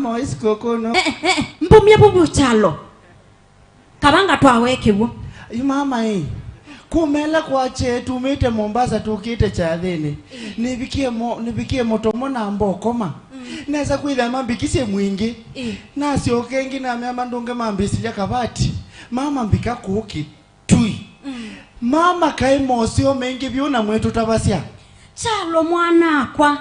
mama isikokono. Mbumye bubu chalo. Kabanga twawekewo. Mama kumela kwa chetu mite Mombasa tukite chathini. Nibikie moto mona mbokoma. Neza kuitha mambikise mwingi. Nasi okengi na mama ndunge mambisilia kabati. Mama mbika kuki tui. Mama kai mosio mengi biuna mwetu tabasia. Chalo mwana kwa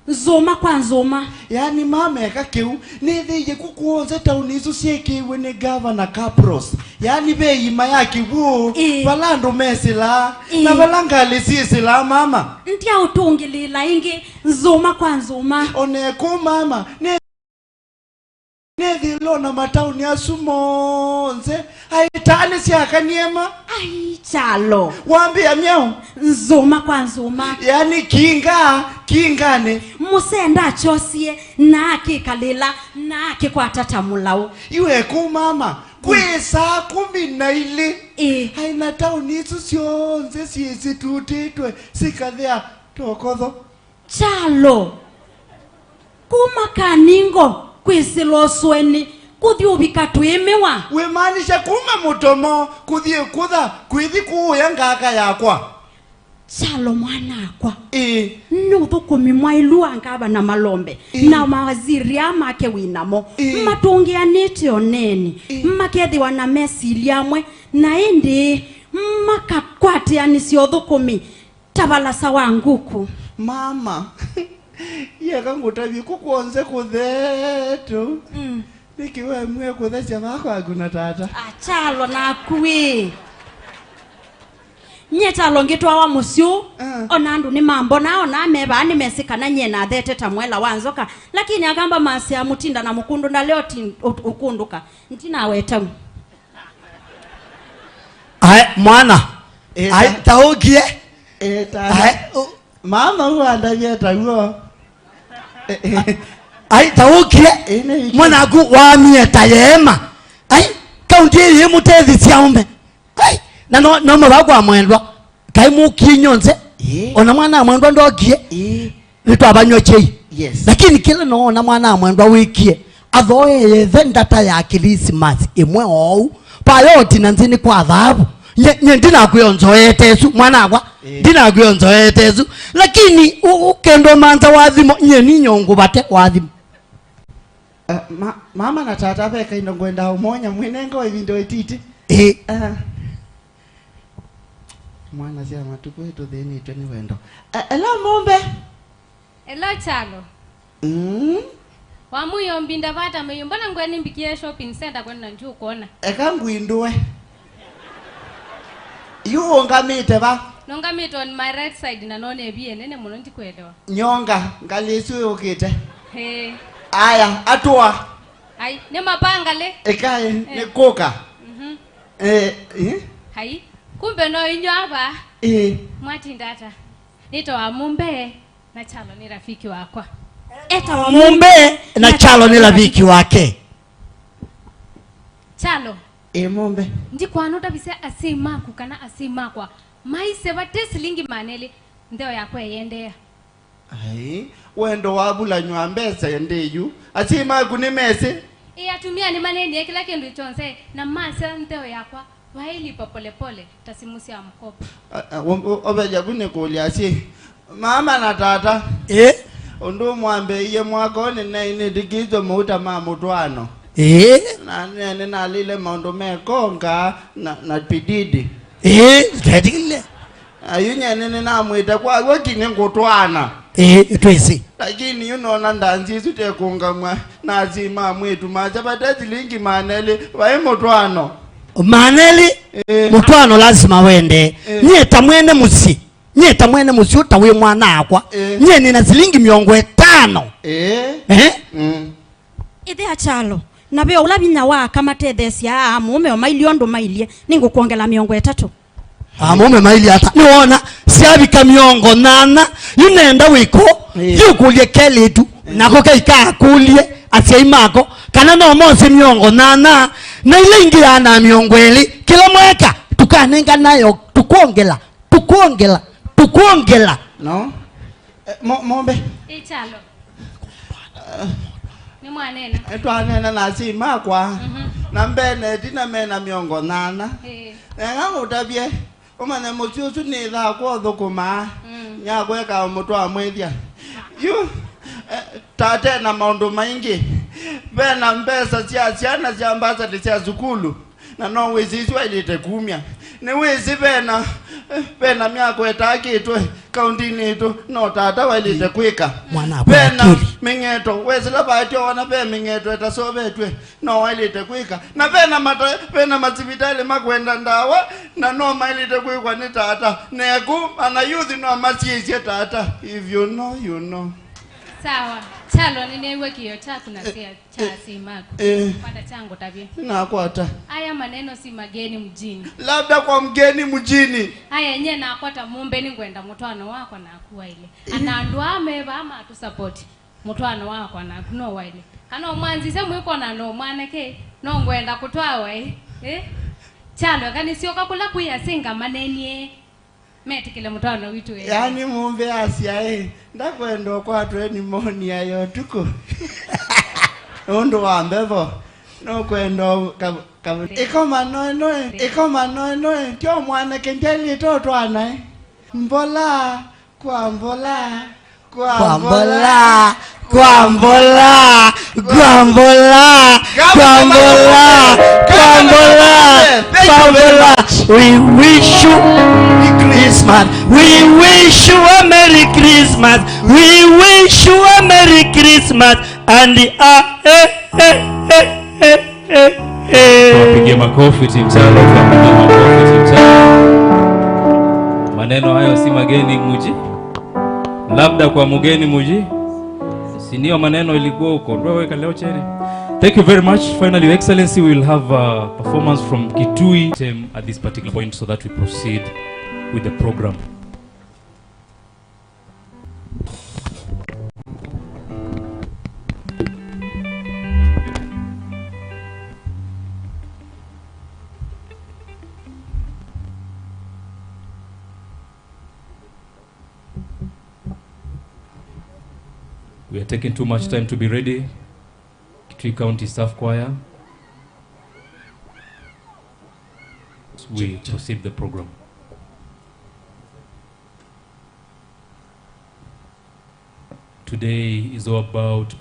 nzoma kwa nzoma. Yani mama yakakeu nithije kukuonza taunizo siekiwe ne governor Capros. Yani be ima yake wo balando mesela na balangale sisela mama. Ntia utungilila ingi nzoma kwa nzoma. Oneko mama Nethilona matauni asumonze haitani siakaniema. Ai chalo wambia miao nzoma kwa nzoma. Yani kingane musenda chosie na akikalila na akikwatata mulao. Iwe ku mama kwesa 12 haina tauni isu sionze siesi tutitwe sikathea tokotho. Chalo kuma kaningo kwisilosweni kuthiubika twimewa. We maanisha kuma mutomo kuthie kutha kwithi kuya ngaka yakwa. Chalo mwana akwa nuthukumi mwailu angaba na Malombe na mawaziri amake winamo matungianite oneni makethiwa na mesili amwe na indi makakwatianisio thukumi tabala sawa nguku. Mama yeka ngutabi kukuonze kuthetu nikiwe mwe kuthecha bako aguna tata. Chalo nakui nyeta ngitwa wa musyu onandu ni mambo nao na meba ni mesikana nyena thete tamwela wanzoka lakini agamba masi ya mutinda na mukundu na leo ukunduka ntina weta. Mwana taukie mama huanda yeta huo taukie mwana gu wa mieta yema kaunti yemutethi siaumbe na no mabagwa mwendwa kai mukinyonze ona mwana mwendwa ndokie nitu abanyochei. Yes. Lakini kile no mwana mwendwa wikie athoe vendata ya Christmas imwe ou payoti nanzini kwa dhabu nye ndina kuyonzoetesu mwana kwa ndina kuyonzoetesu lakini ukendo manza wathimo nye ninyongu bate wathimo. Mama na tata beka indongwenda umonya mwenengo evindo etiti mwana sia matuko eto theni tweni wendo. Hello Mombe. Hello Chalo. Wamuyo mbinda bata meyombana ngweni mbikie shopping center kwenda njoo kuona. Eka ngwindwe. You ngamite ba? Nongamite on my right side na none bie nene muno ndikuelewa. Nyonga ngalisu ukite. Aya atua. Ai ne mapanga le. Eka ne koka. Hai kumbe no inyo hapa mwati ndata nito wa Mumbe na Chalo ni rafiki wako. Eta wa Mumbe na Chalo ni rafiki wake. Chalo Mombe ndikwa bise asima kukana asima kwa maise bate silingi manele ndeo yako yendea. Wendo wabula nywambesa yendeyu asima kunimese atumia ni manene kila kindu chonse na masa ndeo yakwa waili pole pole tasimusi ya mkopo. Obeja kune kuliasi mama na tata undu mwambe iye mwakone na inedikizo muuta mamutwano na nene na lile maundu mekonga na pididi tadile ayunya nene na mwita kwa wakine ngutwana twesi lakini yunona ndanzisu tekunga mwa nazima mwetu macha batazi lingi manele wae mutwano maneli mutwano lazima wende nyeta mwene musi utawe mwana akwa nye nina silingi 500 Ithia Chalo na be ulabinya wa kama tethesia mume mailiondo mailie ningo kuongela 300 mume maili hata niona siabika 8 yunenda wiko yukulie keletu nako kaika kulie asiaimako kana no mose 8 na ile ingia na 2 kila mwaka tukanenga nayo tukuongela no Mombe Chalo Ni mwanena. Twanena na sima kwa. Na mbene tina mena miongo nana. Nga utabye. Umane musyusu ni tha kwa thukuma. Nya kweka mutu amwithia. Yu tate na maundu maingi. Bena mbesa cia ciana cia mbasa cia sukulu. Na no wizizwa ilite kumya. Ni wizi bena miako etakitwe kaundini itu no tata walite kwika bena mingeto wezila batyo wana be mingeto etasobetwe no walite kwika na bena masibitali makwenda ndawa na no mailite kwikwa ni tata neku ana youth no masisi tata if you know sawa chalo ninewe kiyo chatu na sia cha simako panda chango tabia na kwata haya maneno si mageni mjini labda kwa mgeni mjini haya yenyewe na kwata mumbe ni kwenda mtwano wako na kuwa ile anandwa ameba ama tu support mtwano wako na kuno wa ile kana mwanzi sema yuko na no mwanake no ngwenda kutwawa chalo kani sio kakula kuya singa manenie meti kile mtwano witu yani mumbe asia ndakwenda kwa treni moni ayo tuko ondo ambevo no kwendo ikoma no tyo mwana kenjeli toto ana mbola kwa mbola we wish you Christmas. We wish you a Merry Christmas. We wish you a Merry Christmas. And Pige makofi timtalo, pige makofi timtalo. Maneno hayo si mageni muji. Labda kwa mgeni muji. Si ndio maneno ilikuwa huko. Ndio weka leo chini. Thank you very much. Finally, Your Excellency, we will have a performance from Kitui at this particular point so that we proceed with the program. We are taking too much time to be ready. Kitui County Staff Choir. We proceed the program. Today is all about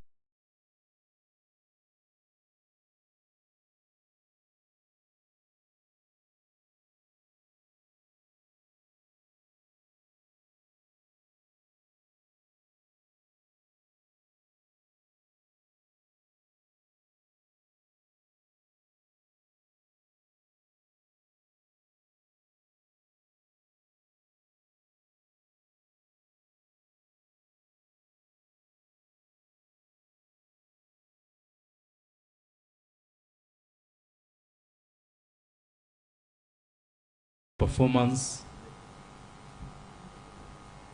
performance.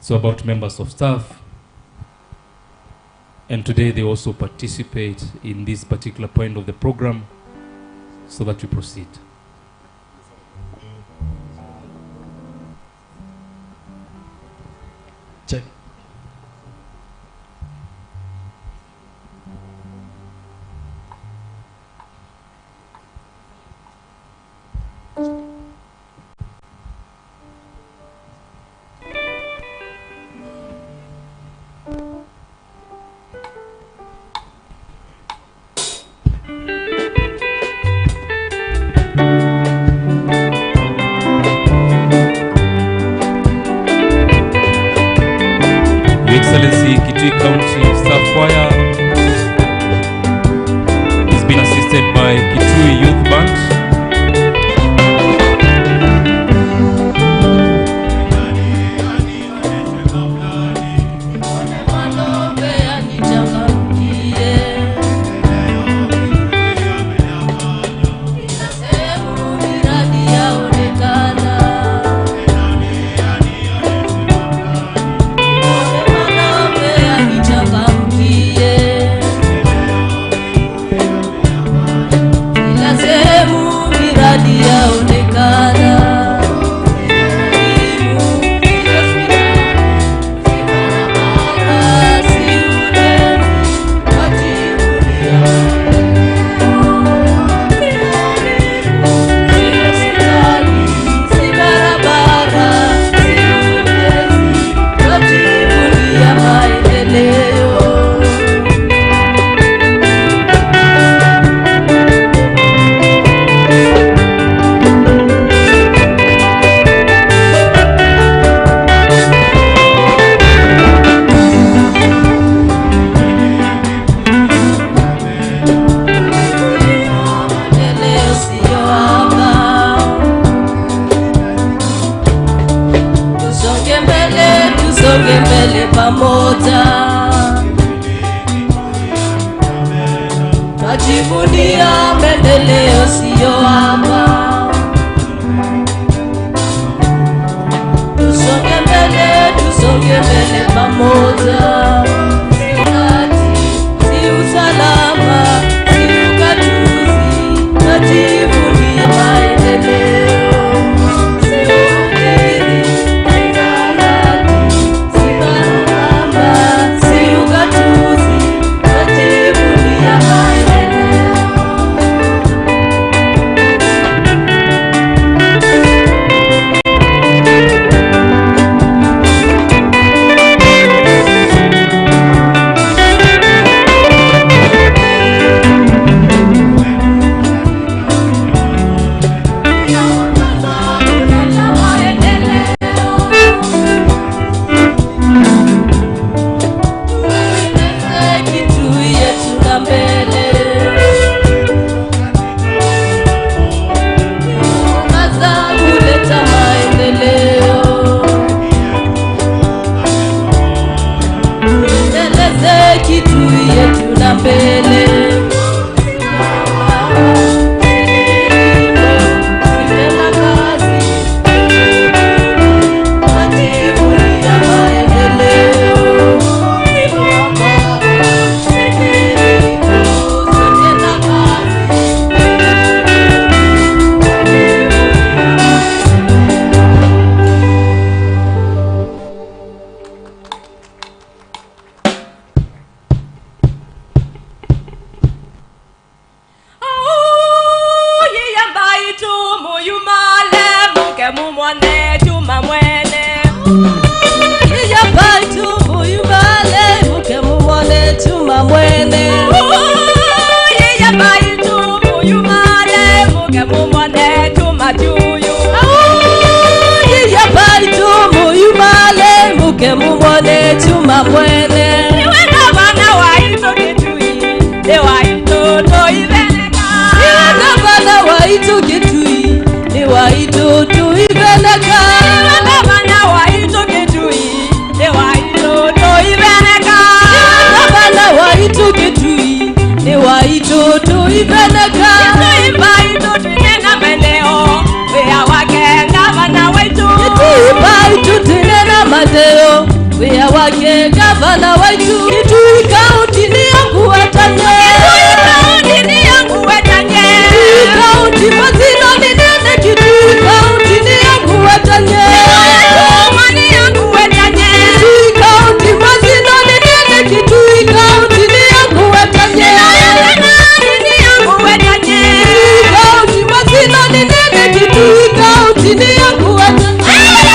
So about members of staff, and today they also participate in this particular point of the program so that we proceed. Check. Your Excellency, Kitui County Staff Choir is being assisted by Kitui Youth Band. Chaka najivunia maendeleo sio hapa. Tusonge mbele pamoja. Si ukati, si usalama, si ukatuzi, najivunia maendeleo. Si ukiri, si usalama, si usalama, si ukatuzi, najivunia maendeleo. Kitui yetu na mbele, kaza kuleta maendeleo. Tuendeleze Kitui yetu na mbele. Tena kazi, najivunia maendeleo. Mumone chuma mwene niwenda bana waito Kitui de waito to ibeneka niwenda bana waito Kitui de waito to ibeneka niwenda bana waito Kitui de waito to ibeneka niwenda bana waito Kitui de waito to ibeneka Kitui baito tunena meneo we awakenga bana waito Kitui baito tunena meneo we awake gavana waitu. Kitui kaunti ni yangu watanye, Kitui kaunti ni yangu watanye, Kitui kaunti mazina ni nene. Kitui kaunti ni yangu watanye, Kitui ni yangu watanye, Kitui kaunti mazina ni nene. Kitui kaunti ni yangu watanye, Kitui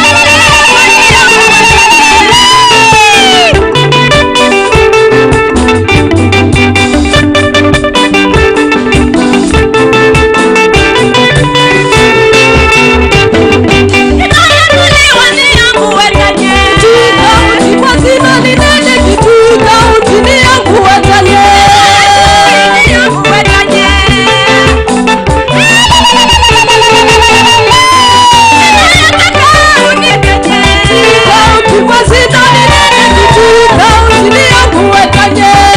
ni yangu watanye, Kitui kaunti mazina ni nene. Kitui kaunti ni yangu watanye.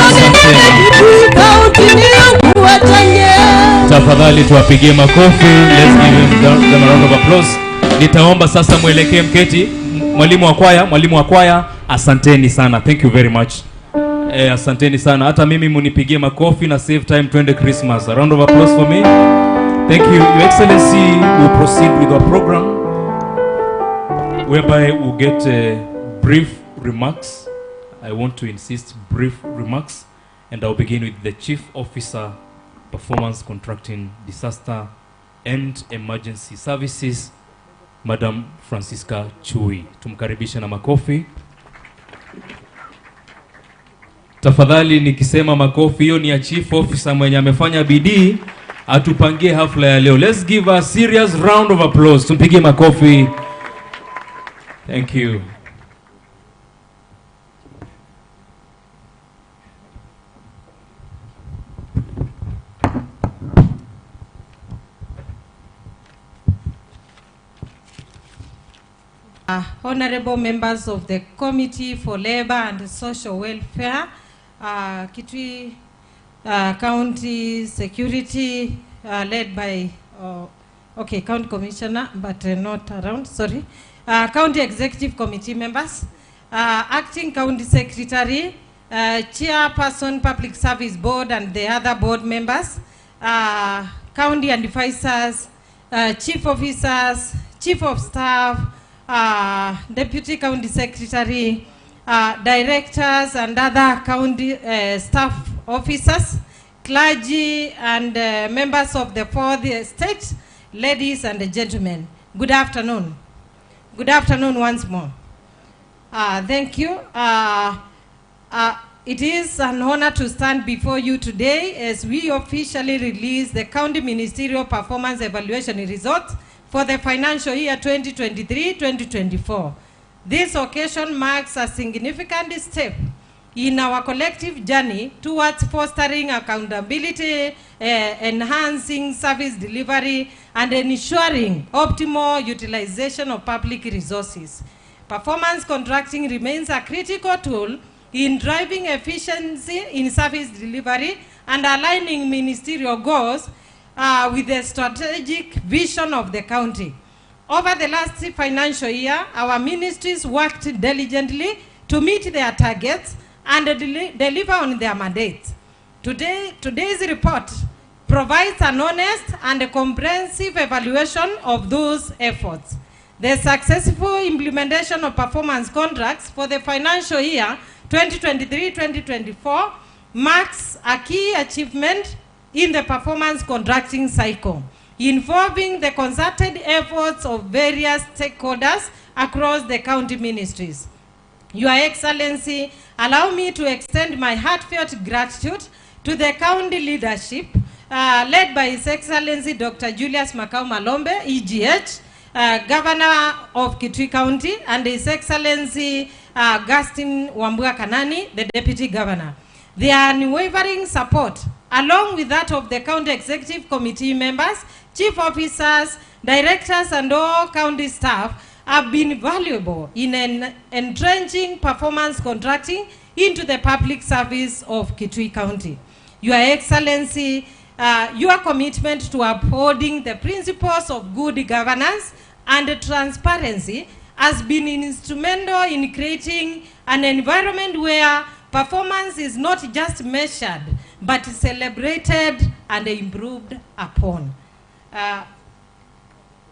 Kitui kaunti ni yangu watanye. Tafadhali tuwapigie makofi. Let's give them a round of applause. Nitaomba sasa mwelekee mketi. Mwalimu wa kwaya, asanteni sana. Thank you very much. Asanteni sana. Hata mimi munipigie makofi na save time twende Christmas. A round of applause for me. Thank you. Your Excellency, we'll proceed with our program whereby we'll get brief remarks. I want to insist brief remarks, and I'll begin with the Chief Officer, Performance Contracting, Disaster and Emergency Services, Madam Francisca Chui. Tumkaribisha na makofi. Tafadhali nikisema makofi hiyo ni ya Chief Officer mwenye amefanya bidii atupangie hafla ya leo. Let's give a serious round of applause. Tumpigie makofi. Thank you. Honorable members of the Committee for Labor and Social Welfare, Kitui County Security, led by, County Commissioner, but not around, sorry. County Executive Committee members, Acting County Secretary, Chairperson Public Service Board and the other board members, County advisors, Chief Officers, Chief of Staff, Deputy County Secretary, Directors and other county staff officers, clergy and members of the fourth estate, ladies and gentlemen, good afternoon. Good afternoon once more. Thank you. It is an honor to stand before you today as we officially release the County Ministerial Performance Evaluation results for the financial year 2023-2024. This occasion marks a significant step in our collective journey towards fostering accountability, enhancing service delivery, and ensuring optimal utilization of public resources. Performance contracting remains a critical tool in driving efficiency in service delivery and aligning ministerial goals with the strategic vision of the county. Over the last financial year, our ministries worked diligently to meet their targets and deliver on their mandates. Today's report provides an honest and a comprehensive evaluation of those efforts. The successful implementation of performance contracts for the financial year 2023-2024 marks a key achievement in the performance contracting cycle, involving the concerted efforts of various stakeholders across the county ministries. Your Excellency, allow me to extend my heartfelt gratitude to the county leadership led by His Excellency Dr. Julius Malombe, EGH, Governor of Kitui County, and His Excellency Augustine Wambua Kanani, the Deputy Governor. Their unwavering support, along with that of the County Executive Committee members, Chief Officers, Directors, and all county staff, have been valuable in entrenching performance contracting into the public service of Kitui County. Your Excellency, your commitment to upholding the principles of good governance and transparency has been instrumental in creating an environment where performance is not just measured, but celebrated and improved upon.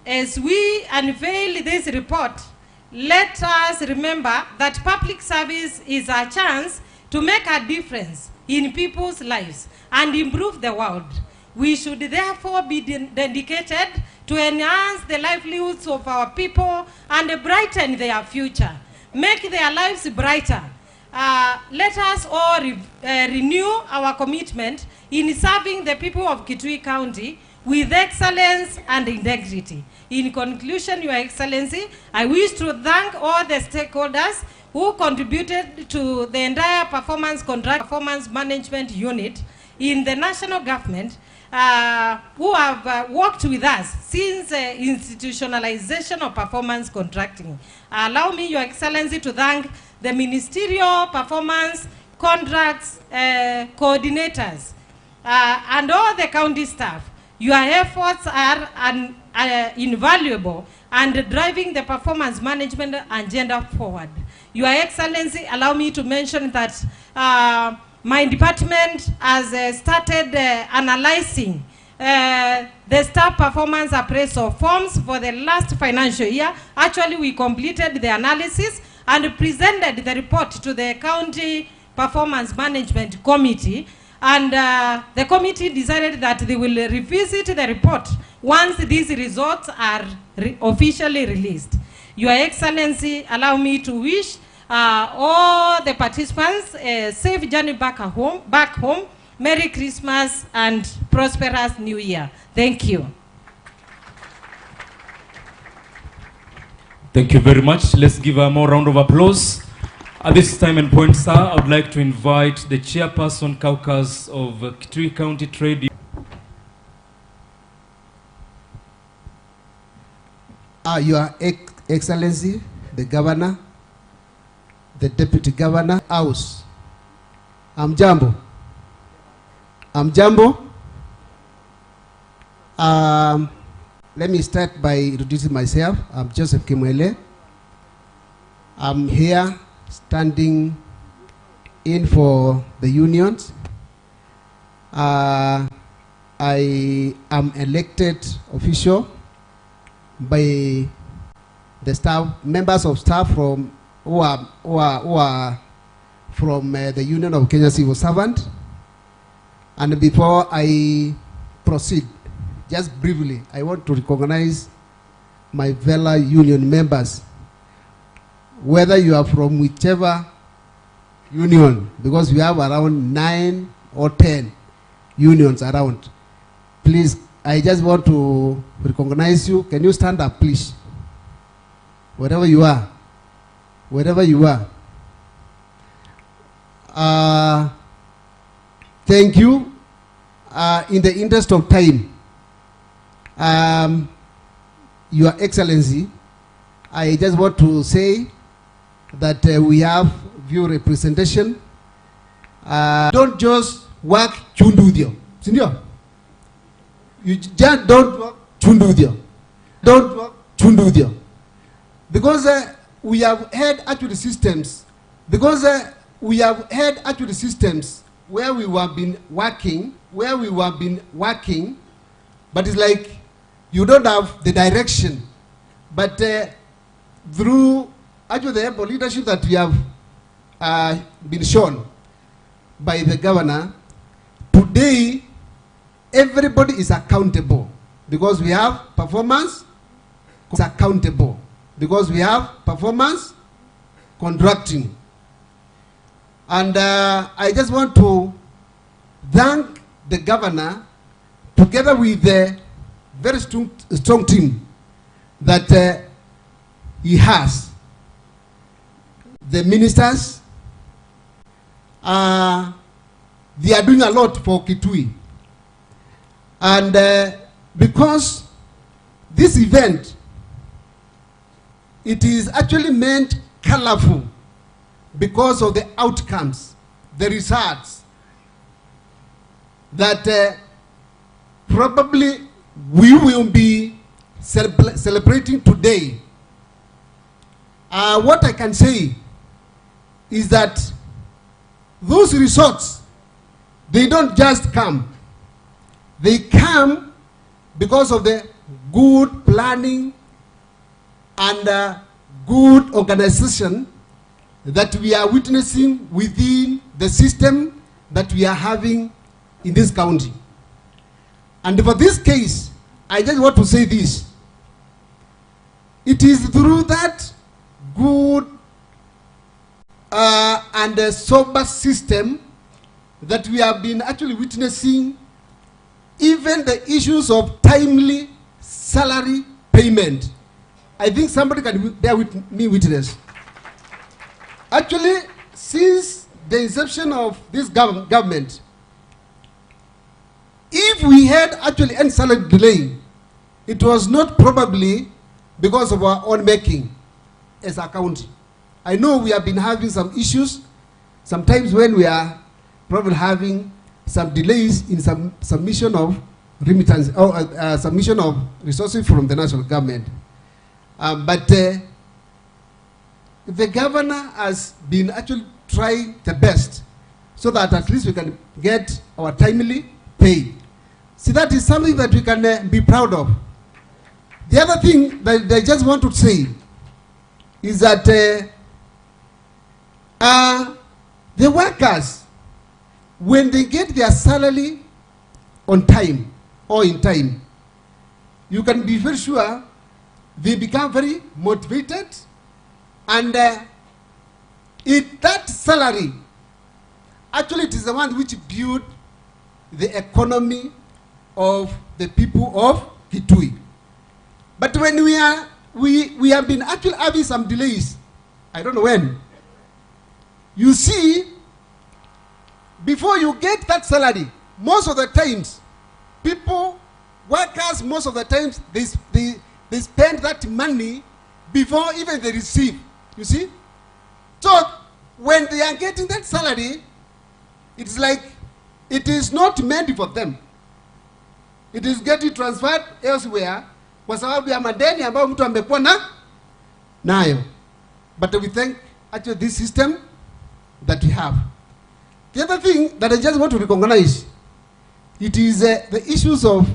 As we unveil this report, let us remember that public service is a chance to make a difference in people's lives and improve the world. We should therefore be dedicated to enhance the livelihoods of our people and brighten their future, make their lives brighter. Let us all renew our commitment in serving the people of Kitui County with excellence and integrity. In conclusion, Your Excellency, I wish to thank all the stakeholders who contributed to the entire performance management unit in the national government, who have worked with us since institutionalization of performance contracting. Allow me, Your Excellency, to thank the Ministerial Performance Contracts coordinators and all the county staff, Your efforts are invaluable and driving the performance management agenda forward. Your Excellency, allow me to mention that my department has started analyzing the staff performance appraisal forms for the last financial year. Actually, we completed the analysis and presented the report to the County Performance Management Committee, and the committee decided that they will revisit the report once these results are officially released. Your Excellency, allow me to wish all the participants a safe journey back home. Merry Christmas and prosperous New Year. Thank you. Thank you very much. Let's give a more round of applause. At this time and point, sir, I would like to invite the chairperson caucus of Kitui County Trade. Your Excellency, the Governor, the Deputy Governor, House. Amjambo. Let me start by introducing myself. I'm Joseph Kimwele. I'm here standing in for the unions. I am elected official by the staff, members of staff from who are from the Union of Kenya Civil Servant. And before I proceed, just briefly, I want to recognize my fellow union members, whether you are from whichever union, because we have around 9 or 10 unions around. Please, I just want to recognize you. Can you stand up, please? Wherever you are. Wherever you are. Thank you. In the interest of time, Your Excellency, I just want to say that we have view representation. Don't just work chundudio. Sindio? You just don't work chundudio. Don't work chundudio. Because we have had actually systems. Because we have had actually systems where we have been working, but it's like you don't have the direction. But through actually the able leadership that we have been shown by the governor, today everybody is accountable because we have performance. It's accountable because we have performance contracting. And I just want to thank the governor together with the very strong team that he has. The ministers, they are doing a lot for Kitui. And because this event, it is actually meant colorful because of the outcomes, the results that probably we will be celebrating today. What I can say is that those results, they don't just come. They come because of the good planning and good organization that we are witnessing within the system that we are having in this county. And for this case, I just want to say this. It is through that good and sober system that we have been actually witnessing even the issues of timely salary payment. I think somebody can bear with me witness. Actually, since the inception of this government, if we had actually any salary delay, it was not probably because of our own making as a county. I know we have been having some issues, sometimes when we are probably having some delays in some submission of remittance or submission of resources from the national government. But the governor has been actually trying the best so that at least we can get our timely pay. See, that is something that we can be proud of. The other thing that I just want to say is that the workers, when they get their salary on time or in time, you can be very sure they become very motivated, and that salary, actually it is the one which build the economy of the people of Kitui. But when we have been actually having some delays, I don't know when, you see, before you get that salary, most of the times, people, workers, most of the times, they spend that money before even they receive, you see. So, when they are getting that salary, it's like, it is not meant for them. It is getting transferred elsewhere, kwa sababu ya madeni ambayo mtu amekuwa nayo. But we thank actually this system that we have. The other thing that I just want to recognize, it is the issues of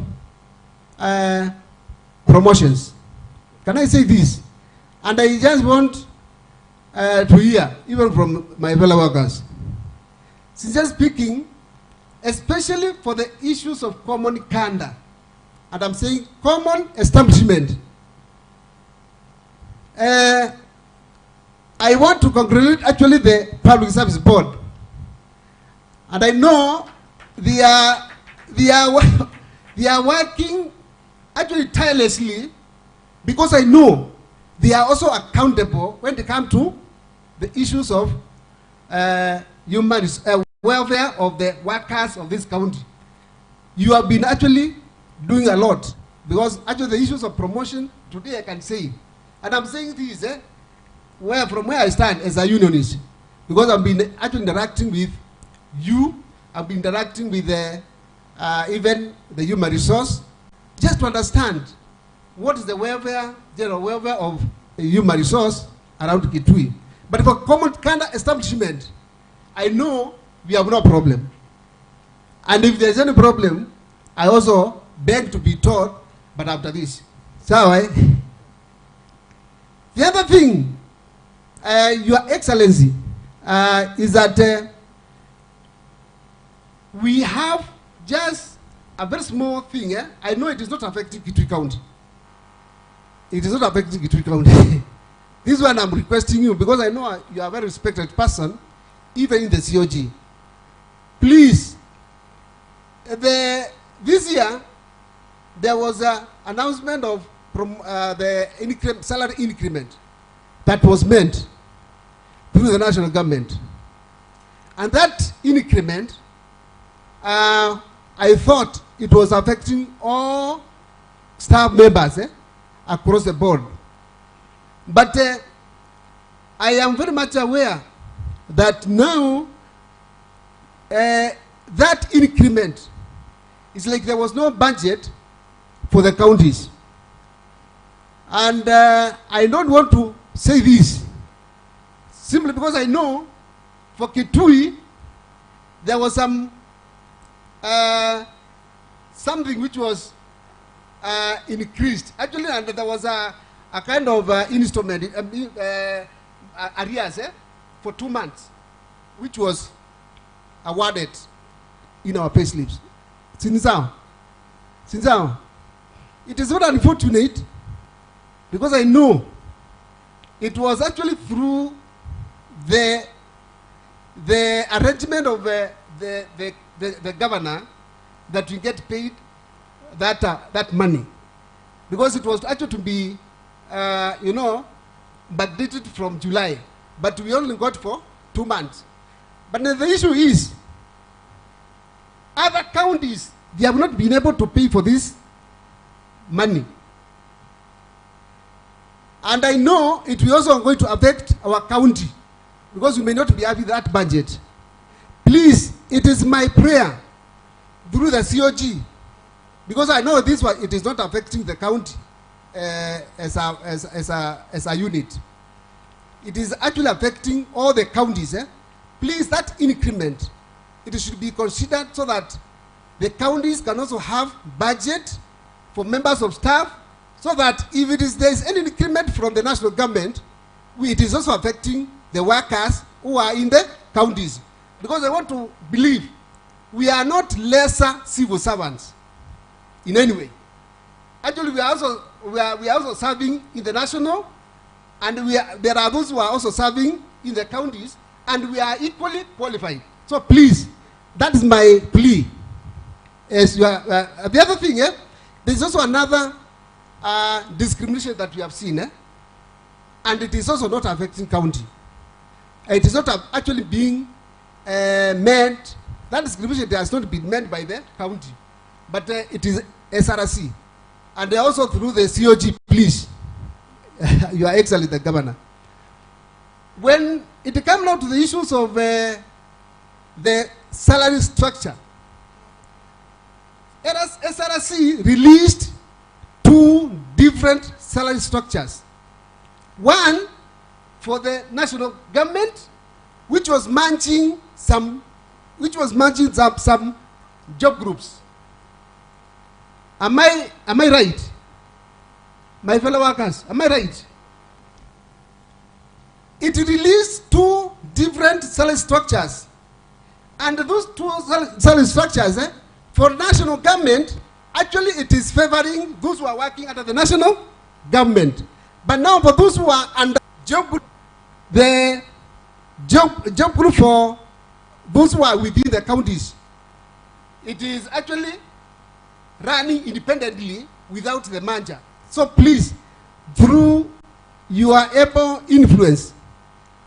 promotions. Can I say this? And I just want to hear, even from my fellow workers, since speaking, especially for the issues of common conduct, and I'm saying common establishment. I want to congratulate actually the Public Service Board, and I know they are working actually tirelessly, because I know they are also accountable when they come to the issues of human welfare of the workers of this county. You have been actually doing a lot, because actually the issues of promotion today I can say, and I'm saying this from where I stand as a unionist, because I've been actually interacting with you, I've been interacting with even the human resource, just to understand what is the welfare, general welfare of a human resource around Kitui. But for common conduct establishment, I know we have no problem. And if there's any problem, I also beg to be taught, but after this. So, the other thing, Your Excellency, is that we have just a very small thing. I know it is not affecting Kitui County. It is not affecting Kitui County. This one I'm requesting you, because I know you are a very respected person, even in the COG. Please, this year, there was an announcement of the salary increment that was meant through the national government. And that increment, I thought it was affecting all staff members across the board. But I am very much aware that now that increment is like there was no budget for the counties. And I don't want to say this simply because I know for Kitui there was some something which was increased. Actually, and there was a kind of instrument, arrears for 2 months, which was awarded in our pay slips. Sinzao, it is not unfortunate, because I know it was actually through the arrangement of the governor that we get paid that money, because it was actually to be backdated from July, but we only got for 2 months. But the issue is, other counties, they have not been able to pay for this money. And I know it will also going to affect our county, because we may not be having that budget. Please, it is my prayer through the COG because I know this one, it is not affecting the county as a unit. It is actually affecting all the counties. Please, that increment, it should be considered so that the counties can also have budget for members of staff, so that if there is any increment from the national government, it is also affecting the workers who are in the counties. Because I want to believe we are not lesser civil servants in any way. Actually, we are also serving in the national, and there are those who are also serving in the counties, and we are equally qualified. So please, that is my plea. As you are, the other thing, there is also another discrimination that we have seen, and it is also not affecting county. It is not actually being meant. That discrimination has not been meant by the county, but it is SRC, and also through the COG. Please, you are excellent, the governor. When it comes down to the issues of the salary structure, SRC released 2 different salary structures. One for the national government, which was matching some job groups. Am I right? My fellow workers, am I right? It released 2 different salary structures. And those 2 salary structures, for national government, actually it is favoring those who are working under the national government. But now for those who are under job group, the job group for those who are within the counties, it is actually running independently without the merger. So please, through your able influence,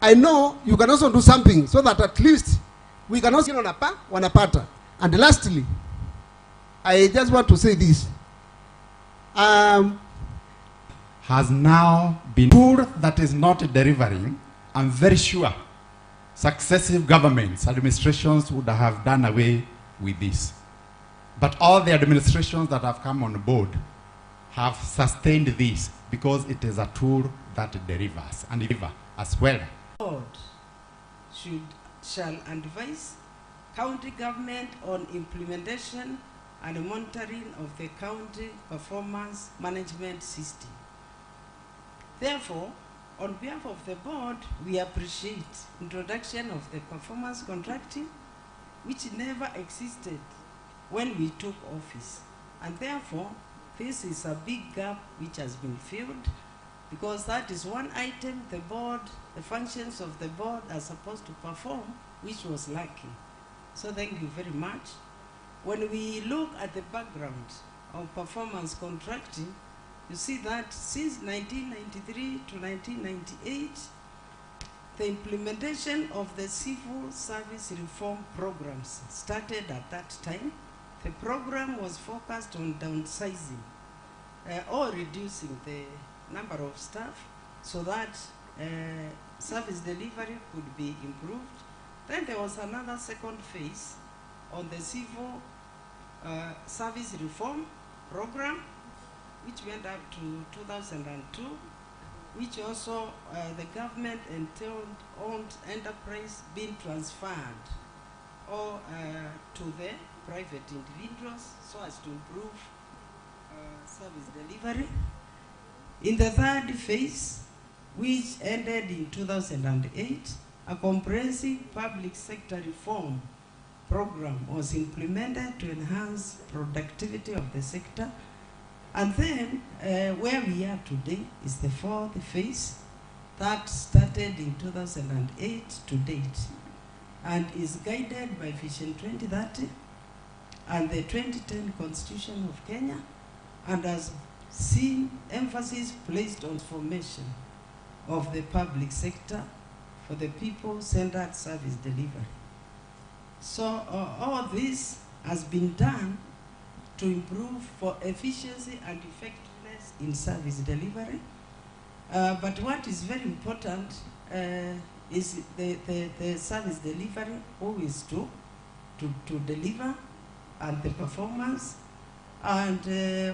I know you can also do something so that at least we can also wanapata. And lastly, I just want to say this. Has now been tool that is not delivering. I'm very sure successive governments, administrations would have done away with this. But all the administrations that have come on board have sustained this because it is a tool that delivers and deliver as well. Board shall advise county government on implementation and monitoring of the county performance management system. Therefore, on behalf of the board, we appreciate introduction of the performance contracting, which never existed when we took office. And therefore, this is a big gap which has been filled, because that is one item the board, the functions of the board are supposed to perform, which was lacking. So thank you very much. When we look at the background of performance contracting, you see that since 1993 to 1998, the implementation of the civil service reform programs started at that time. The program was focused on downsizing or reducing the number of staff so that service delivery could be improved. Then there was another second phase on the civil service reform program, which went up to 2002, which also the government owned enterprise being transferred or to the private individuals so as to improve service delivery. In the third phase, which ended in 2008, a comprehensive public sector reform program was implemented to enhance productivity of the sector. And then where we are today is the fourth phase that started in 2008 to date and is guided by Vision 2030 and the 2010 Constitution of Kenya, and has seen emphasis placed on formation of the public sector for the people-centered service delivery. So all this has been done to improve for efficiency and effectiveness in service delivery. But what is very important is the service delivery, who is to deliver, and the performance, And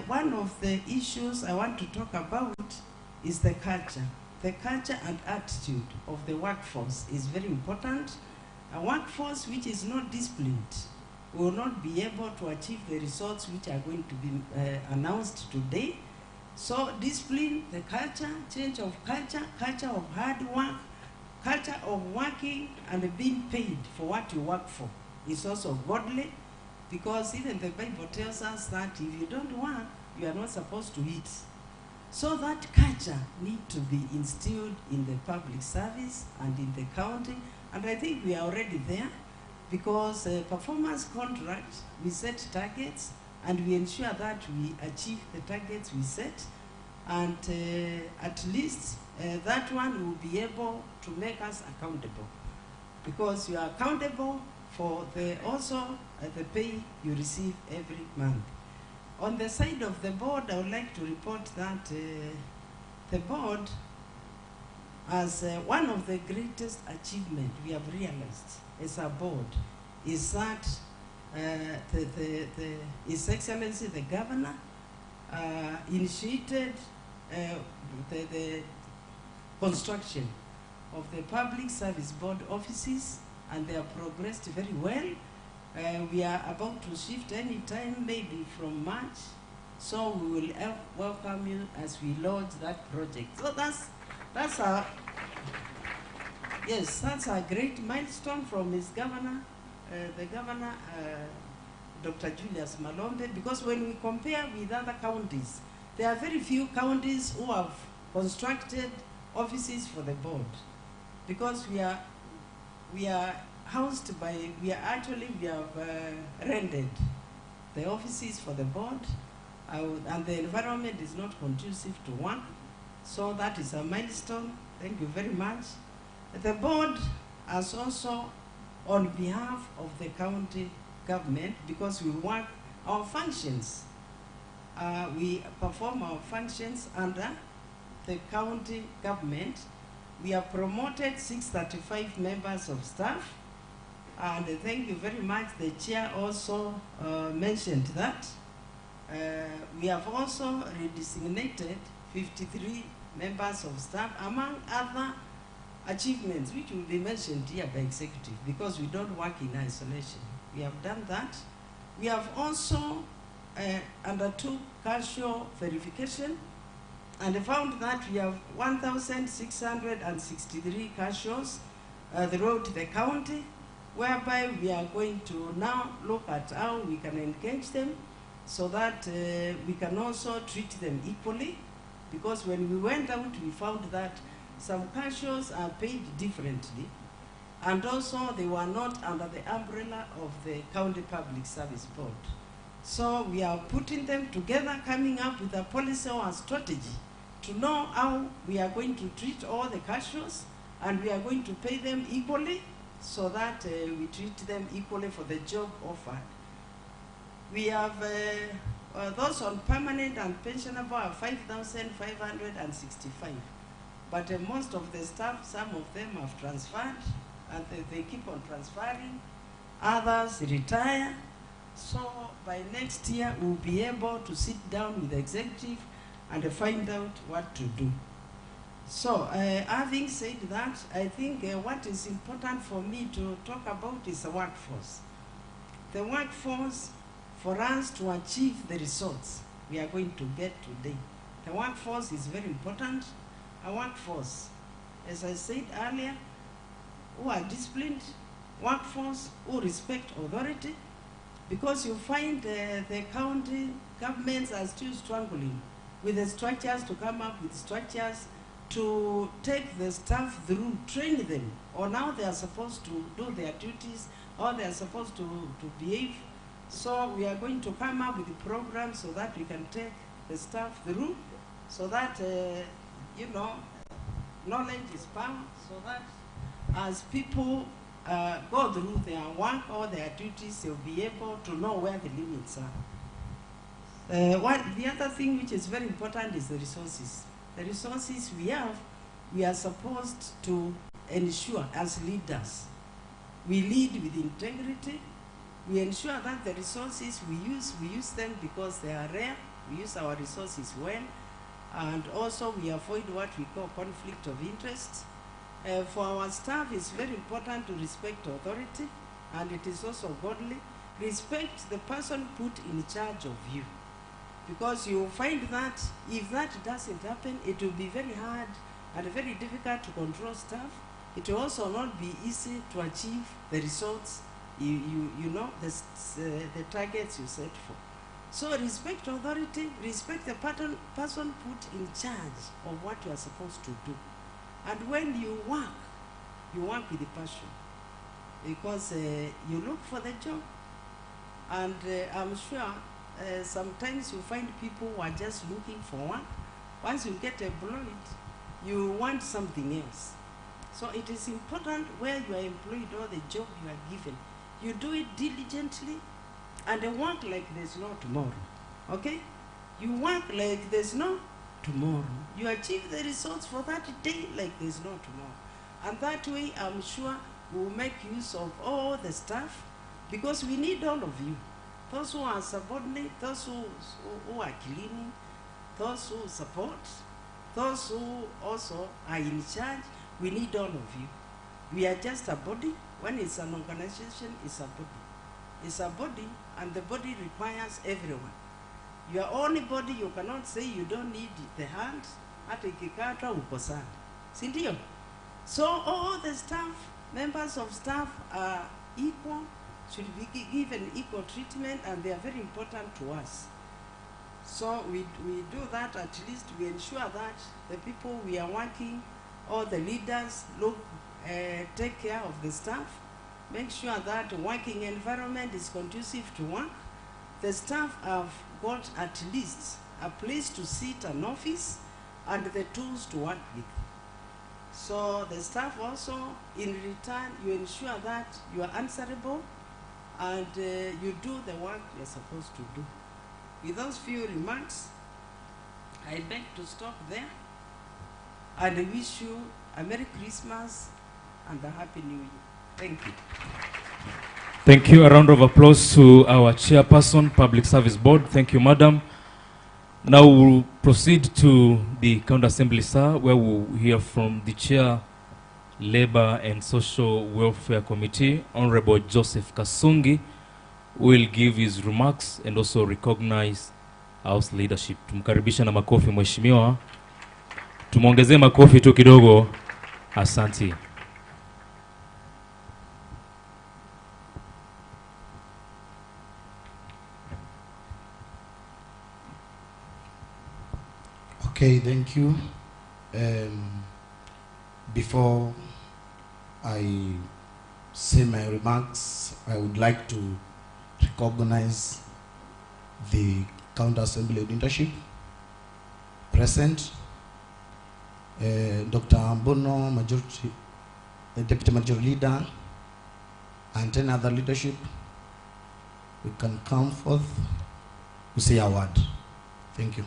one of the issues I want to talk about is the culture. The culture and attitude of the workforce is very important. A workforce which is not disciplined will not be able to achieve the results which are going to be announced today. So discipline, the culture, change of culture, culture of hard work, culture of working and being paid for what you work for is also godly, because even the Bible tells us that if you don't work, you are not supposed to eat. So that culture needs to be instilled in the public service and in the county, and I think we are already there, because performance contract, we set targets and we ensure that we achieve the targets we set, and at least that one will be able to make us accountable, because you are accountable for the pay you receive every month. On the side of the board, I would like to report that the board, as one of the greatest achievements we have realized as a board, is that His Excellency the Governor initiated the construction of the Public Service Board offices, and they have progressed very well. We are about to shift any time, maybe from March, so we will welcome you as we launch that project. So that's a great milestone from his governor, the governor, Dr. Julius Malombe, because when we compare with other counties, there are very few counties who have constructed offices for the board, because we have rented the offices for the board, and the environment is not conducive to work. So that is a milestone. Thank you very much. The board has also, on behalf of the county government, because we work our functions, we perform our functions under the county government. We have promoted 635 members of staff, and thank you very much. The chair also mentioned that. We have also redesignated 53 members of staff, among other achievements which will be mentioned here by executive, because we don't work in isolation. We have done that. We have also undertook casual verification and found that we have 1,663 casuals throughout the county, whereby we are going to now look at how we can engage them so that we can also treat them equally, because when we went out, we found that some casuals are paid differently, and also they were not under the umbrella of the County Public Service Board. So we are putting them together, coming up with a policy or a strategy to know how we are going to treat all the casuals, and we are going to pay them equally so that we treat them equally for the job offered. We have those on permanent and pensionable are 5,565. But most of the staff, some of them have transferred, and they keep on transferring. Others retire. So by next year, we'll be able to sit down with the executive and find out what to do. So having said that, I think what is important for me to talk about is the workforce. The workforce, for us to achieve the results we are going to get today, the workforce is very important. A workforce, as I said earlier, who are disciplined, workforce who respect authority, because you find the county governments are still struggling with the structures, to come up with structures to take the staff through, train them on how they are supposed to do their duties, how they are supposed to behave. So we are going to come up with a program so that we can take the staff through, so that you know, knowledge is power, so that as people go through their work or their duties, they'll be able to know where the limits are. The other thing which is very important is the resources. The resources we have, we are supposed to ensure as leaders, we lead with integrity, We ensure that the resources we use them because they are rare. We use our resources well. And also we avoid what we call conflict of interest. For our staff, it's very important to respect authority, and it is also godly. Respect the person put in charge of you. Because you find that if that doesn't happen, it will be very hard and very difficult to control staff. It will also not be easy to achieve the results, you know, the targets you set for. So respect authority, respect the person put in charge of what you are supposed to do. And when you work with passion, because you look for the job. And I'm sure sometimes you find people who are just looking for work. Once you get employed, you want something else. So it is important where you are employed or the job you are given, you do it diligently and work like there's no tomorrow. Okay? You work like there's no tomorrow. You achieve the results for that day like there's no tomorrow. And that way, I'm sure we'll make use of all the staff, because we need all of you. Those who are subordinate, those who are cleaning, those who support, those who also are in charge, we need all of you. We are just a body. When it's an organization, it's a body. It's a body, and the body requires everyone. Your only body, you cannot say you don't need the hand. Hata ikikatwa uko sana. Si ndio? So all the staff, members of staff are equal, should be given equal treatment, and they are very important to us. So we do that. At least we ensure that the people we are working, all the leaders, take care of the staff, make sure that the working environment is conducive to work. The staff have got at least a place to sit, an office, and the tools to work with. So the staff also, in return, you ensure that you are answerable and you do the work you're supposed to do. With those few remarks, I beg to stop there and I wish you a Merry Christmas and a Happy New Year. Thank you. Thank you. A round of applause to our chairperson, Public Service Board. Thank you, Madam. Now we'll proceed to the County Assembly, sir, where we'll hear from the Chair, Labor and Social Welfare Committee, Honorable Joseph Kasungi, who will give his remarks and also recognize House leadership. Tumkaribisha na makofi mheshimiwa. Tumuongezee makofi tu kidogo. Asante. Okay, thank you. Before I say my remarks, I would like to recognize the County Assembly leadership present. Dr. Ambono, Majority, Deputy Majority Leader, and 10 other leadership. We can come forth to say a word. Thank you.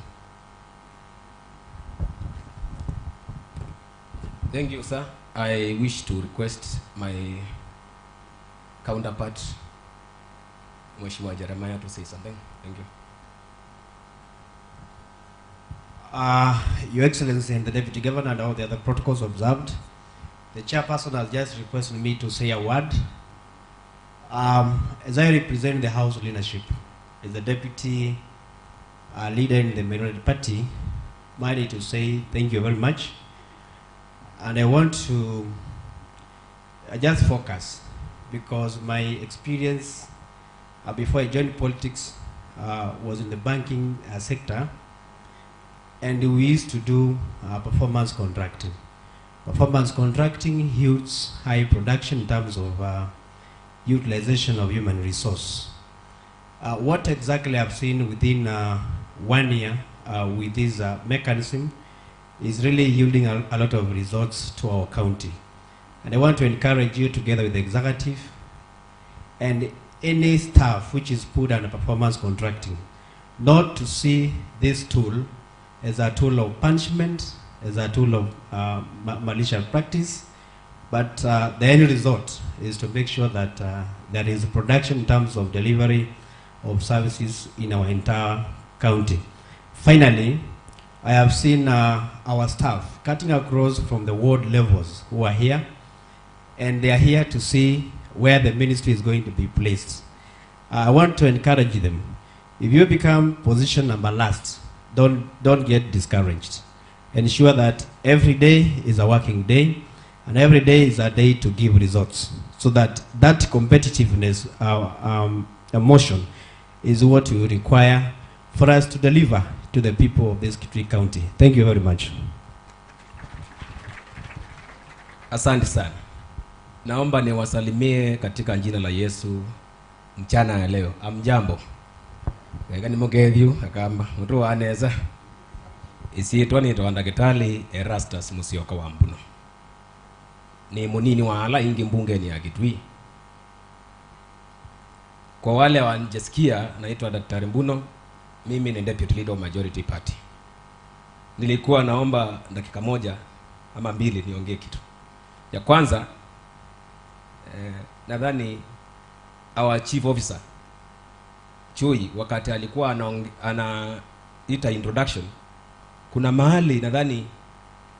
Thank you, sir. I wish to request my counterpart, Mheshimiwa Jeremiah, to say something. Thank you. Your Excellency and the Deputy Governor and all the other protocols observed, the chairperson has just requested me to say a word. As I represent the House leadership, as the Deputy leader in the minority party, I need to say thank you very much. And I want to just focus, because my experience before I joined politics was in the banking sector, and we used to do performance contracting. Performance contracting yields high production in terms of utilization of human resource. What exactly I've seen within 1 year with this mechanism is really yielding a lot of results to our county. And I want to encourage you, together with the executive and any staff which is put under performance contracting, not to see this tool as a tool of punishment, as a tool of malicious practice, but the end result is to make sure that there is production in terms of delivery of services in our entire county. Finally, I have seen our staff cutting across from the ward levels who are here, and they are here to see where the ministry is going to be placed. I want to encourage them. If you become position number last, don't get discouraged. Ensure that every day is a working day, and every day is a day to give results, so that that competitiveness, emotion, is what we require for us to deliver to the people of this Kitui County. Thank you very much. Asante sana. Naomba niwasalimie katika jina la Yesu mchana ya leo. Amjambo. Wega ni mugethyu akamba mtu waneza. Isiitwa ni ndagitari Erastus Musyoka wa Mbuno. Ni munini wa ala ingi mbungeni ya Kitui. Kwa wale wanjesikia, naitwa Daktari Mbuno. Mimi ni deputy leader of majority party. Nilikuwa naomba dakika moja ama mbili niongee kitu. Ya kwanza, nadhani our chief officer Chui wakati alikuwa anaita introduction, kuna mahali nadhani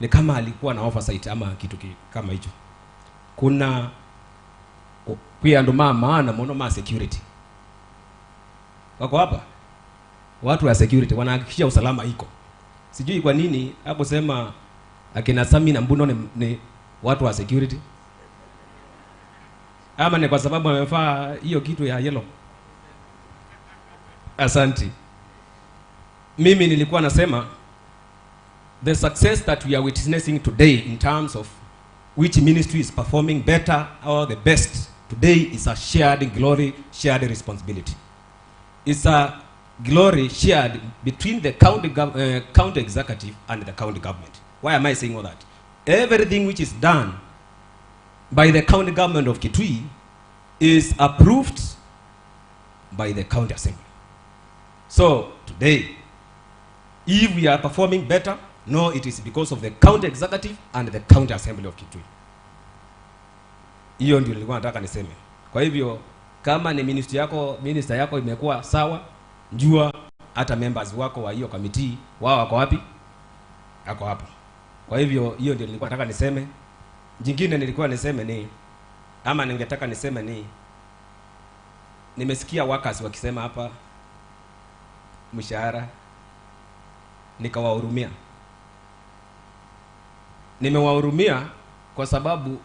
ni kama alikuwa na oversight ama kitu kama hicho. Kuna pia ndo maana mono security wako hapa, watu wa security wanahakikisha usalama iko. Sijui kwa nini hapo sema akina Sami na Mbuno ni watu wa security, ama ni kwa sababu wamevaa hiyo kitu ya yellow. Asanti. Mimi nilikuwa nasema the success that we are witnessing today in terms of which ministry is performing better or the best today is a shared glory, shared responsibility. It's a glory shared between the county executive and the county government. Why am I saying all that? Everything which is done by the county government of Kitui is approved by the county assembly. So today, if we are performing better, no, it is because of the county executive and the county assembly of Kitui. Hiyo ndio nilikuwa nataka niseme. Kwa hivyo kama ni minister yako imekuwa sawa, njua hata members wako wa hiyo committee wao wako wapi? Ako hapa. Kwa hivyo hiyo ndio nilikuwa nataka niseme. Jingine nilikuwa niseme ni, ama ningetaka niseme ni, nimesikia workers wakisema hapa mshahara, nikawahurumia. Nimewahurumia kwa sababu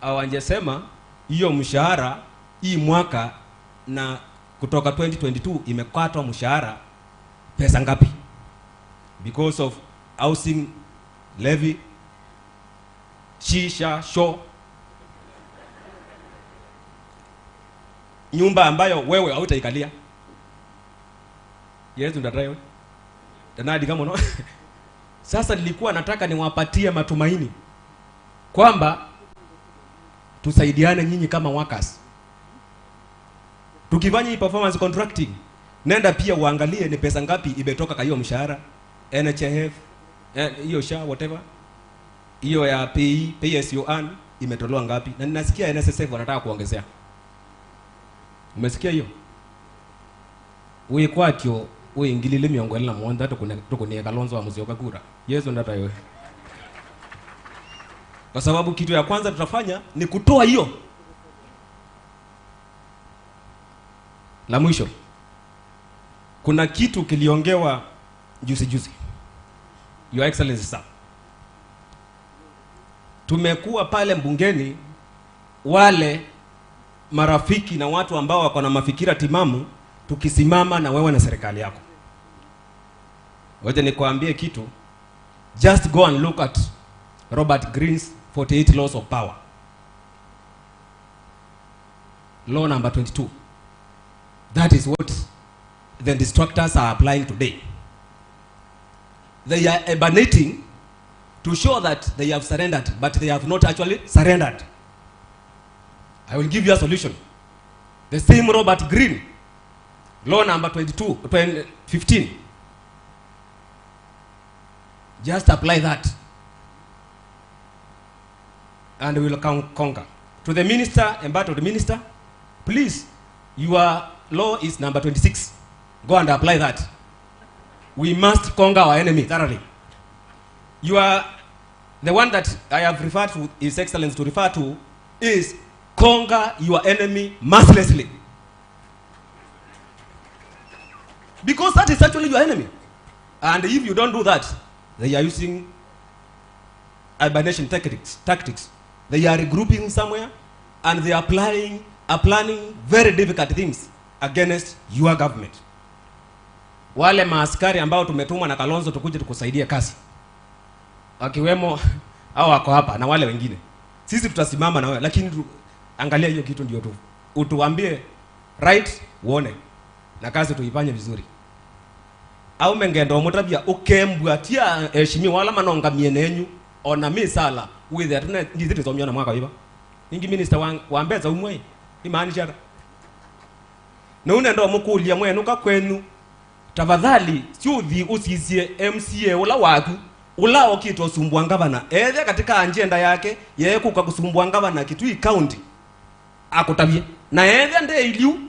hawangesema hiyo mshahara hii mwaka na kutoka 2022 imekatwa mshahara pesa ngapi, because of housing levy, shisha show, nyumba ambayo wewe hautaikalia. Yesu ndatayo tanadi kama no. Sasa nilikuwa nataka niwapatie matumaini kwamba tusaidiane nyinyi kama workers. Tukifanya hii performance contracting, nenda pia uangalie ni pesa ngapi imetoka kwa hiyo mshahara, NHIF, hiyo SHA whatever. Hiyo ya PSUN imetolewa ngapi? Na ninasikia NSSF wanataka kuongezea. Umesikia hiyo? Wewe kwatyo wewe ingilile miongo ela mwanda tukune Kalonzo wa Musyoka kura. Yesu ndata yowe. Kwa sababu kitu ya kwanza tutafanya ni kutoa hiyo. La mwisho, kuna kitu kiliongewa juzi. Your Excellency sir. Tumekuwa pale mbungeni wale marafiki na watu ambao wako na mafikira timamu, tukisimama na wewe na serikali yako. Wacha nikwambie kitu. Just go and look at Robert Greene's 48 laws of power. Law number 22. That is what the distractors are applying today. They are emanating to show that they have surrendered, but they have not actually surrendered. I will give you a solution. The same Robert Greene, law number 15. Just apply that. And we will conquer. To the minister, embattled minister, please, your law is number 26. Go and apply that. We must conquer our enemy thoroughly. You are the one that I have referred to, His Excellency to refer to, is conquer your enemy mercilessly. Because that is actually your enemy. And if you don't do that, they are using hibernation tactics. They are regrouping somewhere and they are planning very difficult things against your government. Wale maaskari ambao tumetumwa na Kalonzo tukuje tukusaidia kazi, wakiwemo hao wako hapa na wale wengine, sisi tutasimama na wewe, lakini angalia hiyo kitu ndio tu utuambie right, uone na kazi tuifanye vizuri. Au mengendo mutabia ukembwatia heshimi wala manonga mienenyu ona misala with that na ndiziti zomyo na mwaka wiba ningi minister wambeza umwe imani chara na unendo mukulia mwenuka kwenu tafadhali siuthi usisie MCA ula waku ula okito sumbwa ngavana ethe katika agenda yake yeye kuka kusumbwa ngavana Kitui county akutabie na ethe nde iliu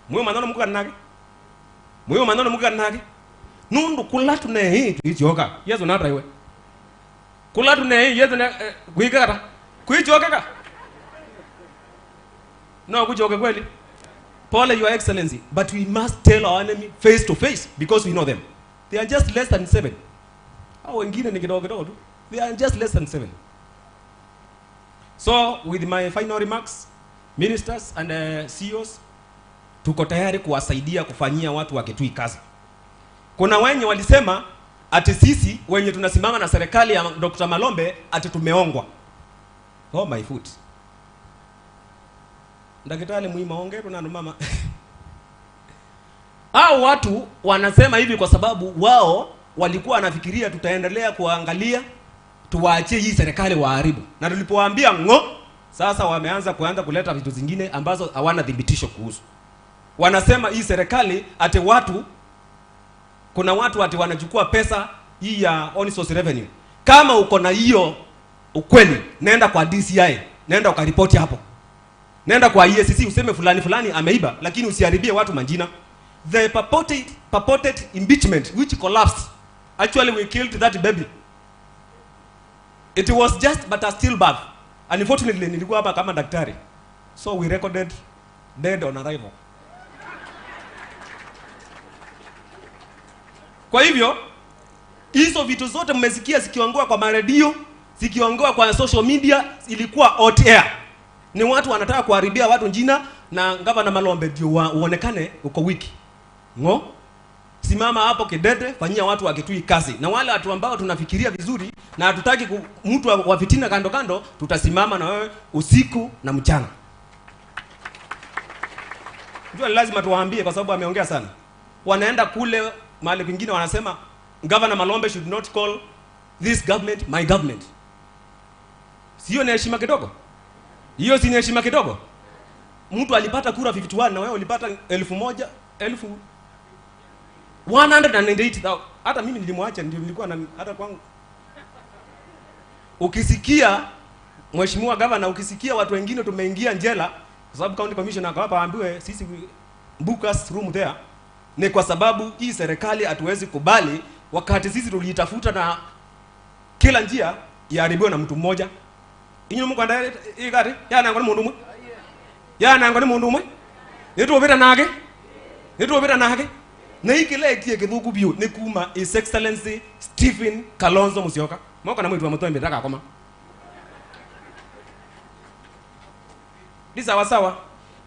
mwe manano mukanake mwe manano mukanake nundu kulatu ne hii tuichoka yezo na raiwe kulatu ne hii yezo na kuikara kuichoka no kuchoka kweli. Paul, Your Excellency, but we must tell our enemy face to face because we know them. They are just less than 7. Hao wengine ni kidogo kidogo tu. They are just less than 7. So with my final remarks, ministers and CEOs, tuko tayari kuwasaidia kufanyia watu wa Kitui kazi. Kuna wenye walisema ati sisi wenye tunasimama na serikali ya Dr. Malombe ati tumeongwa. Oh my foot. Ndakitale muhimu ongero na mama. Hao watu wanasema hivi kwa sababu wao walikuwa wanafikiria tutaendelea kuangalia tuwaachie hii serikali waharibu. Na tulipowaambia ngo, sasa wameanza kuleta vitu zingine ambazo hawana thibitisho kuhusu. Wanasema hii serikali ati watu kuna watu ati wanachukua pesa hii ya on source revenue. Kama uko na hiyo ukweli, nenda kwa DCI, nenda ukaripoti hapo. Nenda kwa EACC useme fulani ameiba, lakini usiharibie watu majina. The purported impeachment which collapsed, actually we killed that baby. It was just but a stillbirth. Unfortunately nilikuwa hapa kama daktari, so we recorded dead on arrival. Kwa hivyo hizo vitu zote mmesikia zikiongoa kwa maredio, zikiongoa kwa social media, ilikuwa hot air. Ni watu wanataka kuharibia watu jina na Gavana Malombe ndio uonekane uko wiki. Ngo, simama hapo kidete, fanyia watu wa Kitui kazi. Na wale watu ambao tunafikiria vizuri na hatutaki mtu wa fitina kando kando, tutasimama na wewe usiku na mchana. Ndio lazima tuwaambie kwa sababu ameongea sana. Wanaenda kule mahali kwingine wanasema Governor Malombe should not call this government my government. Sio ni heshima kidogo? Hiyo si heshima kidogo? Mtu alipata kura 51 na wewe ulipata 198,000. Hata mimi nilimwacha ndio nilikuwa na hata kwangu. Ukisikia mheshimiwa gavana, ukisikia watu wengine tumeingia njela kwa sababu county commissioner akawapa ambiwe sisi book us room there, ni kwa sababu hii serikali hatuwezi kubali wakati sisi tuliitafuta na kila njia iharibiwe na mtu mmoja. Inyo mungu andaye igari ya nangoni mundu mwe ya nangoni mundu mwe nitubira nage na ikile tie kithuku biu ni kuma His Excellency Stephen Kalonzo Musyoka moko na mwitu wa mutombe ndaka koma Disa wasawa.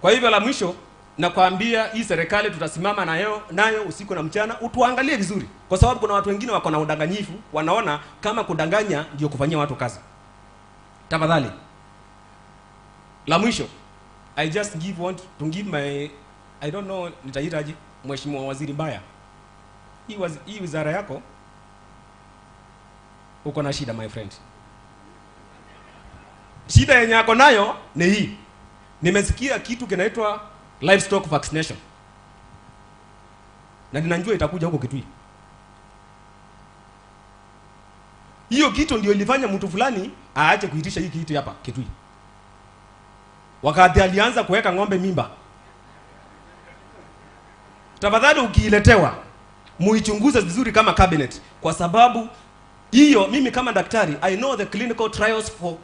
Kwa hivyo la mwisho nakwambia hii serikali tutasimama nayo usiku na mchana, utuangalie vizuri kwa sababu kuna watu wengine wako na udanganyifu, wanaona kama kudanganya ndio kufanyia watu kazi. Tafadhali. La mwisho, I just want to give my, I don't know nitaitaje, mheshimiwa waziri mbaya. Hii wizara yako uko na shida my friend. Shida yenye yako nayo ni hii. Nimesikia kitu kinaitwa livestock vaccination. Na ninajua itakuja huko Kitui. Hiyo kitu ndio ilifanya mtu fulani aache kuitisha hii kitu hapa Kitui. wakati alianza kuweka ng'ombe mimba. Tafadhali ukiiletewa muichunguze vizuri kama cabinet, kwa sababu hiyo mimi kama daktari I know the clinical trials for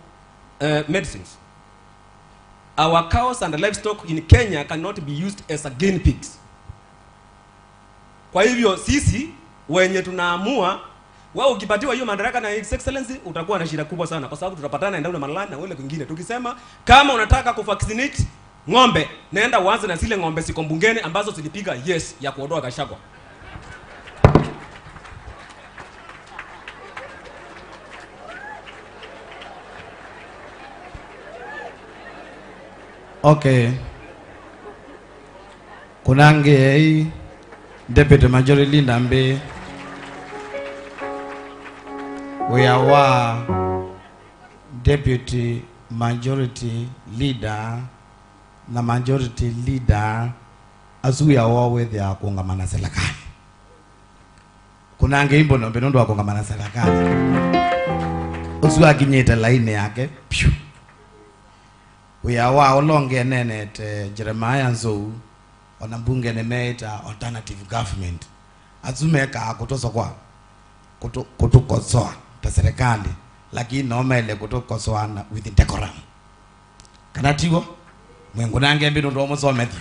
medicines. Our cows and livestock in Kenya cannot be used as a guinea pigs. Kwa hivyo sisi wenye tunaamua, wewe ukipatiwa hiyo madaraka na His Excellency utakuwa na shida kubwa sana, kwa sababu tutapatana endao na malani na wale wengine tukisema kama unataka kuvaccinate ng'ombe naenda uanze na zile ng'ombe siko bungeni ambazo zilipiga yes ya kuondoa Gachagua. Okay. Kunange Deputy Majority Leader mbe we are Deputy Majority Leader na Majority Leader azuya wawe ya kongamana serikali. Kunange imbo nombe ndo kongamana serikali. Usuwa kinyeta line yake. Piu. We are olonge nene Jeremiah Nzou wanambunge nemeta alternative government. Azumeka kutosa kwa kutukosoa ta serikali, lakini nomele kutukosoana with decorum. Kanatigo mwengu nange mbinu ndo musomethi.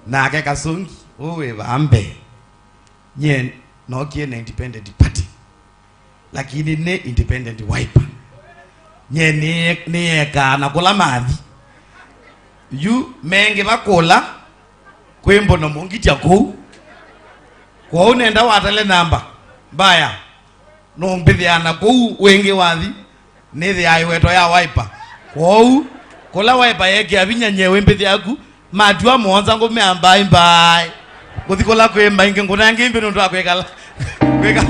Na ake kasungi uwe bambe nye nokie na independent party, lakini ne independent wiper nye ni eka na kula mathi yu menge bakula kwembo no mungitya ku kwa unenda watale namba baya no mbithiana ku wengi wathi ni thi ai weto ya wiper kwa kula wiper yeke abinya nyewe mbithiaku matua monza ngumeamba imbai kuthikola kwemba inge ngunange mbi ndo akwekala kweka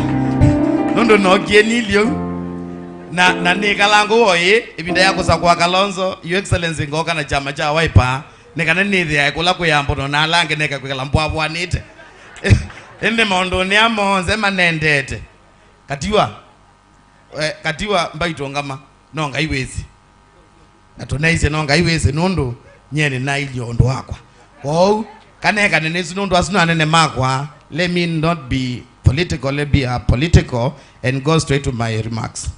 ndo no kienilio na nikalango oye ibinda yako za kwa Kalonzo Your Excellency ngoka na chama cha Wiper nikana nithi ya kula kuyambo no nalange neka kwekala mbwabwa nite ende mondo ni amonze manendete katiwa mbaito ngama no ngaiwezi atonaise no ngaiwezi nondo nyene na ilio ndo wakwa kwao kaneka nenesu nondo asuna nene makwa. Let me not be political, let be political and go straight to my remarks.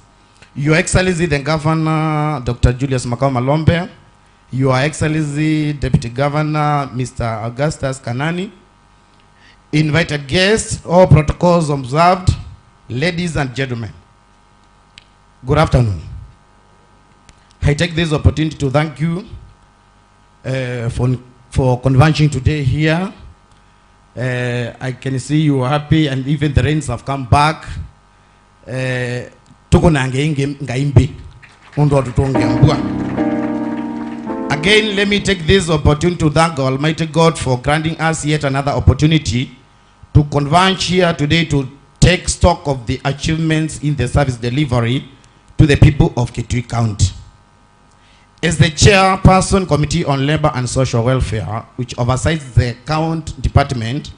Your Excellency the Governor Dr. Julius Malombe, Your Excellency Deputy Governor Mr. Augustus Kanani, invited guests, all protocols observed, ladies and gentlemen, good afternoon. I take this opportunity to thank you for convention today here. I can see you are happy and even the rains have come back. Again, let me take this opportunity to thank Almighty God for granting us yet another opportunity to converge here today to take stock of the achievements in the service delivery to the people of Kitui County. As the chairperson Committee on Labor and Social Welfare, which oversees the County Department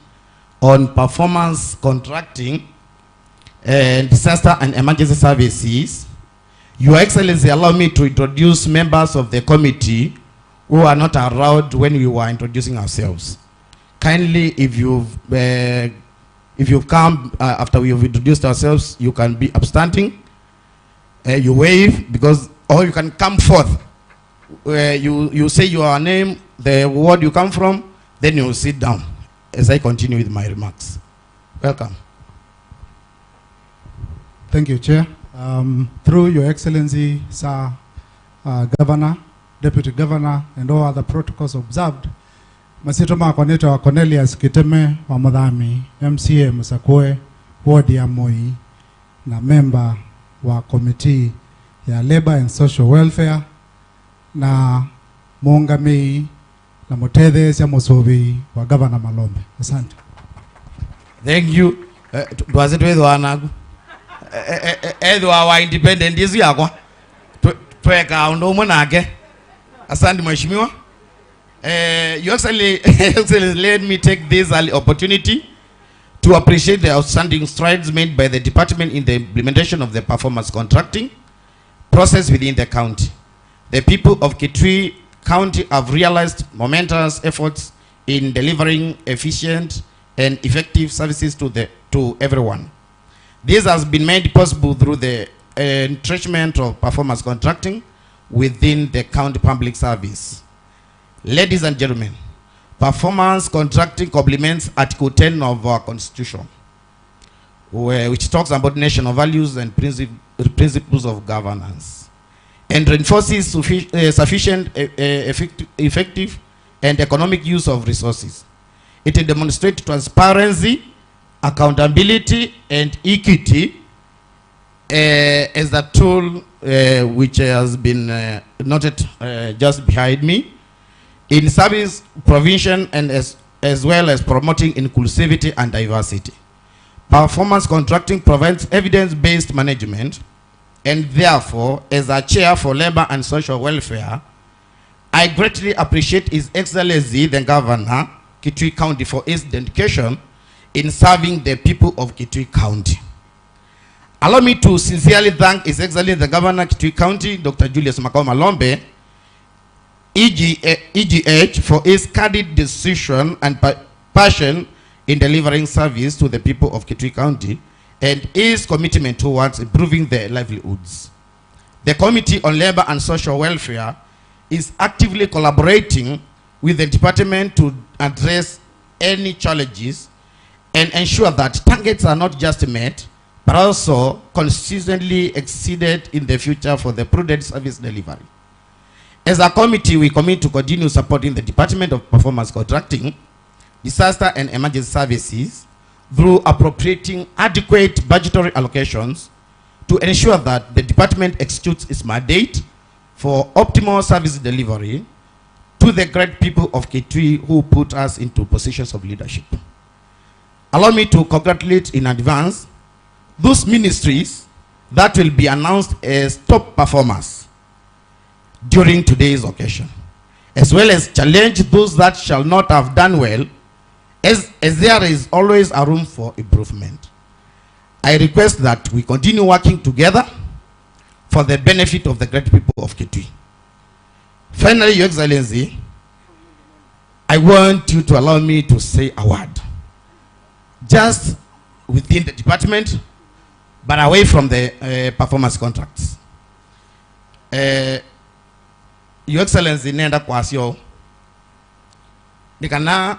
on Performance Contracting and Disaster and Emergency Services, Your Excellency, allow me to introduce members of the committee who are not around when we were introducing ourselves. Kindly, if you've come after we have introduced ourselves, you can be abstaining. You wave because, or you can come forth. You say your name, the ward you come from, then you sit down as I continue with my remarks. Welcome. Thank you, Chair. Through Your Excellency, Sir Governor, Deputy Governor, and all other protocols observed, Masito Makoneta wa Cornelius Kiteme wa Mudhami, MCA Musakwe, Ward ya Moi, na member wa Committee ya Labor and Social Welfare, na muungamii na mutethesi ya musubi wa Governor Malombe. Asante. Thank you. Tuwazetu wedu wanagu. Edu wa independent isu yakwa. Tuweka undo mwanake. Asante mheshimiwa. Your Excellency, let me take this early opportunity to appreciate the outstanding strides made by the department in the implementation of the performance contracting process within the county. the people of Kitui County have realized momentous efforts in delivering efficient and effective services to everyone. This has been made possible through the entrenchment of performance contracting within the county public service. Ladies and gentlemen, performance contracting complements Article 10 of our Constitution, which talks about national values and principles of governance, and reinforces sufficient, effective, and economic use of resources. It demonstrates transparency, accountability, and equity as a tool which has been noted just behind me, in service provision and as well as promoting inclusivity and diversity. Performance contracting provides evidence-based management, and therefore, as a chair for labor and social welfare, I greatly appreciate His Excellency the Governor, Kitui County, for his dedication in serving the people of Kitui County. Allow me to sincerely thank His Excellency the Governor, Kitui County, Dr. Julius Malombe, EGH, for his candid decision and passion in delivering service to the people of Kitui County and his commitment towards improving their livelihoods. The Committee on Labor and Social Welfare is actively collaborating with the department to address any challenges and ensure that targets are not just met, but also consistently exceeded in the future for the prudent service delivery. As a committee, we commit to continue supporting the Department of Performance Contracting, Disaster and Emergency Services through appropriating adequate budgetary allocations to ensure that the department executes its mandate for optimal service delivery to the great people of Kitui who put us into positions of leadership. Allow me to congratulate in advance those ministries that will be announced as top performers during today's occasion, as well as challenge those that shall not have done well, as there is always a room for improvement. I request that we continue working together for the benefit of the great people of Kitui. Finally, Your Excellency, I want you to allow me to say a word, just within the department, but away from the performance contracts. Your Excellency, nenda kwasio nikana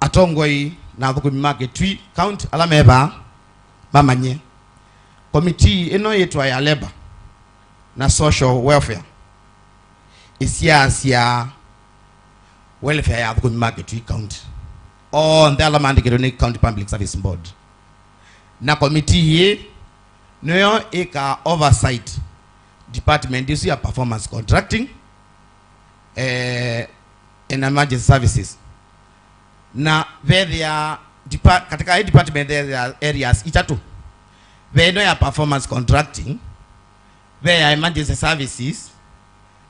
atongoi na thukumima Kitui County alameba bamanye committee ino yetwa ya labor na social welfare isia welfare ya thukumima Kitui County on the Alamanda County Public Service Board, na committee ye no eka oversight department isi ya performance contracting in emergency services. Na there are katika department there are areas itatu. There are performance contracting, there are emergency services,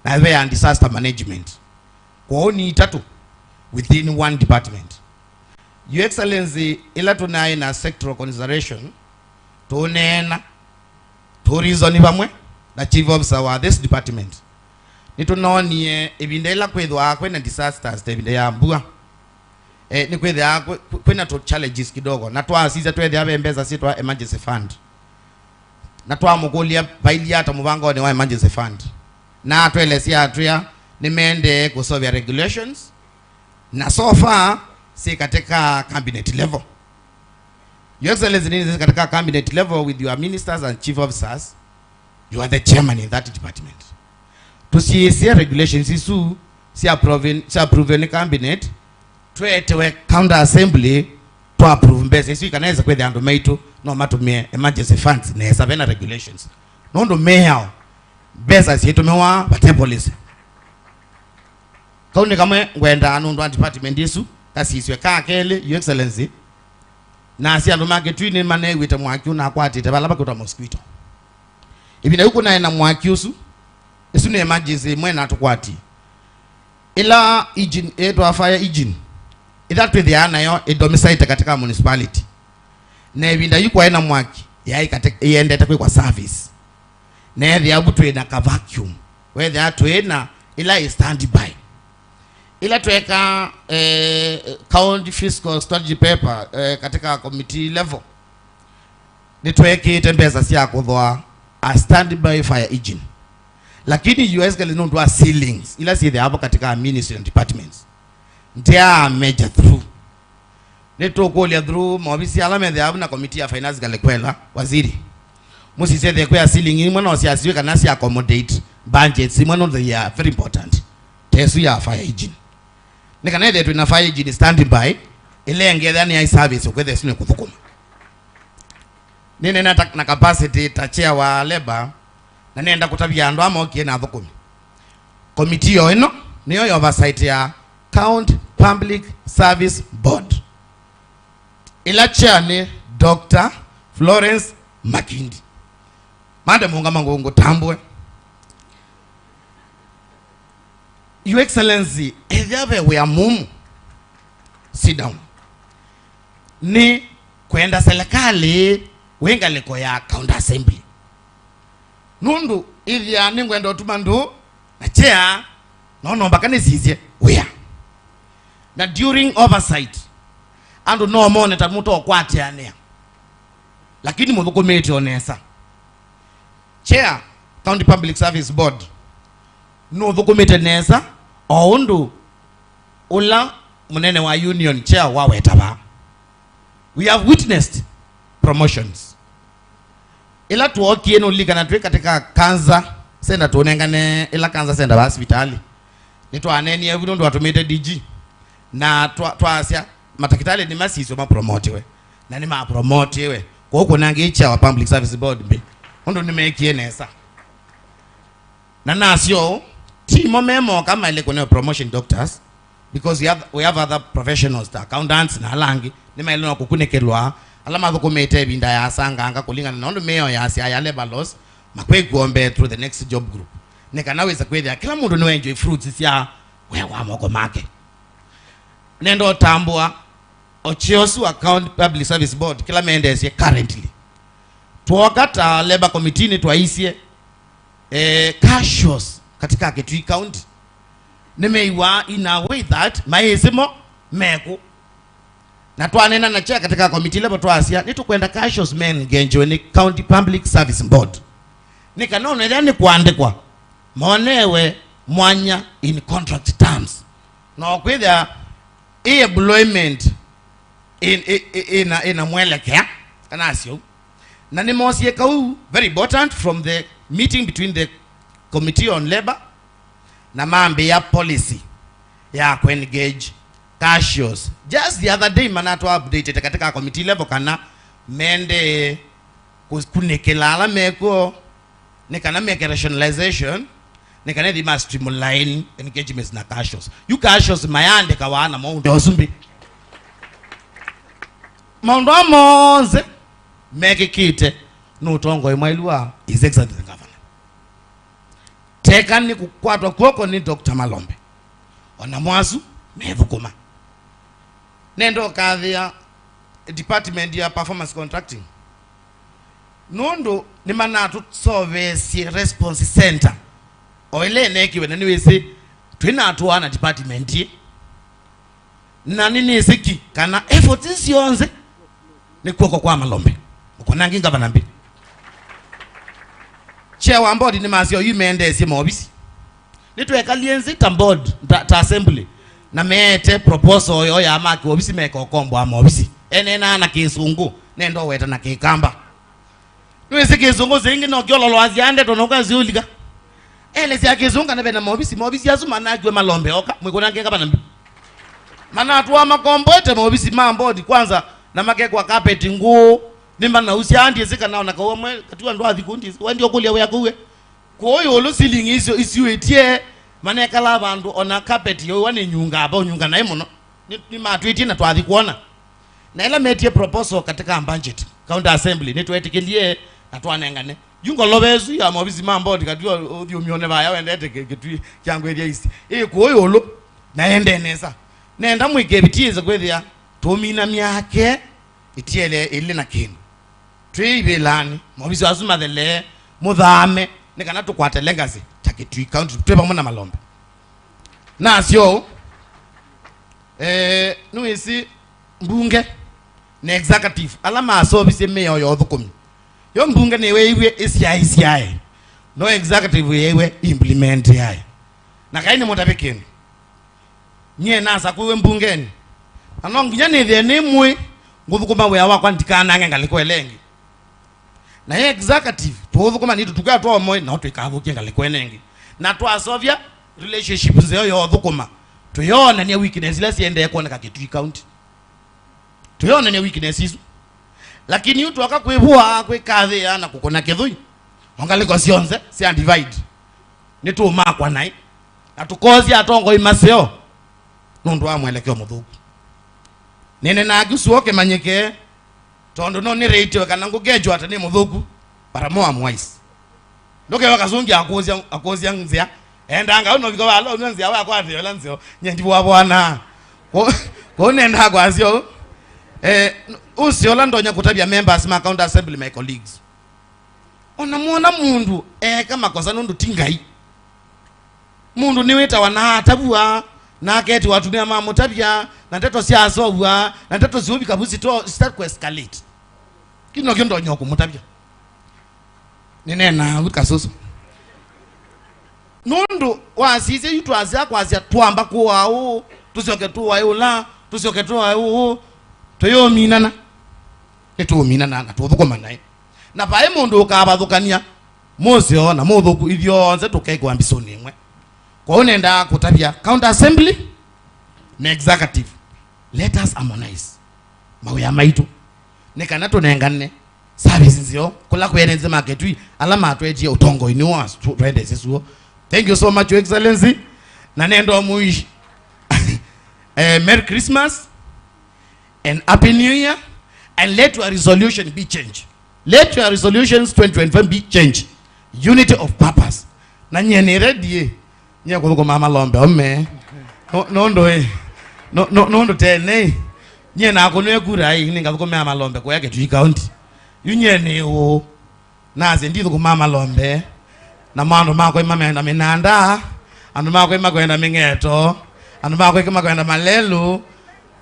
na there are disaster management. Kwa ni itatu within one department. Your Excellency, ila tunaye na sectoral consideration tunena tourism bamwe na chief officer wa this department. Nitunonie ebindela kwethwa kwena disasters ebinde ya mbua ni kwethwa kwena to challenges kidogo na twasiza twethe abembeza sitwa emergency fund na twamukulia bailia ata mubango ni wa emergency fund na twelesia atria ni mende kusolve regulations na so far si katika cabinet level. Your Excellency, ni katika cabinet level with your ministers and chief officers. You are the chairman in that department. To see regulations isu si approve ni cabinet twetewe counter assembly to approve mbese isu ikanaweza kwethe andu maitu no matumie emergency funds na sabena regulations no ndo meya besa si tumewa bate police kauni kamwe ngwenda anu ndo department isu kasiswe ka kele. Your Excellency, na si andu make twini mane wite mwaki na kwatite balaba kuta mosquito ibina yuko na mwaki usu isu ne emergency mwena tukwati ila engine eto fire engine idatu the anayo domicile katika municipality na ibinda yuko ena mwaki yai katika iende kwa service na the abutu na ka vacuum where they are to na ila is standby ila tuweka county fiscal strategy paper katika committee level ni tuweke tembeza siya kudhoa a standby fire engine lakini US kali no do ceilings ila si hapo katika ministry and departments ndia major through neto kolia through mobisi alame the na committee ya finance kale kwela waziri musi say the kwa ceiling mwana osiasiwe kana si accommodate budgets mwana the year very important tesu ya fire engine nikana ile tuna fire engine standby ile ngedhani ya service kwethe sine kuthukuma nene na capacity tachea wa labor na nenda kutabia ndo ama okie na thukumi committee yo ino niyo oversight ya County Public Service Board ila chair ni Dr. Florence Makindi mande munga mangungu tambwe Your Excellency edhabe we amumu sit down ni kwenda serikali wenga liko ya county assembly nundu ithia ningwenda otuma ndu na chair no mbakane zizie wea na during oversight andu no monitor muto okwate anea lakini muthukumite onesa chair County Public Service Board no thukumite nesa oundu ula munene wa union chair wa wetaba we have witnessed promotions ila tuokie no liga na katika kanza senda tuonengane ila kanza senda hospitali nito aneni evu ndo watumite DG na twasia matakitali ni masiso ma promotewe na ni ma promotewe kwa huko nange cha wa Public Service Board mbi ndo nimekie nesa na nasio timo memo kama ile kuna promotion doctors because we have other professionals the accountants na langi ni mailo na kukunekelwa alama thukumite binda ya sanga anga kulingana na ndo meyo ya sia ya labor laws makwe kuombe through the next job group nikanaweza kwethia kila mundu no enjoy fruits sia wewa moko make nendo tambua ochiosu account Public Service Board kila mendesie currently tuokata labor committee ni twaisie cashiers katika Kitui County nimeiwa in a way that maisimo meku na twanena na chair katika committee level twasia nitukwenda cashiers men genjo ni County Public Service Board nikanona yani kuandikwa monewe mwanya in contract terms no kwitha employment in a mwelekea anasio na nimosie kau very important from the meeting between the Committee on Labor na mambe ya policy ya engage cashiers just the other day manatu updated katika committee level kana mende kunekela ala meko nikana make rationalization nikana di must streamline engagements na cashiers you cashiers mayande kawana maundo osumbi maundo monze make kite no tongo imwailwa is exactly the governor teka ni kukwatwa kwoko ni Dr. Malombe ona mwazu methukuma nendo kathia department ya performance contracting nondo ni manatu service response center oile nekiwe na niwese twina atuana department na nini siki kana efforts yonze ni kwoko kwa Malombe uko nangi ngavana mbi chair wa board ni masio yimendesi mobisi nitweka lienzi ta board ta assembly na mete proposal yo ya maki obisi meka okombo amobisi enena na kisungu nendo weta na kikamba niwese kizungu zingi no kyololo aziande tonoka ziulika ele sia kizunga na mobisi azuma najwe Malombe oka mwikona ngeka bana mana atwa makomboete mobisi mambodi kwanza na makekwa carpet nguo nimba na usiandi zika naona kwa mwe katiwa ndo athikundi wandi okulia we akuwe koyo lo ceiling izo isiwetie maneka la bandu ona carpet yo wane nyunga aba nyunga na imono ni matwiti na twathikuona na ila metie proposal katika budget county assembly nitwetikelie atwanengane jungo lobezu ya mobisi mambo dikatiwa odio mione baya wendete Kitui kyangu eria isi koyo lo naende nesa nenda mwikebitize kwethia tomina myake itiele ile na kindu twibelani mobisi azuma thele muthame nikana tukwate legacy Kitui County tupepa mwana Malombe na sio nuisi mbunge na executive alama asobise meyo yothukumi yo mbunge newe iwe isiai no executive yewe implement yae na kaini mutapekeni nye nasa kuwe mbungeni anonginya nithie nimwe nguthukuma wea wakwa ndikanange ngalikwelengi na ye executive tuthukuma nitu tukatwa moyo na twikathukie ngalikwenengi na twasovya relationship nzeo yothukuma tuyona ni weakness ile siende kuoneka Kitui County tuyona ni weakness hizo lakini utu akakwivua kwikathia na kukona kithui ongaliko sionze si divide ni tu makwa nai na tukozi atongo imaseo nundu wa mwelekeo muthuku nene na agusuoke manyike tondo no ni rate kana ngugejwa ata ni muthuku para mo amwise ndoke wakazungi akozia nzia endanga uno biko balo nzia wa kwa thio lanzio nyendi bwa bwana ko nenda kwa sio usio lando nya kutabia members ma county assembly my colleagues ona muona mundu kama kosa nundu tingai mundu niweta wana tabua na keti watu ni mama mutabia na teto siazowa na teto ziubi kabuzi to start to escalate kino kyondo nyoko mutabia ninena ukasusu nundu wasize yitu azya kwazya twamba kuwao tusioke tuwa la tusioke tuwa toyo minana neto minana na tuthukoma naye na pae mundu ukabathukania mozio na muthuku ithio nze tukaigwa ambisoni imwe kwa unenda kutabia county assembly na executive let us harmonize mawya maitu nekana tunengane services nzio kula kuyeneze maketui alama atweje utongo ini wa twende sesuo. Thank you so much, Your Excellency. Nanendo muish. Merry Christmas and Happy New Year, and let your resolution be changed. Let your resolutions 2025 be changed. Unity of purpose. Na nyene ready nye kuko mama Malombe ome. No ndo tene. Nye na akonwe kura hii ninga kuko mama Malombe kwa yake Kitui County. Yunyene o naze ndithu ku mama Malombe. Na mando mako imame na minanda, ando mako imakwenda mingeto, ando mako imakwenda malelu.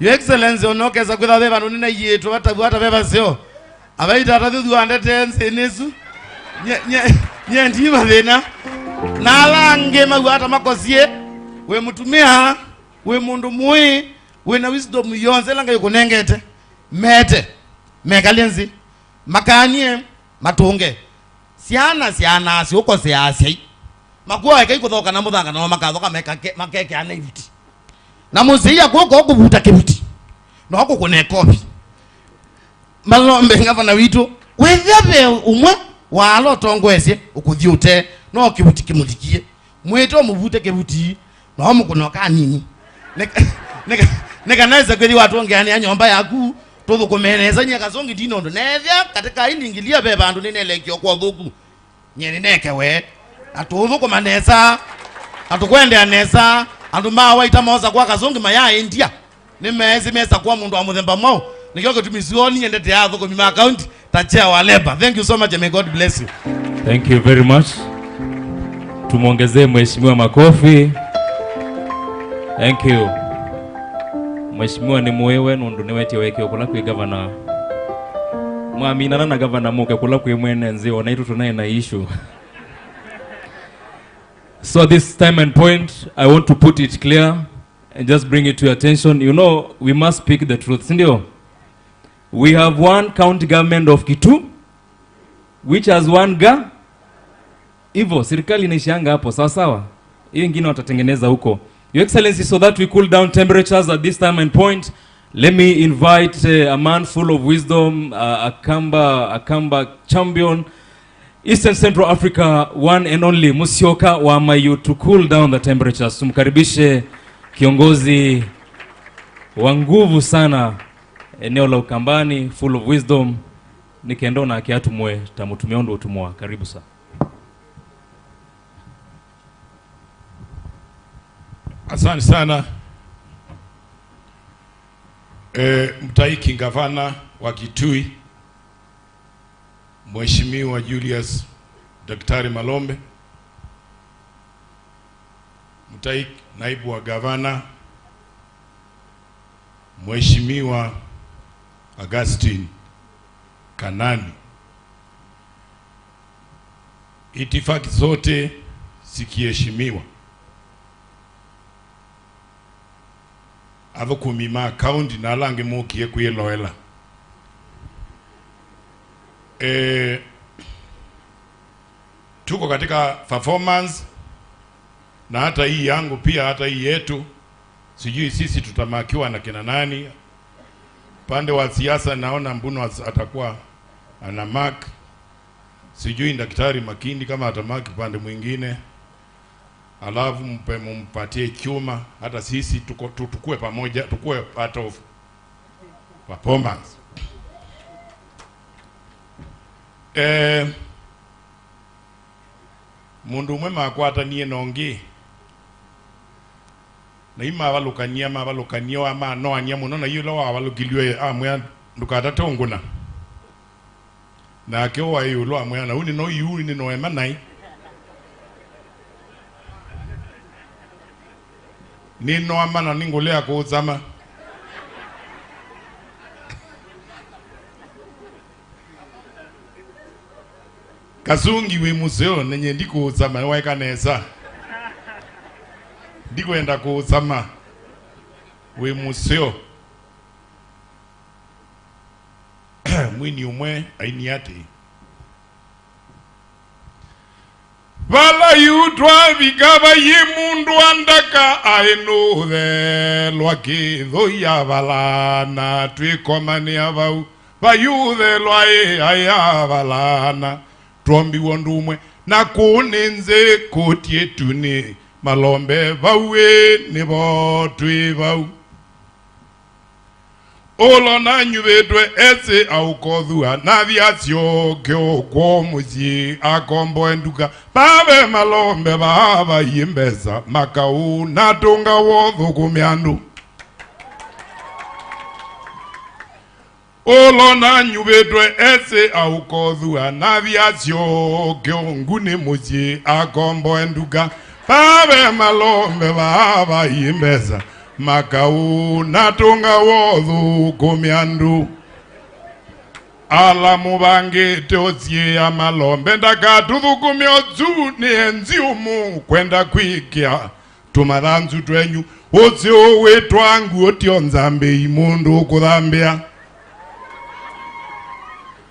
Your Excellency onokeza kwitha beba nunina yetu batabuata beba sio. Abaita atathu andete nesu. Nye ndima thina. Na lange magwata makosie. We mutumia, we mundu mui, we na wisdom yonze langa yukunengete. Mete. Mekalenzi. Makanie matunge. Siana si uko siasi makuwa eka ikuthoka na muthanga na makathoka makeke ana ibuti na muziya koko kubuta kibuti no kukune kopi Malombe ngavana witu wethabe umwe walo tongwese ukuthiute no kibuti kimulikie mwito mubute kibuti no mukunoka nini neka naweza kweli watu ongeani nyomba yaku tuthukumeneza nya kazongi dinondo nethia katika iningilia be bandu ninelekio kwa thuku nyeni neke we atuthukumaneza atukwende aneza andu mawaita moza kwa kazongi maya India nimezi mesa kwa mundu wa muthemba mwao nikyo kutumisioni nyendete ya thukumi ma account tachia wa labor. Thank you so much and may God bless you. Thank you very much. Tumuongezee mheshimiwa makofi. Thank you. Mheshimiwa ni mwewe nundu niwetie weke okula kwi governor mwamina na governor muke kula kwi mwene nzio na itu tunaye na issue. So at this time and point I want to put it clear and just bring it to your attention. You know we must speak the truth, sindio? We have one county government of Kitui which has one hivyo serikali inaishanga hapo sawa sawa, hiyo ingine watatengeneza huko. Your Excellency, so that we cool down temperatures at this time and point, let me invite a man full of wisdom, a Kamba champion, Eastern Central Africa, one and only Musyoka wa Mayu, to cool down the temperatures. Tumkaribishe kiongozi wa nguvu sana eneo la Ukambani, full of wisdom, nikendo na kiatu mwe tamutumiondo utumwa. Karibu sana. Asante sana mtaiki gavana wa Kitui Mheshimiwa Julius Daktari Malombe, Mutaik, naibu wa gavana, Mheshimiwa Augustine Kanani, itifaki zote sikiheshimiwa, avo kumima account na lange mokie kuyeloela. Tuko katika performance na hata hii yangu pia, hata hii yetu, sijui sisi tutamakiwa na kina nani. Pande wa siasa naona Mbuno atakuwa ana mark, sijui Daktari Makindi kama atamaki pande mwingine, alafu mumpatie chuma. Hata sisi tukue pamoja, tukue part of performance. Mundu mwema akwata niye nongi na ima avalukania wa ma no anya muno na yulo wa avalukiliwe amwe ndukata tonguna na ke wa yulo amwe na uni no yu ni no emanai ni no amana ningole akuzama Kazungi we museo nenye ndiko uzama waika neza ndiko enda kuuzama we museo mwini umwe aini yate vala yutwa vikava yimundu andaka ainuthe lwakitho ya valana twikomani avau vayuthe lwae ayavalana Trombi wondumwe na kuninze kotie tuni Malombe vawe nebo tui vau Olo na nyuvedwe ese au kodhua na viasio keo kwa muzi akombo enduka Babe Malombe baba yimbeza makau na tunga wodhu kumiandu Olo na nyuvedwe ese au kodhua na viasio kiongune muzi akombo enduka Babe Malombe baba yimbeza makau na tunga wodhu kumiandu Ala mubange teozie ya Malombe ndakatuthu kumiozu ni enzi umu kwenda kwikia tumadhanzu twenyu Ozio wetwangu otionzambe imundu kuthambia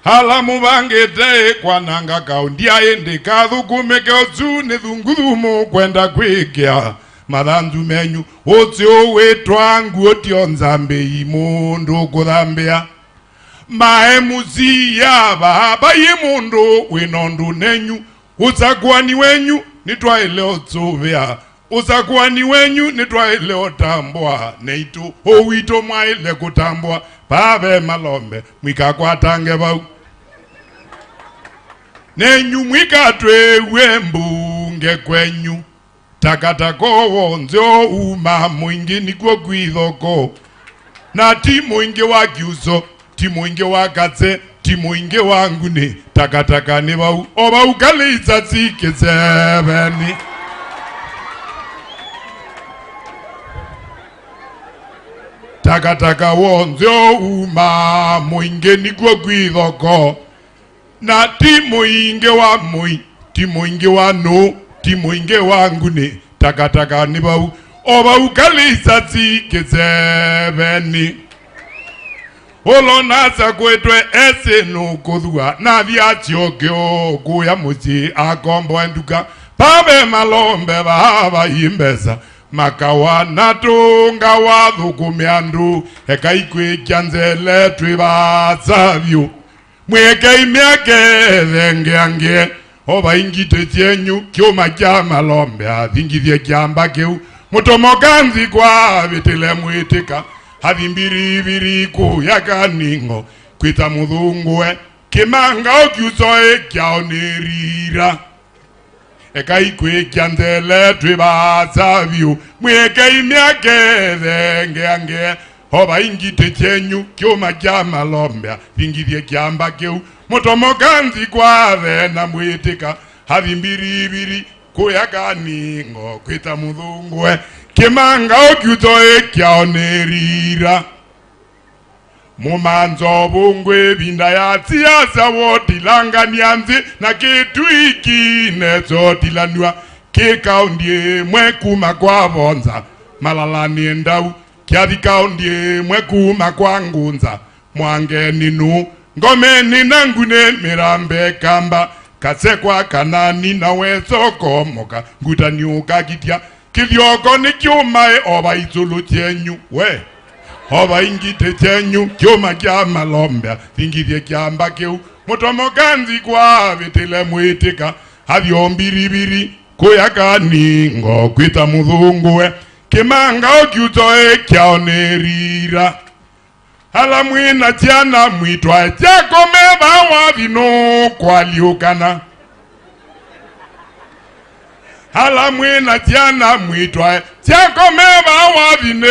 Hala mubangete kwa nanga kaundia ende kathukumeke ozu thunguthumu kwenda kwikia madhanzu menyu Ozio wetwangu otionzambe imundu kuthambia Maemuzi ya baba yimundu winondu nenyu Uzakwani wenyu nitwaile otsuvia Uzakwani wenyu nitwaile otambwa Neitu owito mwaile kutambwa Babe Malombe mwika kwa tange bau Nenyu mwika twewe mbunge kwenyu Takatako wonzio uma mwingi nikuwa kuithoko Na timu inge wa kiuso Timu inge wa katse Timu inge wa ngune Takataka ni bau Oba ukale izazike zebeni Takataka wonzio uma mwingi nikuwa kuithoko Na timu inge wa mui Timu inge wa no Timu inge wa ngune Takataka ni bau Oba ukale izazike zebeni Olo nasa kwetwe ese no kodhua Na viachio kio kuya muzi akombo enduka Babe Malombe baba yimbeza Makawa natunga wadhu kumiandu Eka ikwe kianzele twibazavyo Mweke imiake dhenge ange Oba ingite tienyu kioma kia Malombe Adhingithie kiamba keu Mutomokanzi kwa vitile mwitika Havimbiri kuyaka ningo Kwita muthungwe Kimanga okiusoe kia onirira Eka ikwe kianzele twibazavyo Mweke imiake dhenge ange Oba ingite tienyu kioma kia Malombe Vingithie kiamba keu Mutomokanzi kwa dhena mwitika Havimbiri kuyakani ngo kwita muthungwe kimanga okyutoe kyaonerira mumanzo bungwe binda ya siasa wotilanganianzi na Kitui kinezotilanua kikaundie mwekuma kwa vonza malalani endau kiathikaundie mwekuma kwa ngunza mwange ninu ngomeni nangune mirambe kamba kasekwa kanani na wezo komoka ngutaniuka gitia kithioko ni kiumae oba izulu chenyu we oba ingite chenyu kiuma kia Malombe thingithie kiamba kiu mutomokanzi kwa vitile mwitika havyo mbiribiri kuyakani ngo kwita muthungwe kimanga okyutoe kyaonerira hala mwina tiana mwitwa jakomeba wa vino kwaliukana hala mwina tiana mwitwa jakomeba wa vine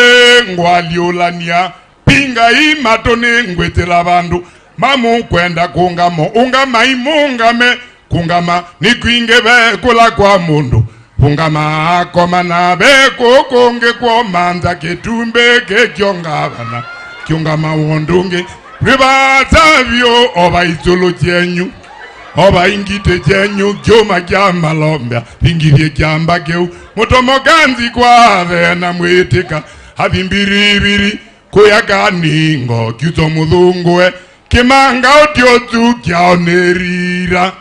ngwaliulania pinga imatone ngwetela bandu mamu kwenda kungamo ungama imungame kungama nikwinge bekula kwa mundu kungama akoma na beko konge kwa manza ketumbe kekyongabana kyongama wondunge ribazavyo oba izulu chenyu oba ingite chenyu kyoma kya Malombe ingithie kyamba keu mutomokanzi kwa thena mwitika havimbiribiri kuyakani ngo kyuto muthungwe kimanga otiotu kyaonerira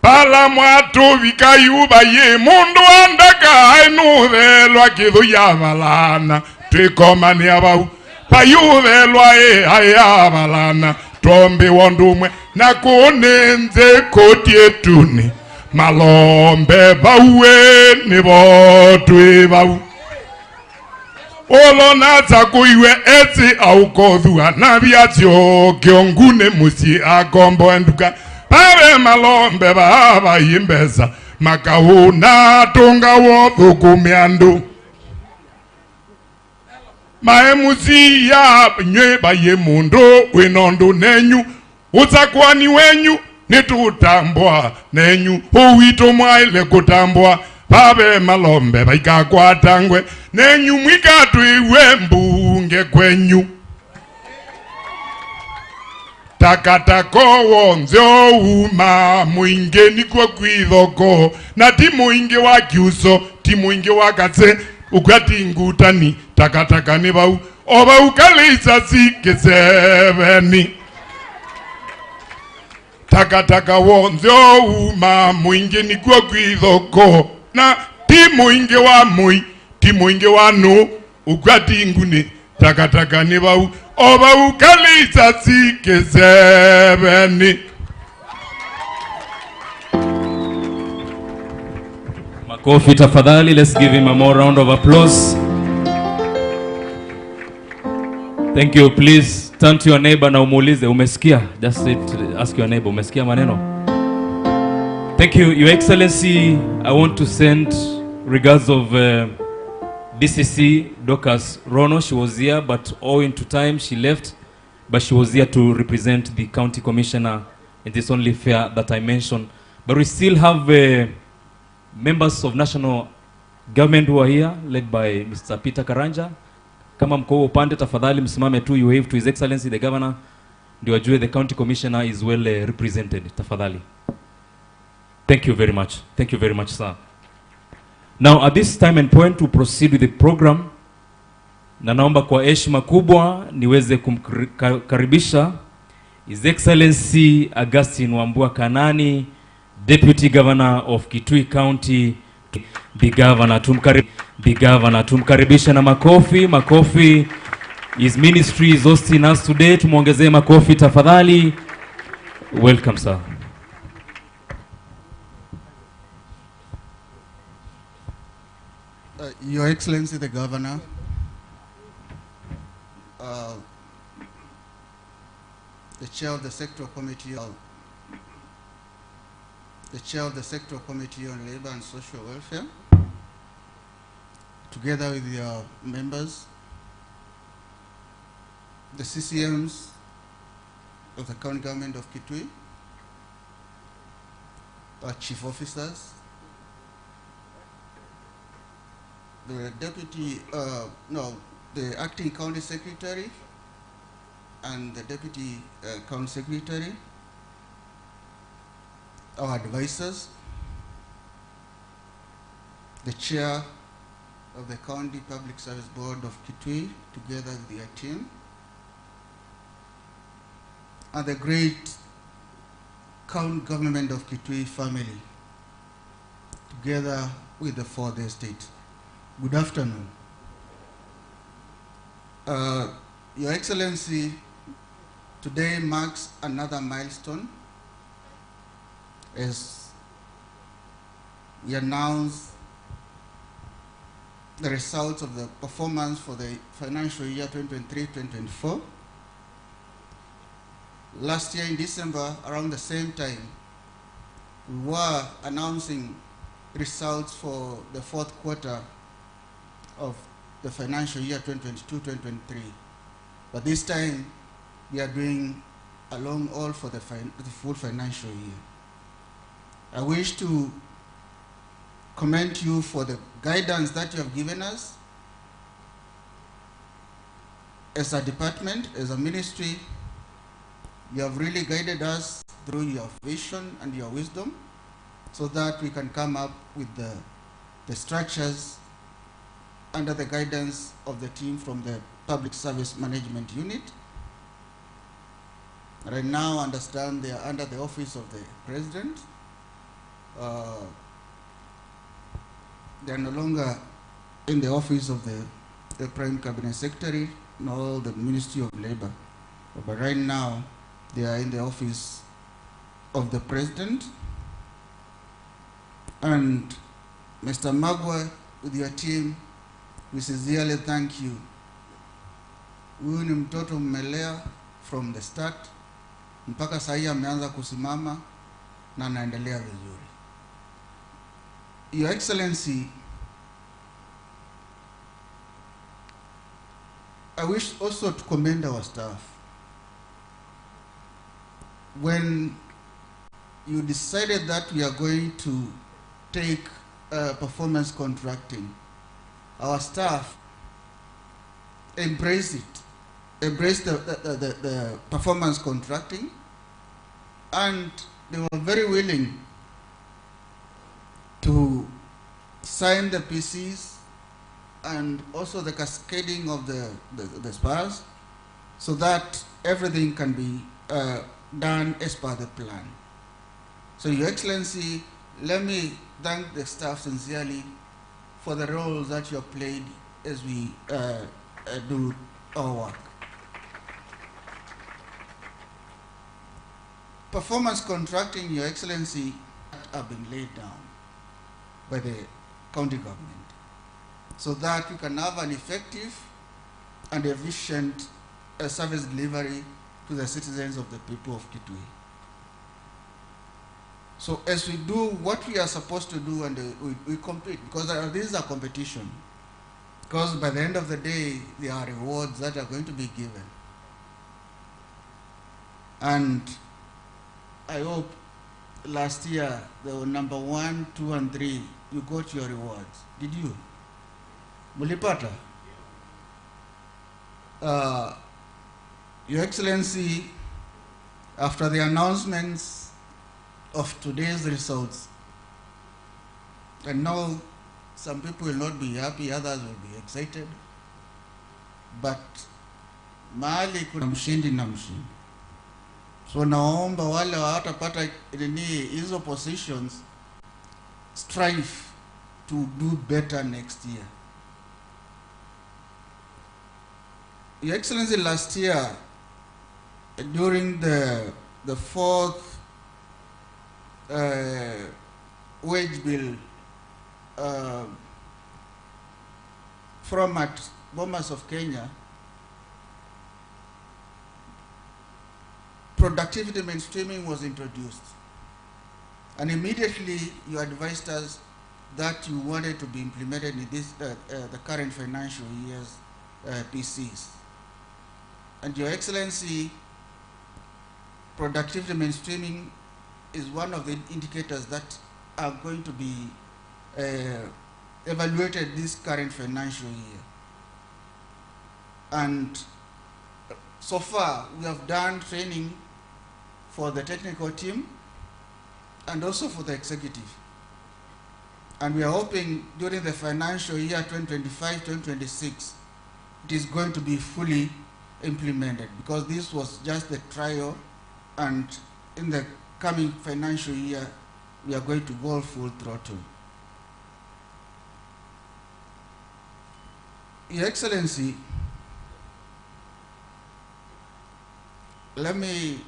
pala mwatu vikayuba ye mundu andaka ainuthelwa kithu yavalana twikomani abau payuthelwa ayavalana tombi wondumwe na kunenze kotietuni Malombe bauwe nibo twi bau olo naza kuiwe eti aukothua na biatio kiongune musi agombo enduka pawe Malombe baba yimbeza makahuna tunga wothukumiandu maemusi ya nywe baye mundu winondu nenyu utsakwani wenyu nitutambwa nenyu uwito mwaile kutambwa pawe Malombe baikakwatangwe nenyu mwikatu iwe mbunge kwenyu takatako wonzyo uma muinge nikwa kwithoko na ti muinge wa kiuso ti muinge wa katse ukwati ngutani takataka ni bau oba ukalisa sikeseveni takataka wonzyo uma muinge nikwa kwithoko na ti muinge wa mui ti muinge wa no ukwati nguni takataka ni bau oba ukalisa sikeseveni. Makofi tafadhali, let's give him a more round of applause. Thank you. Please turn to your neighbor na umuulize umesikia. Just ask your neighbor umesikia maneno. Thank you, Your Excellency. I want to send regards of DCC Dorcas Rono. She was here, but owing to time she left, but she was here to represent the county commissioner. It is only fair that I mention. But we still have members of national government who are here, led by Mr. Peter Karanja. Kama mko upande tafadhali msimame tu, you wave to His Excellency the Governor, ndio ajue the county commissioner is well represented. Tafadhali. Thank you very much. Thank you very much, sir. Now at this time and point to proceed with the program, na naomba kwa heshima kubwa niweze kumkaribisha His Excellency Augustine Wambua Kanani, Deputy Governor of Kitui County. The Governor tumkaribisha na makofi. Makofi. His ministry is hosting us today. Tumuongezee makofi tafadhali. Welcome, sir. Your Excellency the Governor, the Chair of the Sector Committee, the Chair of the Sector Committee on Labor and Social Welfare, together with your members, the CCMs of the County Government of Kitui, chief officers, the deputy, the acting county secretary and the deputy county secretary, our advisors, the chair of the County Public Service Board of Kitui, together with their team, and the great county government of Kitui family, together with the fourth estate. Good afternoon. Your Excellency, today marks another milestone as we announce the results of the performance for the financial year 2023-2024. Last year in December, around the same time, we were announcing results for the fourth quarter of the financial year 2022-2023. But this time, we are doing a long haul for the full financial year. I wish to commend you for the guidance that you have given us as a department, as a ministry. You have really guided us through your vision and your wisdom so that we can come up with the structures under the guidance of the team from the Public Service Management Unit. Right now, understand they are under the office of the President. They are no longer in the office of the Prime Cabinet Secretary, nor the Ministry of Labor. But right now, they are in the office of the President. And Mr. Magwa, with your team, we sincerely thank you. Huyu ni mtoto mmelea from the start, mpaka sahi ameanza kusimama na anaendelea vizuri. Your Excellency, I wish also to commend our staff. When you decided that we are going to take performance contracting, our staff embraced it, embraced the performance contracting, and they were very willing to sign the PCs and also the cascading of the SPAs so that everything can be done as per the plan. So, Your Excellency, let me thank the staff sincerely for the roles that you have played as we do our work. Performance contracting, Your Excellency, have been laid down by the county government so that we can have an effective and efficient service delivery to the citizens of the people of Kitui. So as we do what we are supposed to do and we compete, because this is a competition, because by the end of the day, there are rewards that are going to be given. And I hope last year, the number 1, 2, and 3, you got your rewards. Did you? Mulipata? Your Excellency, after the announcements of today's results, I know some people will not be happy, others will be excited, but mahali kuna mshindi na mshindi. So naomba wale watapata hizo positions strive to do better next year. Your Excellency, last year during the fourth wage bill format, Bomas of Kenya, productivity mainstreaming was introduced. And immediately you advised us that you wanted to be implemented in this, the current financial year's PCs. And Your Excellency, productivity mainstreaming is one of the indicators that are going to be evaluated this current financial year. And so far, we have done training for the technical team and also for the executive. And we are hoping during the financial year 2025-2026, it is going to be fully implemented, because this was just the trial, and in the coming financial year, we are going to go full throttle. Your Excellency, let me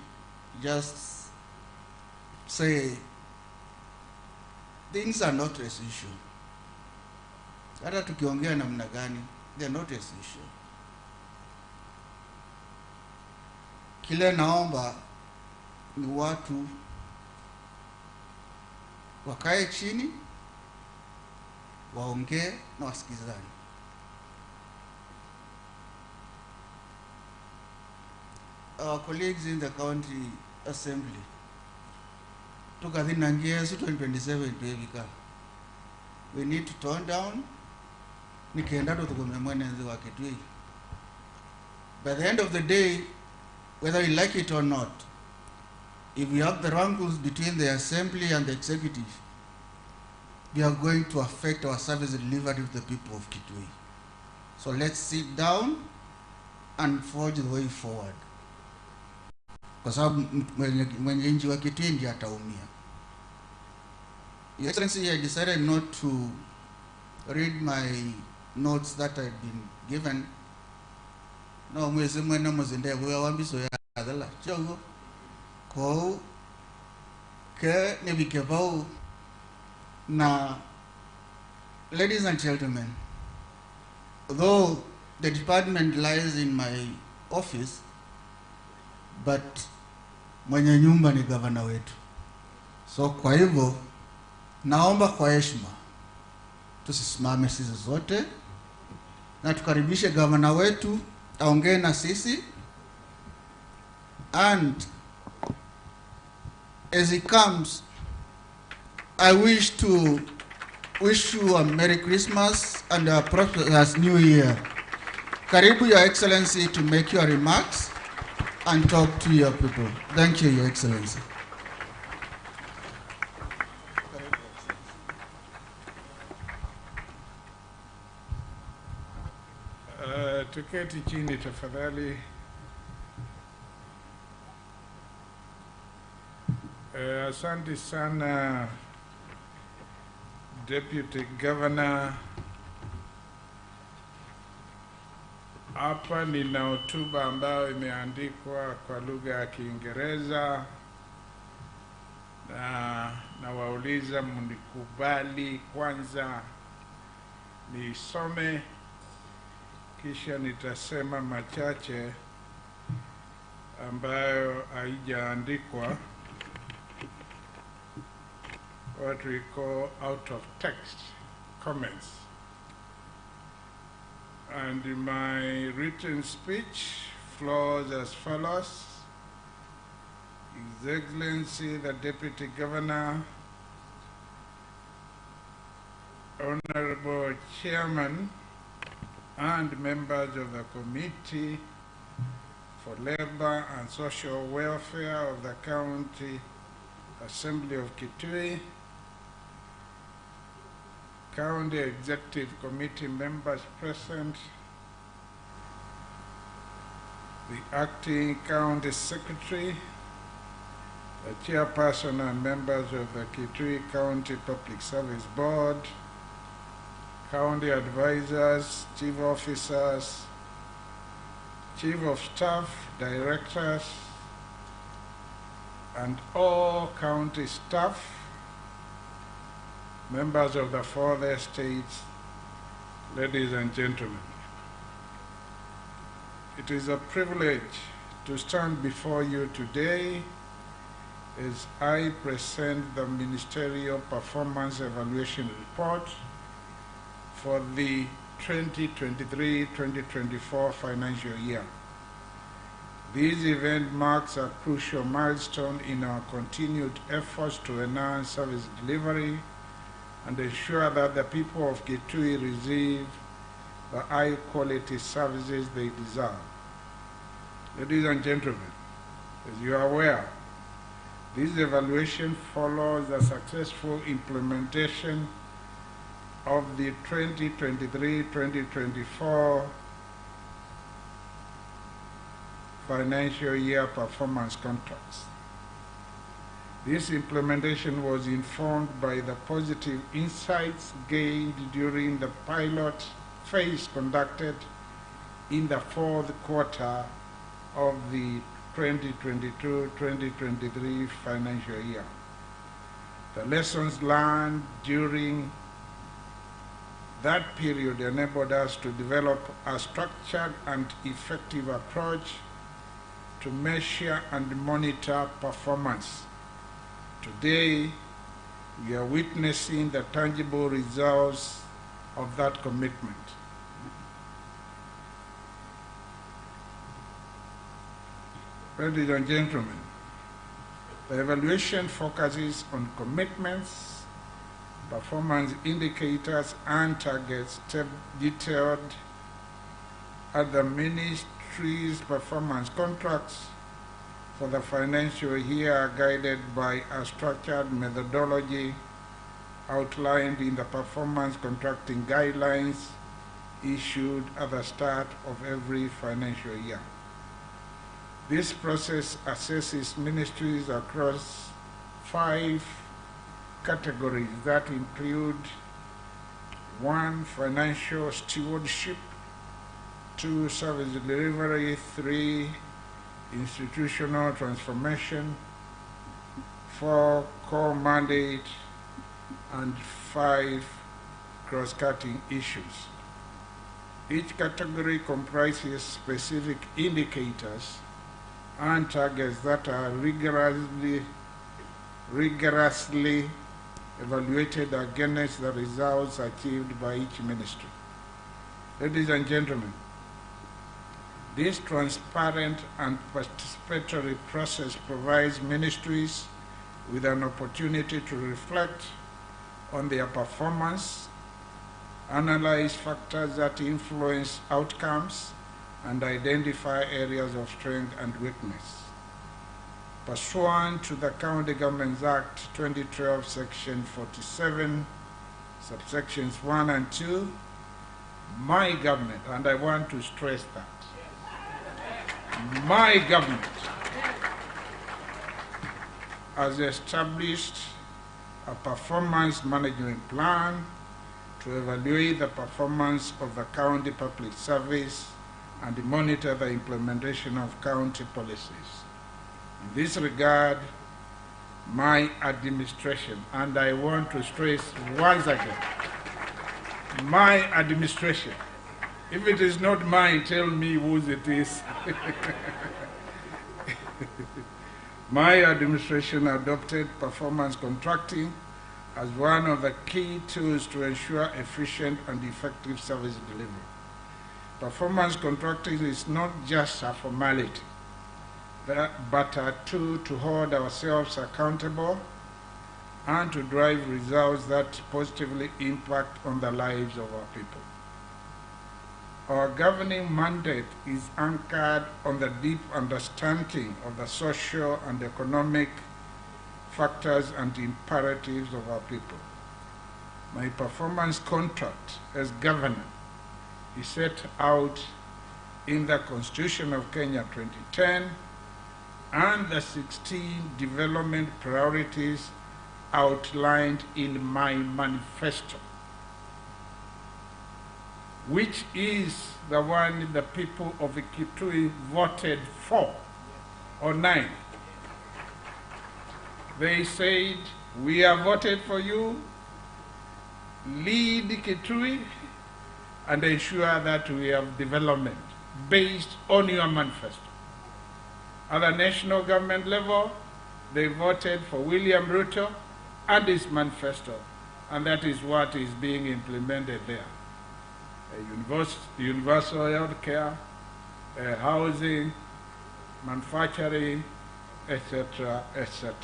just say, things are not as usual. Hata tukiongea namna gani, they are not as usual. Kile naomba ni watu wakae chini, waongee na wasikizane. Our colleagues in the county assembly took a thing and years 2027 to Evika. We need to turn down Nikienda to the Kitui. By the end of the day, whether you like it or not, if we have the wrangles between the assembly and the executive, we are going to affect our service delivery to the people of Kitui. So let's sit down and forge the way forward. Kwa sababu mwenye nchi wa Kitui ndiye ataumia. Your Excellency, I decided not to read my notes that I've been given. No, mwezi mwena mwezende wambiso ya adala. Chogo ko ke nebikebao na. Ladies and gentlemen, though the department lies in my office, but mwenye nyumba ni gavana wetu. So kwa hivyo naomba kwa heshima tusisimame sisi zote na tukaribishe gavana wetu aongee na sisi, and as he comes, I wish to wish you a Merry Christmas and a prosperous New Year. Karibu, Your Excellency, to make your remarks and talk to your people. Thank you, Your Excellency. Tuketi chini tafadhali. Asante sana Deputy Governor. Hapa nina hotuba ambayo imeandikwa kwa lugha ya Kiingereza, na wauliza mnikubali kwanza nisome, kisha nitasema machache ambayo haijaandikwa, what we call out of text comments. And my written speech flows as follows. His Excellency the Deputy Governor, Honorable Chairman and members of the Committee for Labor and Social Welfare of the County Assembly of Kitui, County Executive Committee members present, the Acting County Secretary, the Chairperson and members of the Kitui County Public Service Board, County Advisors, Chief Officers, Chief of Staff, Directors, and all county staff, members of the 4 estates, ladies and gentlemen. It is a privilege to stand before you today as I present the Ministerial Performance Evaluation Report for the 2023-2024 financial year. This event marks a crucial milestone in our continued efforts to enhance service delivery and ensure that the people of Kitui receive the high-quality services they deserve. Ladies and gentlemen, as you are aware, this evaluation follows the successful implementation of the 2023-2024 financial year performance contracts. This implementation was informed by the positive insights gained during the pilot phase conducted in the fourth quarter of the 2022-2023 financial year. The lessons learned during that period enabled us to develop a structured and effective approach to measure and monitor performance. Today, we are witnessing the tangible results of that commitment. Ladies and gentlemen, the evaluation focuses on commitments, performance indicators, and targets detailed at the Ministry's performance contracts for the financial year, guided by a structured methodology outlined in the performance contracting guidelines issued at the start of every financial year. This process assesses ministries across 5 categories that include 1. Financial stewardship, 2. Service delivery, 3. Institutional transformation, 4. Core mandate, and 5. Cross-cutting issues. Each category comprises specific indicators and targets that are rigorously evaluated against the results achieved by each ministry. Ladies and gentlemen, this transparent and participatory process provides ministries with an opportunity to reflect on their performance, analyze factors that influence outcomes, and identify areas of strength and weakness. Pursuant to the County Governments Act 2012, Section 47, subsections 1 and 2, my government, and I want to stress that, my government has established a performance management plan to evaluate the performance of the county public service and monitor the implementation of county policies. In this regard, my administration, and I want to stress once again, my administration, if it is not mine, tell me whose it is. My administration adopted performance contracting as one of the key tools to ensure efficient and effective service delivery. Performance contracting is not just a formality, but a tool to hold ourselves accountable and to drive results that positively impact on the lives of our people. Our governing mandate is anchored on the deep understanding of the social and economic factors and imperatives of our people. My performance contract as governor is set out in the Constitution of Kenya 2010 and the 16 development priorities outlined in my manifesto, which is the one the people of Kitui voted for on 9. They said, we have voted for you, lead Kitui, and ensure that we have development based on your manifesto. At the national government level, they voted for William Ruto and his manifesto, and that is what is being implemented there. Universal health care, housing, manufacturing, etc., etc.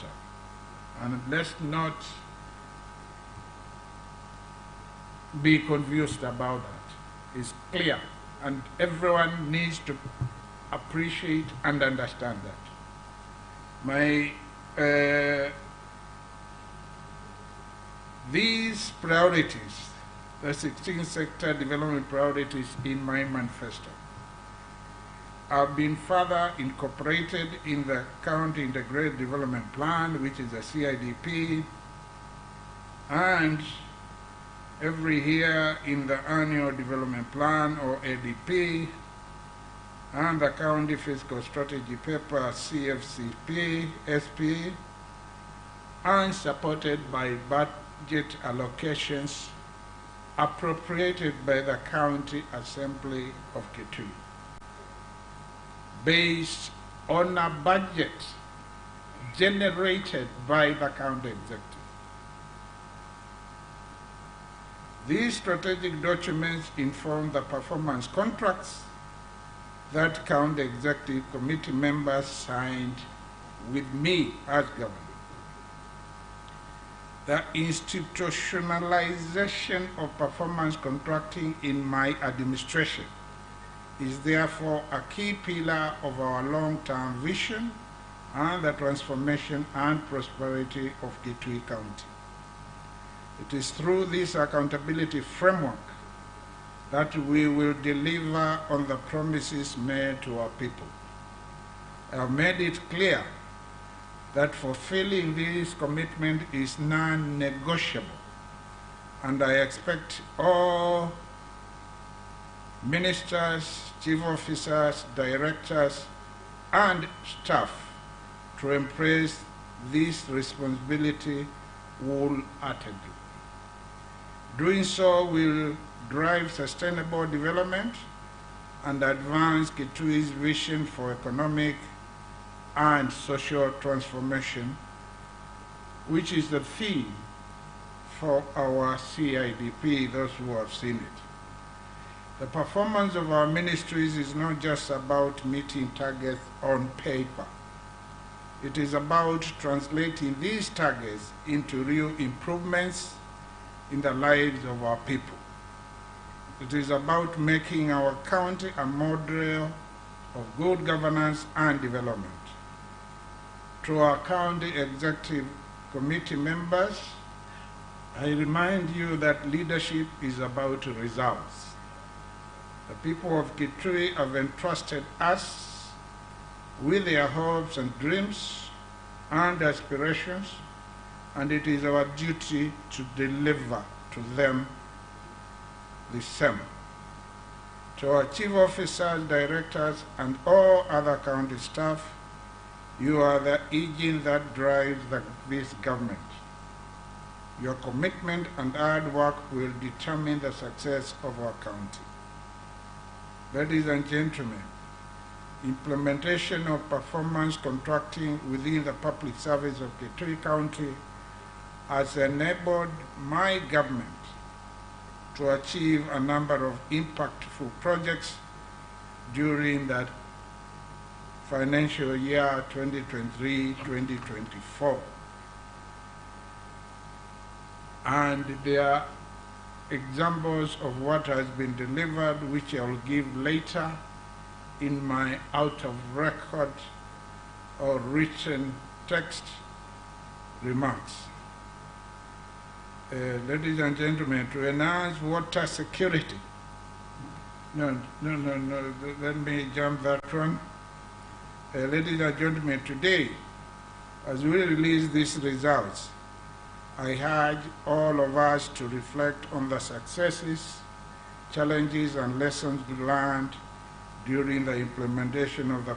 And let's not be confused about that. It's clear, and everyone needs to appreciate and understand that. These priorities, the 16 sector development priorities in my manifesto, have been further incorporated in the County Integrated Development Plan, which is a CIDP, and every year in the Annual Development Plan, or ADP, and the County Fiscal Strategy Paper, CFCP, SP, and supported by budget allocations appropriated by the County Assembly of Kitui, based on a budget generated by the County Executive. These strategic documents inform the performance contracts that County Executive Committee members signed with me as governor. The institutionalization of performance contracting in my administration is therefore a key pillar of our long-term vision and the transformation and prosperity of Kitui County. It is through this accountability framework that we will deliver on the promises made to our people. I have made it clear that fulfilling this commitment is non-negotiable, and I expect all ministers, chief officers, directors, and staff to embrace this responsibility wholeheartedly. Doing so will drive sustainable development and advance Kitui's vision for economic and social transformation, which is the theme for our CIDP, those who have seen it. The performance of our ministries is not just about meeting targets on paper. It is about translating these targets into real improvements in the lives of our people. It is about making our county a model of good governance and development. To our County Executive Committee members, I remind you that leadership is about results. The people of Kitui have entrusted us with their hopes and dreams and aspirations, and it is our duty to deliver to them the same. To our chief officers, directors, and all other county staff, you are the engine that drives this government. Your commitment and hard work will determine the success of our county. Ladies and gentlemen, implementation of performance contracting within the public service of Kitui County has enabled my government to achieve a number of impactful projects during that financial year 2023-2024. And there are examples of what has been delivered, which I will give later in my out-of-record or written text remarks. Ladies and gentlemen, to enhance water security. No, let me jump that one. Ladies and gentlemen, today, as we release these results, I urge all of us to reflect on the successes, challenges, and lessons learned during the implementation of the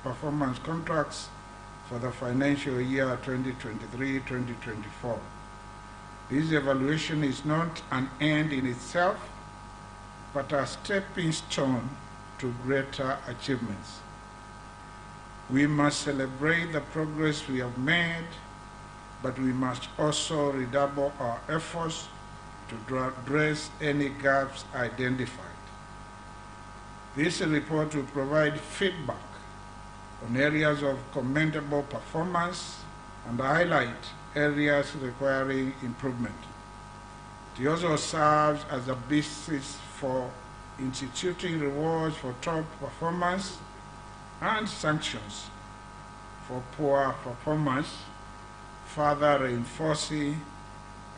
performance contracts for the financial year 2023-2024. This evaluation is not an end in itself, but a stepping stone to greater achievements. We must celebrate the progress we have made, but we must also redouble our efforts to address any gaps identified. This report will provide feedback on areas of commendable performance and highlight areas requiring improvement. It also serves as a basis for instituting rewards for top performance and sanctions for poor performance, further reinforcing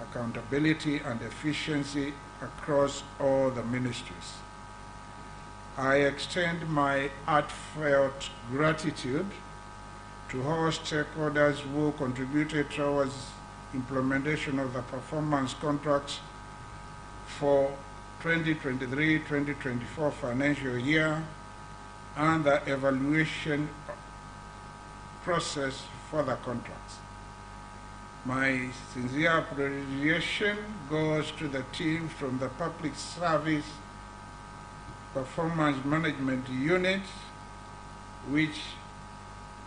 accountability and efficiency across all the ministries. I extend my heartfelt gratitude to all stakeholders who contributed towards implementation of the performance contracts for 2023-2024 financial year and the evaluation process for the contracts. My sincere appreciation goes to the team from the Public Service Performance Management Unit, which,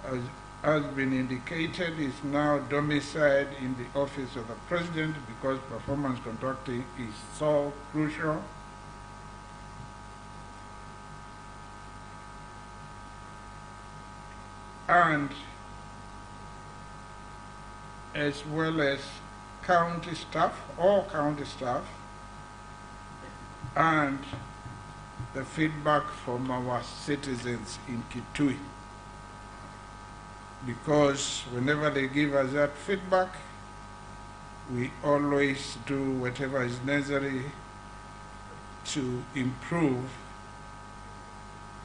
as has been indicated, is now domiciled in the Office of the President because performance contracting is so crucial. And as well as county staff, all county staff, and the feedback from our citizens in Kitui. Because whenever they give us that feedback, we always do whatever is necessary to improve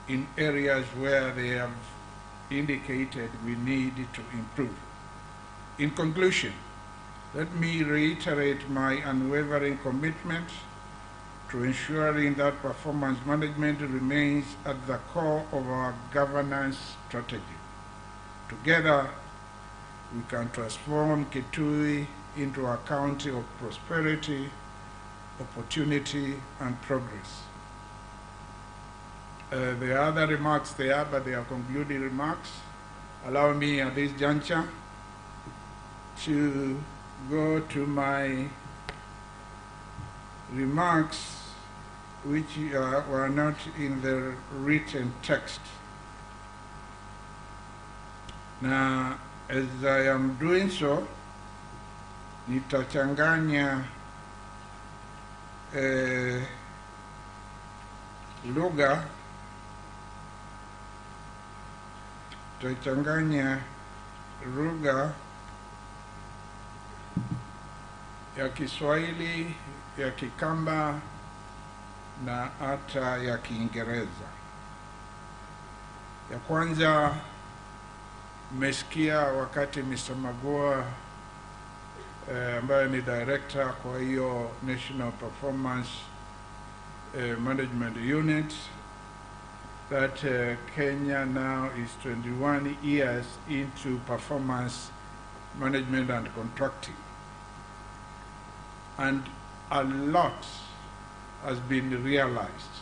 in areas where they have indicated we need to improve. In conclusion, let me reiterate my unwavering commitment to ensuring that performance management remains at the core of our governance strategy. Together, we can transform Kitui into a county of prosperity, opportunity, and progress. There are other remarks there, but they are concluding remarks. Allow me at this juncture to go to my remarks which were not in the written text. Now, as I am doing so, nitachanganya lugha, tutachanganya lugha ya Kiswahili, ya Kikamba na hata ya Kiingereza. Ya kwanza, mmesikia wakati Mr. Magua ambaye ni director kwa hiyo National Performance Management Unit, that Kenya now is 21 years into performance management and contracting. And a lot has been realized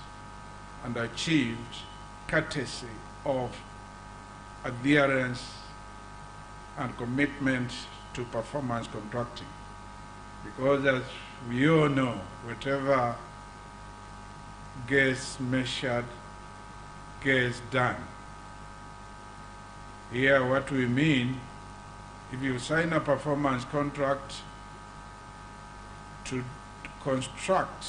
and achieved courtesy of adherence and commitment to performance contracting. Because as we all know, whatever gets measured gets done. Here what we mean, if you sign a performance contract to construct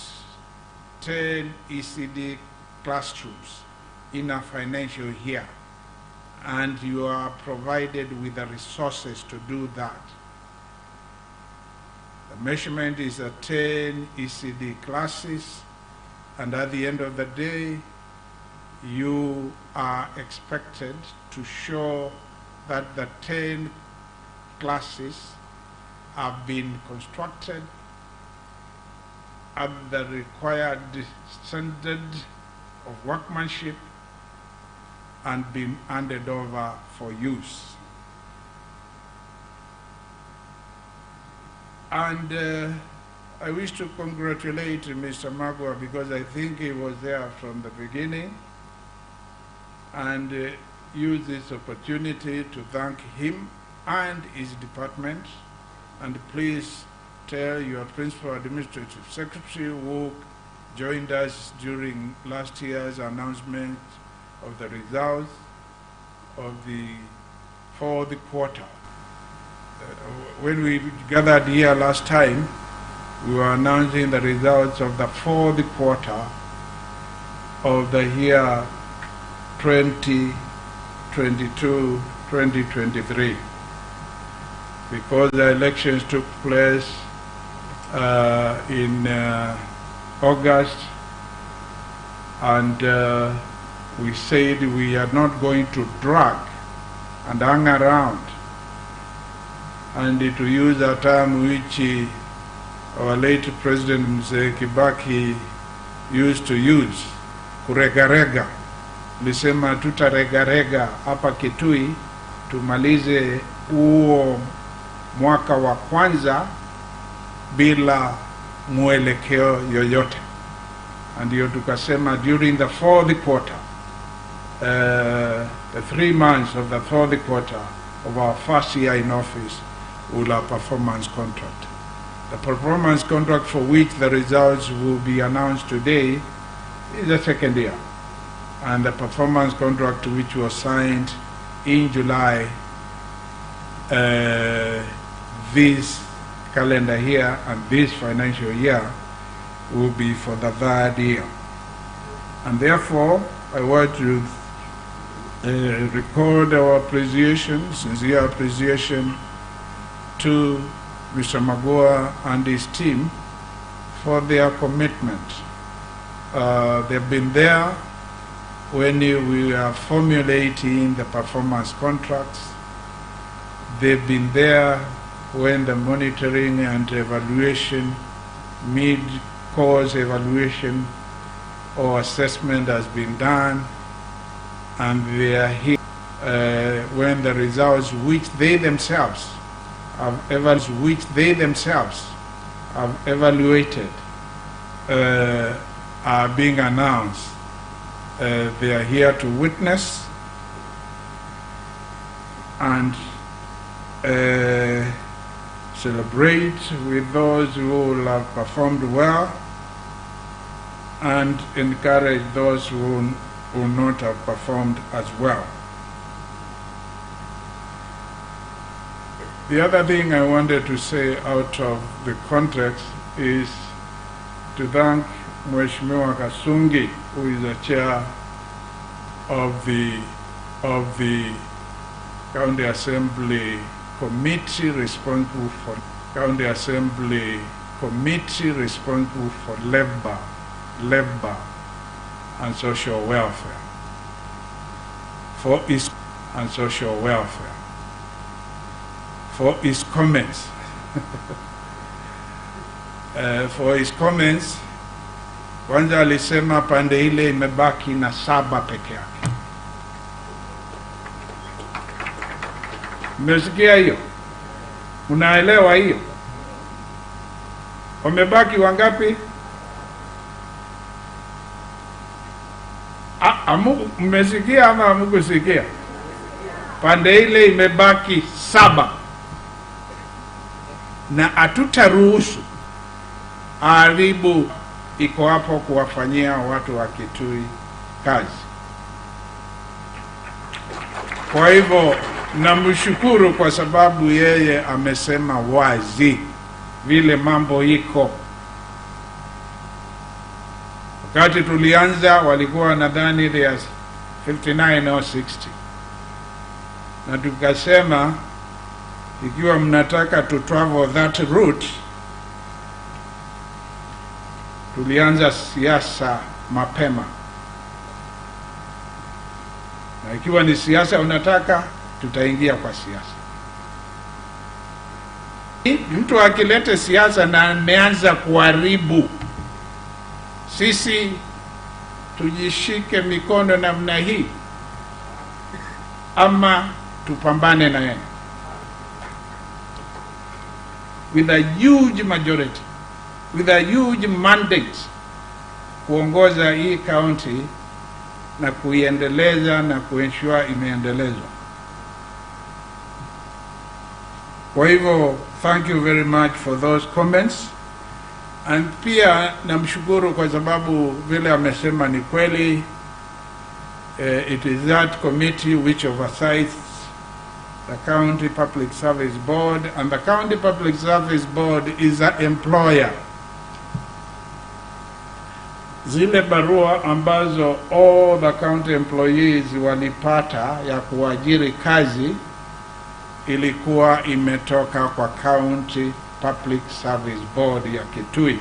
10 ECD classrooms in a financial year, and you are provided with the resources to do that. The measurement is 10 ECD classes, and at the end of the day, you are expected to show that the 10 classes have been constructed at the required standard of workmanship and been handed over for use. And I wish to congratulate Mr. Magua because I think he was there from the beginning, and use this opportunity to thank him and his department. And please tell your Principal Administrative Secretary who joined us during last year's announcement of the results of the fourth quarter. When we gathered here last time, we were announcing the results of the fourth quarter of the year 2022-2023, because the elections took place in August, and we said we are not going to drag and hang around, and to use a term which our late President Mzee Kibaki used to use, kuregarega. Lisema tutaregarega hapa Kitui tumalize huo mwaka wa kwanza bila mwelekeo yoyote. And hiyo tukasema during the fourth quarter, the 3 months of the fourth quarter of our first year in office, will have performance contract. The performance contract for which the results will be announced today is the second year. And the performance contract which was signed in July this calendar year and this financial year will be for the third year. And therefore, I want to record our appreciation, sincere appreciation to Mr. Magoa and his team for their commitment. They've been there when we are formulating the performance contracts. They've been there when the monitoring and evaluation, mid-course evaluation or assessment has been done, and they are here when the results which they themselves have evaluated are being announced. They are here to witness and celebrate with those who will have performed well and encourage those who will not have performed as well. The other thing I wanted to say out of the context is to thank Mheshimiwa Kasungi, who is the chair of the County Assembly Committee responsible for labor and social welfare, for his comments. For his comments, kwanza alisema pande ile imebaki na 7 peke yake. Mmesikia hiyo? Unaelewa hiyo? Wamebaki wangapi? Mmesikia ama hamkusikia? Pande ile imebaki 7. Na hatutaruhusu haribu iko hapo kuwafanyia watu wa Kitui kazi. Kwa hivyo namshukuru kwa sababu yeye amesema wazi vile mambo iko. Wakati tulianza walikuwa nadhani there's 59 or 60. Na tukasema ikiwa mnataka to travel that route, tulianza siasa mapema. Na ikiwa ni siasa unataka, tutaingia kwa siasa. Mtu akilete siasa na ameanza kuharibu, sisi tujishike mikono namna hii ama tupambane na yeye with a huge majority, with a huge mandate kuongoza hii county na kuiendeleza na kuensure imeendelezwa. Kwa hivyo, thank you very much for those comments. And pia namshukuru kwa sababu vile amesema ni kweli, It is that committee which oversees the County Public Service Board, and the County Public Service Board is an employer. Zile barua ambazo all the county employees walipata ya kuajiri kazi ilikuwa imetoka kwa County Public Service Board ya Kitui.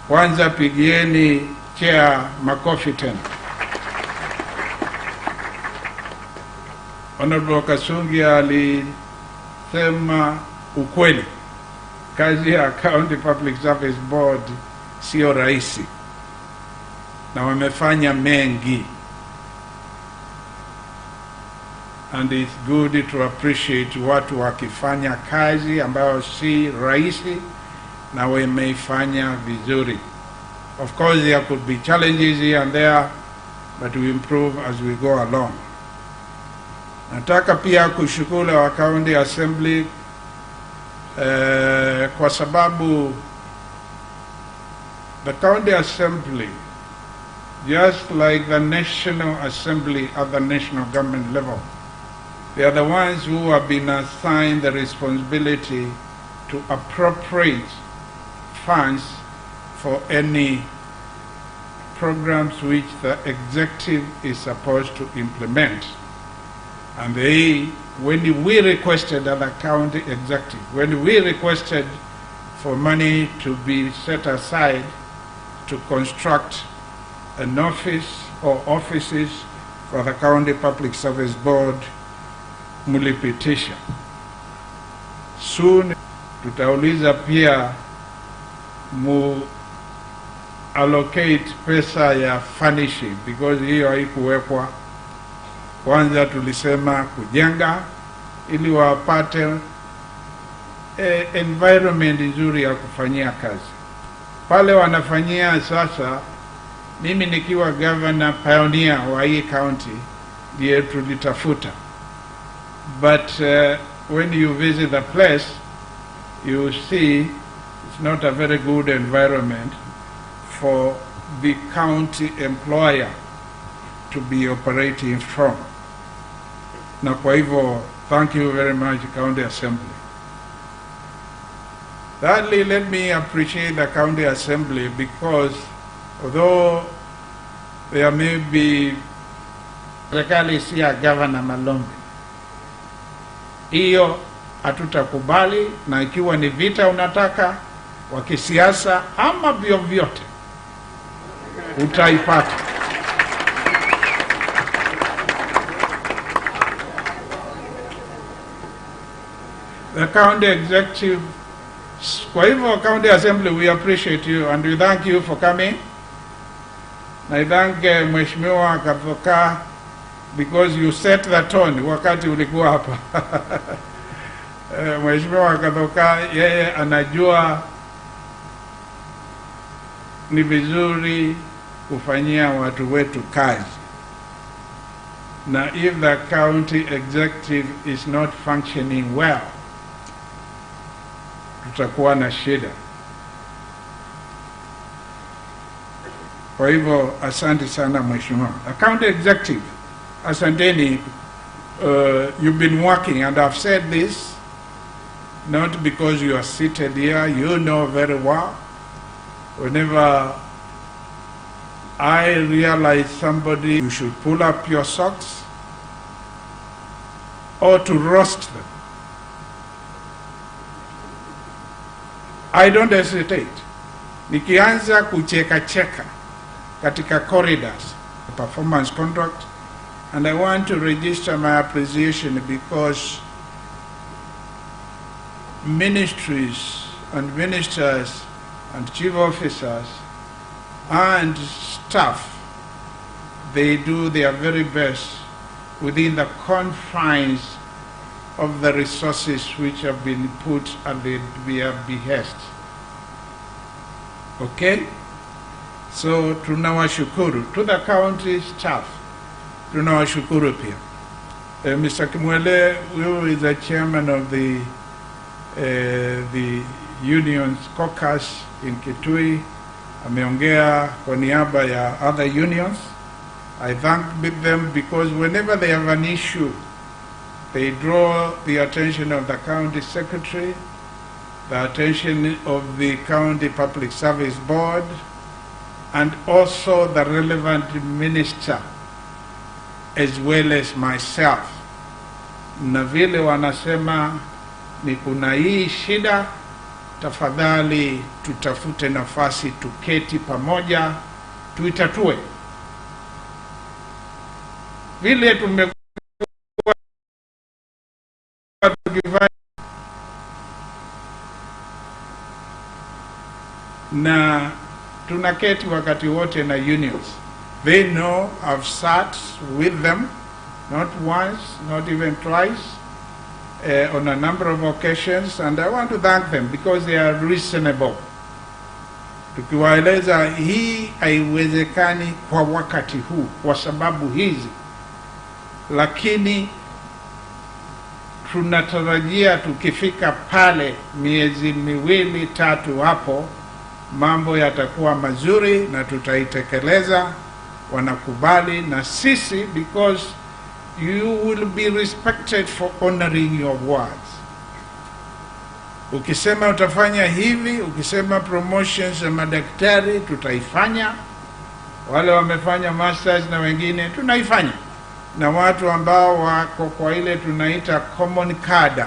Kwanza pigieni chair makofi tena. Honorable Kasungi alisema ukweli. Kazi ya County Public Service Board sio rahisi, na wamefanya mengi, and it's good to appreciate watu wakifanya kazi ambayo si rahisi na wameifanya vizuri. Of course there could be challenges here and there, but we improve as we go along. Nataka pia kushukuru wa County Assembly kwa sababu the County Assembly, just like the National Assembly at the national government level, they are the ones who have been assigned the responsibility to appropriate funds for any programs which the executive is supposed to implement. And when we requested at the county executive, when we requested for money to be set aside to construct an office or offices for the County Public Service Board, mulipitisha. Soon tutauliza pia mu allocate pesa ya furnishing, because hiyo haikuwekwa. Kwanza tulisema kujenga ili wapate environment nzuri ya kufanyia kazi. Pale wanafanyia sasa, mimi nikiwa governor pioneer wa hii county ndiye tulitafuta. But when you visit the place, you see it's not a very good environment for the county employer to be operating from. Na kwa hivyo, thank you very much, County Assembly. Thirdly, let me appreciate the County Assembly, because although there may be serikali si ya Governor Malombe, hiyo hatutakubali, na ikiwa ni vita unataka wa kisiasa ama vyovyote utaipata. The county executive, kwa hivyo County Assembly, we appreciate you and we thank you for coming. Na I thank Mheshimiwa Kathoka, because you set the tone wakati ulikuwa hapa. Mheshimiwa Kathoka yeye anajua ni vizuri kufanyia watu wetu kazi. Na if the county executive is not functioning well, tutakuwa na shida. Kwa hivyo asante sana Mheshimiwa. The county executive, asanteni, you've been working, and I've said this not because you are seated here, you know very well. Whenever I realize somebody, you should pull up your socks or to roast them. I don't hesitate. Nikianza kucheka katika corridors, the performance contract, and I want to register my appreciation because ministries and ministers and chief officers and staff, they do their very best within the confines of the resources which have been put at their behest. Okay? So tunawashukuru. To the county staff, tunawashukuru pia. Mr. Kimwele, who is the chairman of the union's caucus in Kitui, ameongea kwa niaba ya other unions, I thank them because whenever they have an issue, they draw the attention of the county secretary, the attention of the county public service board, and also the relevant minister, as well as myself. Na vile wanasema ni kuna hii shida, tafadhali tutafute nafasi tuketi pamoja tuitatue. Vile tumekuwa tukifanya na tunaketi wakati wote na unions. They know I've sat with them, not once, not even twice, on a number of occasions, and I want to thank them because they are reasonable. Tukiwaeleza hii haiwezekani kwa wakati huu kwa sababu hizi, lakini tunatarajia tukifika pale miezi miwili tatu hapo mambo yatakuwa mazuri na tutaitekeleza. Wanakubali na sisi because you will be respected for honoring your words. Ukisema utafanya hivi, ukisema promotions ya madaktari, tutaifanya. Wale wamefanya masters na wengine tunaifanya. Na watu ambao wako kwa ile tunaita common cadre,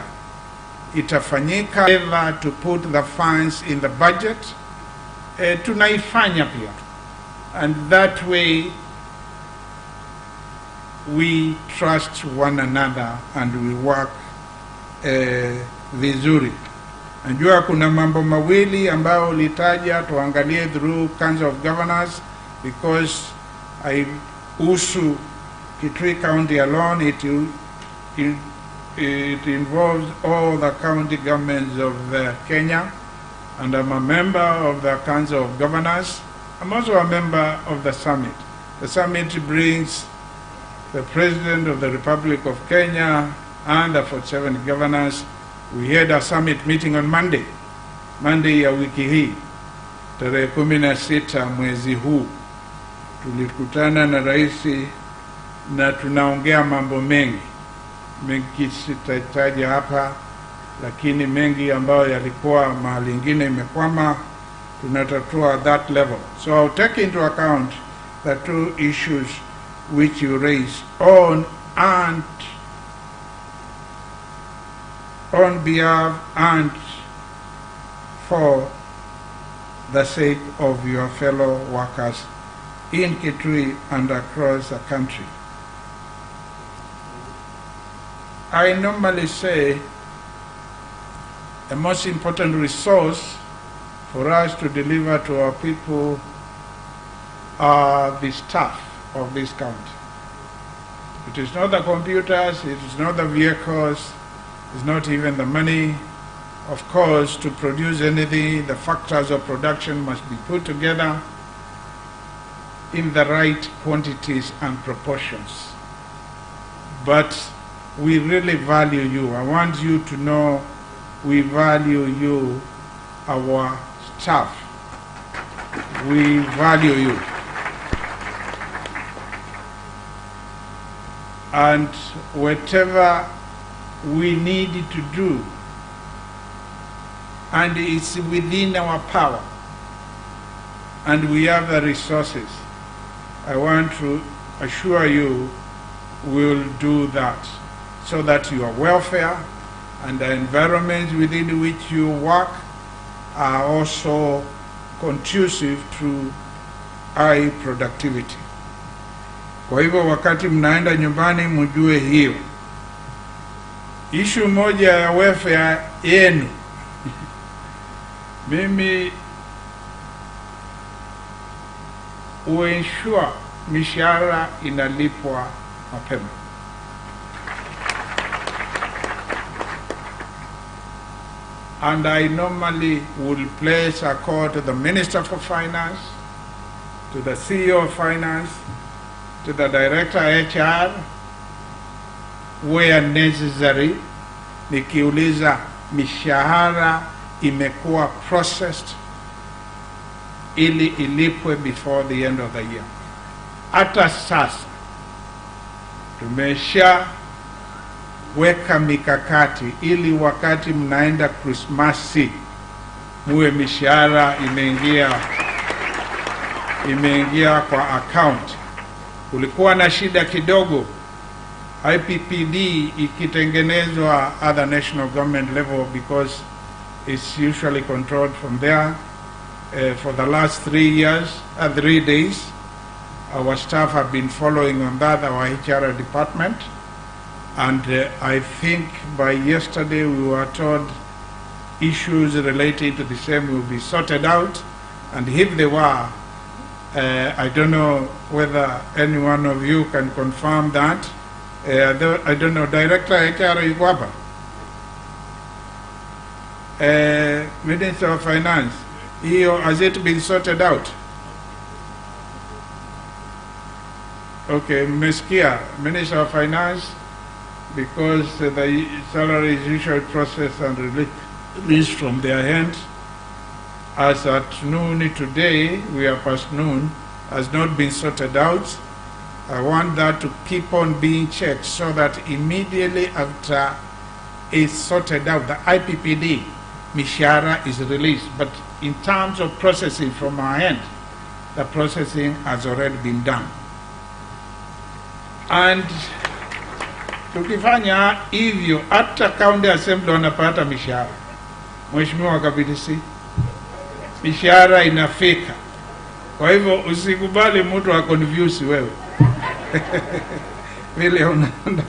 itafanyika. Ever to put the funds in the budget, tunaifanya pia. And that way we trust one another and we work vizuri. Najua kuna mambo mawili ambayo ulitaja tuangalie through Council of Governors, because I usu Kitui County alone, it involves all the county governments of Kenya, and I'm a member of the Council of Governors. I'm also a member of the summit. The summit brings the President of the Republic of Kenya and the 47 governors. We had a summit meeting on Monday ya wiki hii, tarehe 16 mwezi huu. Tulikutana na raisi na tunaongea mambo mengi sitataja hapa, lakini mengi ambayo yalikuwa mahali ingine imekwama tunatatua at that level. So I'll take into account the two issues which you raise on behalf and for the sake of your fellow workers in Kitui and across the country. I normally say the most important resource for us to deliver to our people are the staff of this county. It is not the computers, it is not the vehicles, it's not even the money. Of course, to produce anything, the factors of production must be put together in the right quantities and proportions. But we really value you. I want you to know we value you, our staff. We value you. And whatever we need to do, and it's within our power, and we have the resources, I want to assure you we'll do that, so that your welfare and the environment within which you work are also conducive to high productivity. Kwa hivyo wakati mnaenda nyumbani mjue hiyo. Issue moja ya welfare yenu. Mimi uensure mishahara inalipwa mapema. And I normally will place a call to the Minister for Finance, to the CEO of Finance, to the Director HR, where necessary, nikiuliza mishahara imekuwa processed ili ilipwe before the end of the year. hata sasa tumeshaweka mikakati ili wakati mnaenda Krismasi muwe mishahara imeingia kwa account. Kulikuwa na shida kidogo IPPD ikitengenezwa at the national government level because it's usually controlled from there. For the last 3 days, our staff have been following on that, our HR department, and I think by yesterday we were told issues related to the same will be sorted out, and if they were, I don't know whether any one of you can confirm that. I don't know, Director HR yuko hapa? Minister of Finance, has it been sorted out? Okay, Meskia, Minister of Finance, because the salary is usually processed and released from their hands. As at noon today, we are past noon, has not been sorted out. I want that to keep on being checked so that immediately after it's sorted out, the IPPD, mishahara is released. But in terms of processing from our end, the processing has already been done. And tukifanya hivyo, hata county assembly wanapata mishahara. Mheshimiwa Kabidisi, mishahara inafika. Kwa hivyo usikubali mtu akonfuse wewe. Vile unaenda.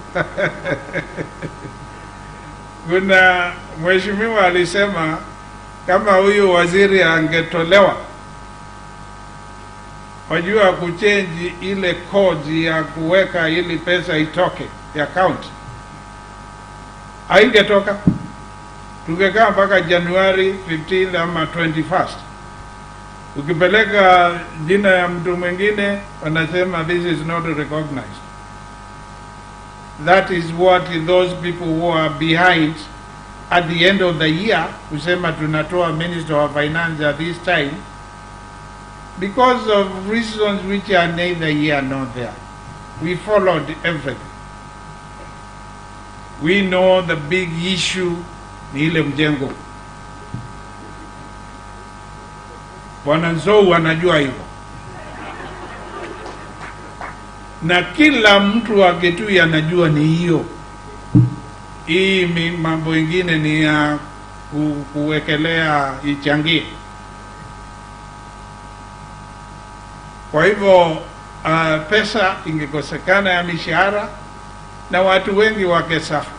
Kuna mheshimiwa alisema kama huyu waziri angetolewa, wajua kuchange ile code ya kuweka ili pesa itoke ya account, haingetoka. Tungekaa mpaka January 15 ama 21st. Ukipeleka jina ya mtu mwingine wanasema this is not recognized. That is what those people who are behind at the end of the year kusema tunatoa Minister of Finance at this time because of reasons which are neither here nor there. We followed everything. We know the big issue ni ile mjengo. Bwana Nzou anajua hivyo. Na kila mtu wa Kitui anajua ni hiyo. Hii mambo ingine ni ya kuwekelea ichangie. Kwa hivyo pesa ingekosekana ya mishahara na watu wengi wakesafa.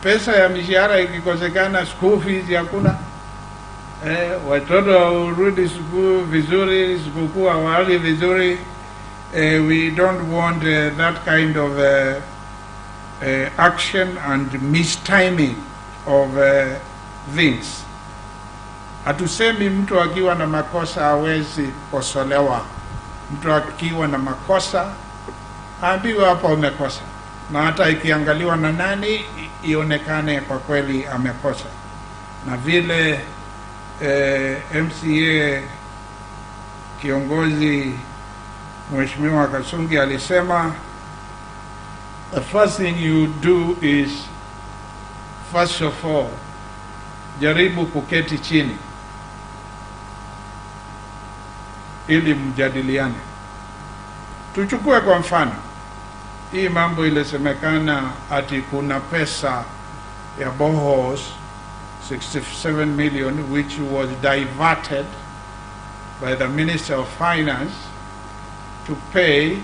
Pesa ya mishahara ikikosekana, school fees hakuna. Watoto urudi school vizuri, sikukuu awali vizuri. We don't want that kind of action and mistiming of things. Hatusemi mtu akiwa na makosa hawezi kosolewa. Mtu akiwa na makosa ambiwa hapa umekosa, na hata ikiangaliwa na nani ionekane kwa kweli amekosa. Na vile MCA kiongozi Mheshimiwa Kasungi alisema, the first thing you do is, first of all, jaribu kuketi chini ili mjadiliane. Tuchukue kwa mfano hii mambo ilisemekana ati kuna pesa ya boreholes 67 million which was diverted by the Minister of Finance to pay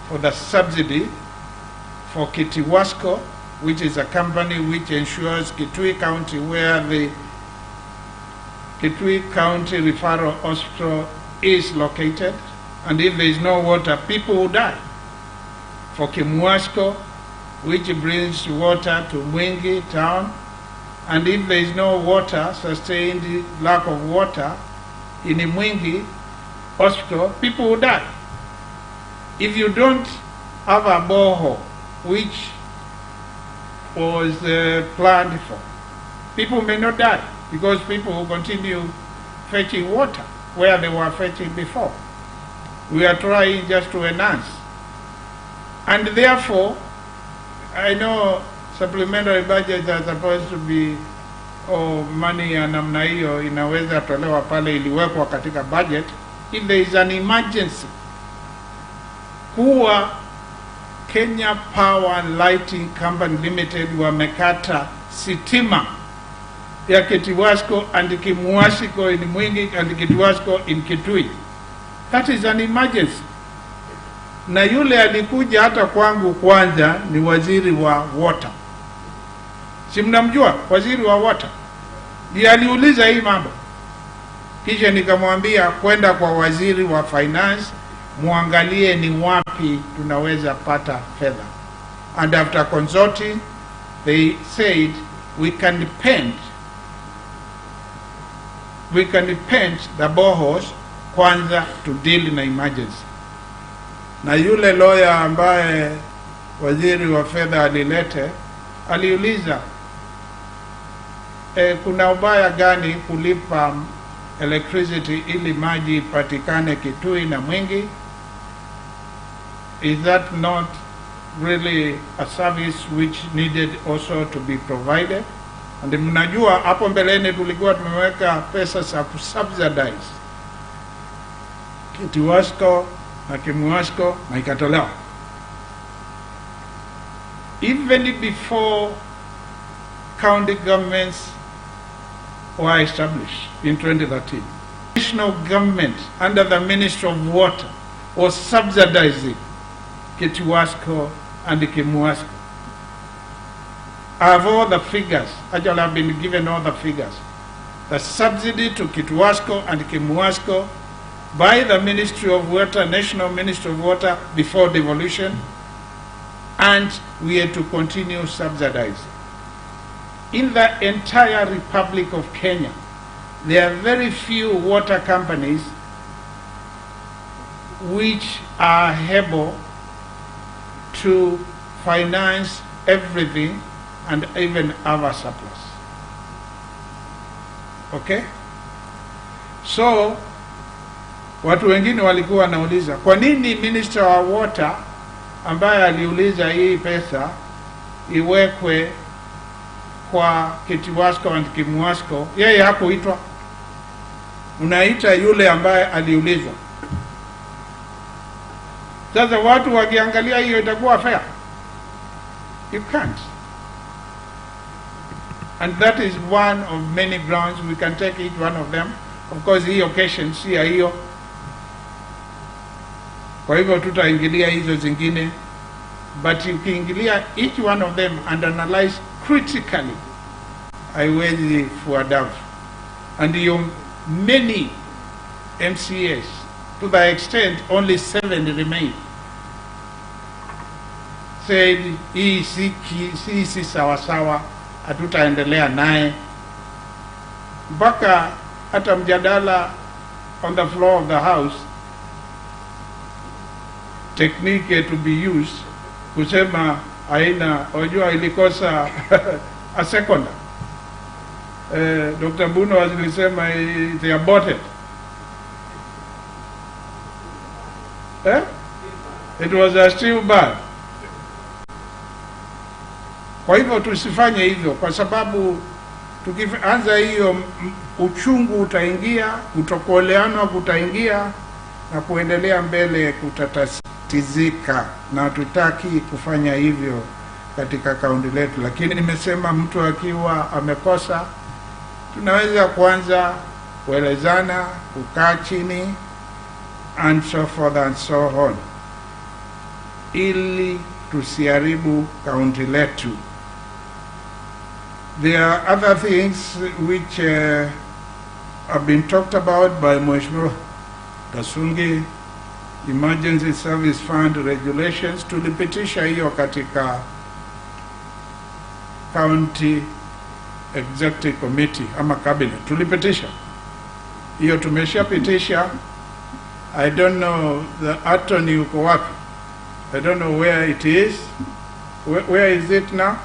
for the subsidy for Kitiwasco, which is a company which ensures Kitui County, where the Kitui County Referral Hospital is located, and if there is no water, people will die. For Kimwasco, which brings water to Mwingi town, and if there is no water, sustained lack of water in Mwingi Hospital, people will die. If you don't have a borehole, which was planned for, people may not die because people will continue fetching water where they were fetching before. We are trying just to enhance. And therefore, I know supplementary budgets are supposed to be money ya namna hiyo inaweza tolewa pale iliwekwa katika budget. If there is an emergency, kuwa Kenya Power and Lighting Company Limited wamekata sitima ya Kitiwasco and Kimuasiko in Mwingi and Kitiwasco in Kitui. That is an emergency. Na yule alikuja hata kwangu kwanza ni waziri wa water. Si mnamjua waziri wa water? Ndiye aliuliza hii mambo. Kisha nikamwambia kwenda kwa waziri wa finance, muangalie ni wapi tunaweza pata fedha. And after consulting, they said we can paint the boreholes kwanza to deal in emergency. Na yule lawyer ambaye waziri wa fedha alilete, aliuliza kuna ubaya gani kulipa electricity ili maji ipatikane Kitui na Mwingi? Is that not really a service which needed also to be provided? And mnajua hapo mbeleni tulikuwa tumeweka pesa za kusubsidize Kitiwasco na Kimuasco na ikatolewa. Even before county governments were established in 2013, national government under the Ministry of Water was subsidizing Kitiwasco and Kimuasco. I have all the figures. Actually, I've been given all the figures. The subsidy to Kitiwasco and Kimuasco by the Ministry of Water, National Ministry of Water, before devolution, and we had to continue subsidizing. In the entire Republic of Kenya, there are very few water companies which are able to finance everything and even our surplus. Okay? So, watu wengine walikuwa wanauliza, kwa nini Minister wa Water ambaye aliuliza hii pesa iwekwe kwa Kitiwasco and Kimuasco, yeye hakuitwa? Unaita yule ambaye aliulizwa. Sasa watu wakiangalia hiyo itakuwa fair? You can't. And that is one of many grounds. We can take each one of them. Of course, hii occasion si ya hiyo. Kwa hivyo tutaingilia hizo zingine. But ukiingilia each one of them and analyze critically, haiwezi fuadavu. And you many MCAs, to the extent only 7 remain, said hii si sawasawa, hatutaendelea naye. Mpaka hata mjadala on the floor of the house, technique to be used, kusema haina, wajua ilikosa a second. Dr. Buno alisema they aborted. It was a still bad. Kwa hivyo tusifanye hivyo, kwa sababu tukianza hiyo uchungu utaingia, kutokuelewana kutaingia, na kuendelea mbele kutatatizika, na tutaki kufanya hivyo katika kaunti letu. Lakini nimesema mtu akiwa amekosa, tunaweza kwanza kuelezana, kukaa chini and so forth and so on, ili tusiharibu kaunti letu. There are other things which have been talked about by Mheshimiwa Kasungi, Emergency Service Fund regulations. Tulipitisha hiyo katika County Executive Committee ama Cabinet. Tulipitisha hiyo, tumeshapitisha. I don't know the attorney uko wapi. I don't know where it is. Where is it now?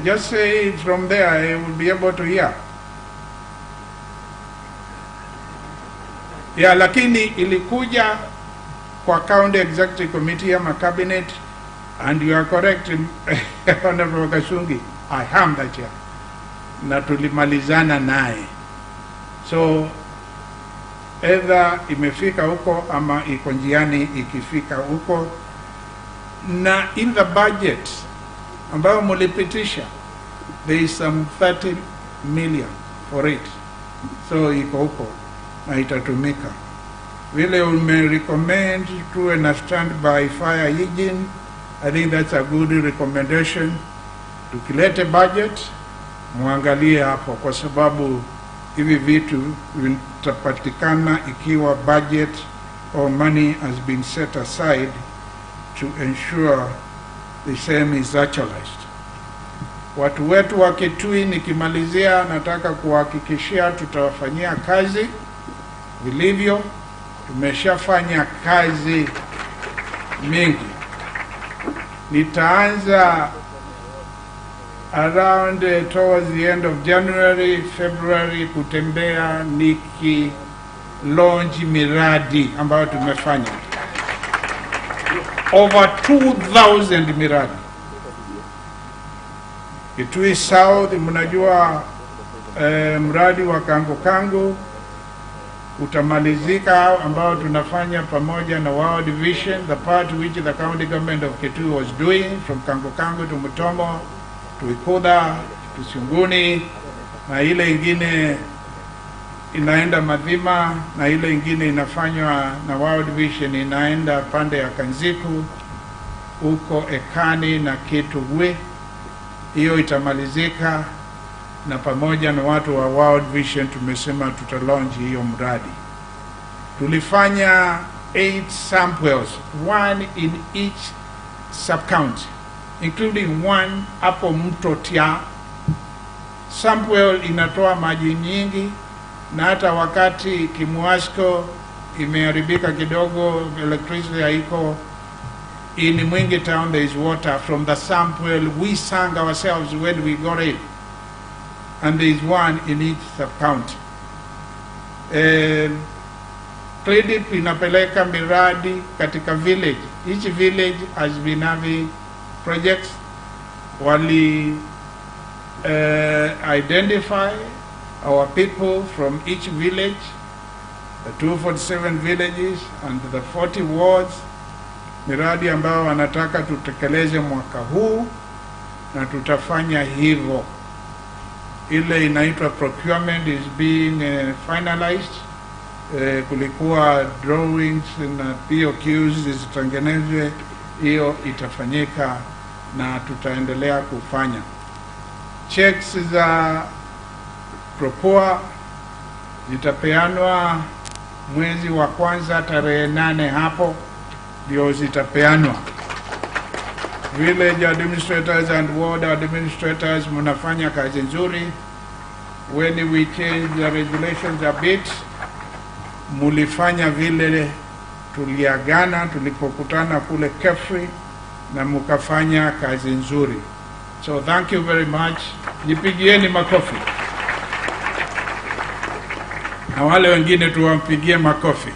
Just say it from there, I will be able to hear. Ya, lakini ilikuja kwa county executive committee ama cabinet, and you are correct, Honorable Kashungi, I am the chair. Na tulimalizana naye. So either imefika huko ama iko njiani ikifika huko, na in the budget ambayo mulipitisha there is some 30 million for it, so iko huko na itatumika. Vile umerecommend tuwe na standby fire engine, I think that's a good recommendation. Tukilete budget muangalie hapo, kwa sababu hivi vitu vitapatikana ikiwa budget or money has been set aside to ensure the same is actualized. Watu wetu wa Kitui, nikimalizia, nataka kuhakikishia tutawafanyia kazi vilivyo. Tumeshafanya kazi mingi. Nitaanza around towards the end of January, February kutembea niki launch miradi ambayo tumefanya. Over 2,000 miradi. Kitui South, mnajua mradi wa Kango Kango utamalizika, ambao tunafanya pamoja na World Vision, the part which the county government of Kitui was doing from Kango Kango to Mutomo to Ikoda to Sunguni, na ile ingine inaenda Madhima, na ile ingine inafanywa na World Vision inaenda pande ya Kanziku huko Ekani na Kitui. Hiyo itamalizika, na pamoja na watu wa World Vision tumesema tutalaunch hiyo mradi. Tulifanya 8 samples, 1 in each sub-county, including 1 hapo mto Tia. Sample inatoa maji nyingi, na hata wakati Kimuasco imeharibika kidogo, electricity haiko, in Mwingi town there is water from the sample we sang ourselves when we got it, and there is 1 in each sub-county. Credit inapeleka miradi katika village. Each village has been having projects. Wali identify our people from each village, the 247 villages and the 40 wards, miradi ambao wanataka tutekeleze mwaka huu, na tutafanya hivyo. Ile inaitwa procurement is being finalized. Kulikuwa drawings na POQs zitengenezwe, hiyo itafanyika na tutaendelea kufanya. Checks za Propoa zitapeanwa mwezi wa kwanza tarehe 8 hapo ndio zitapeanwa. Village administrators and ward administrators mnafanya kazi nzuri. When we change the regulations a bit, mulifanya vile tuliagana tulipokutana kule Kefri, na mukafanya kazi nzuri. So thank you very much. Jipigieni makofi. Na wale wengine tuwampigie makofi.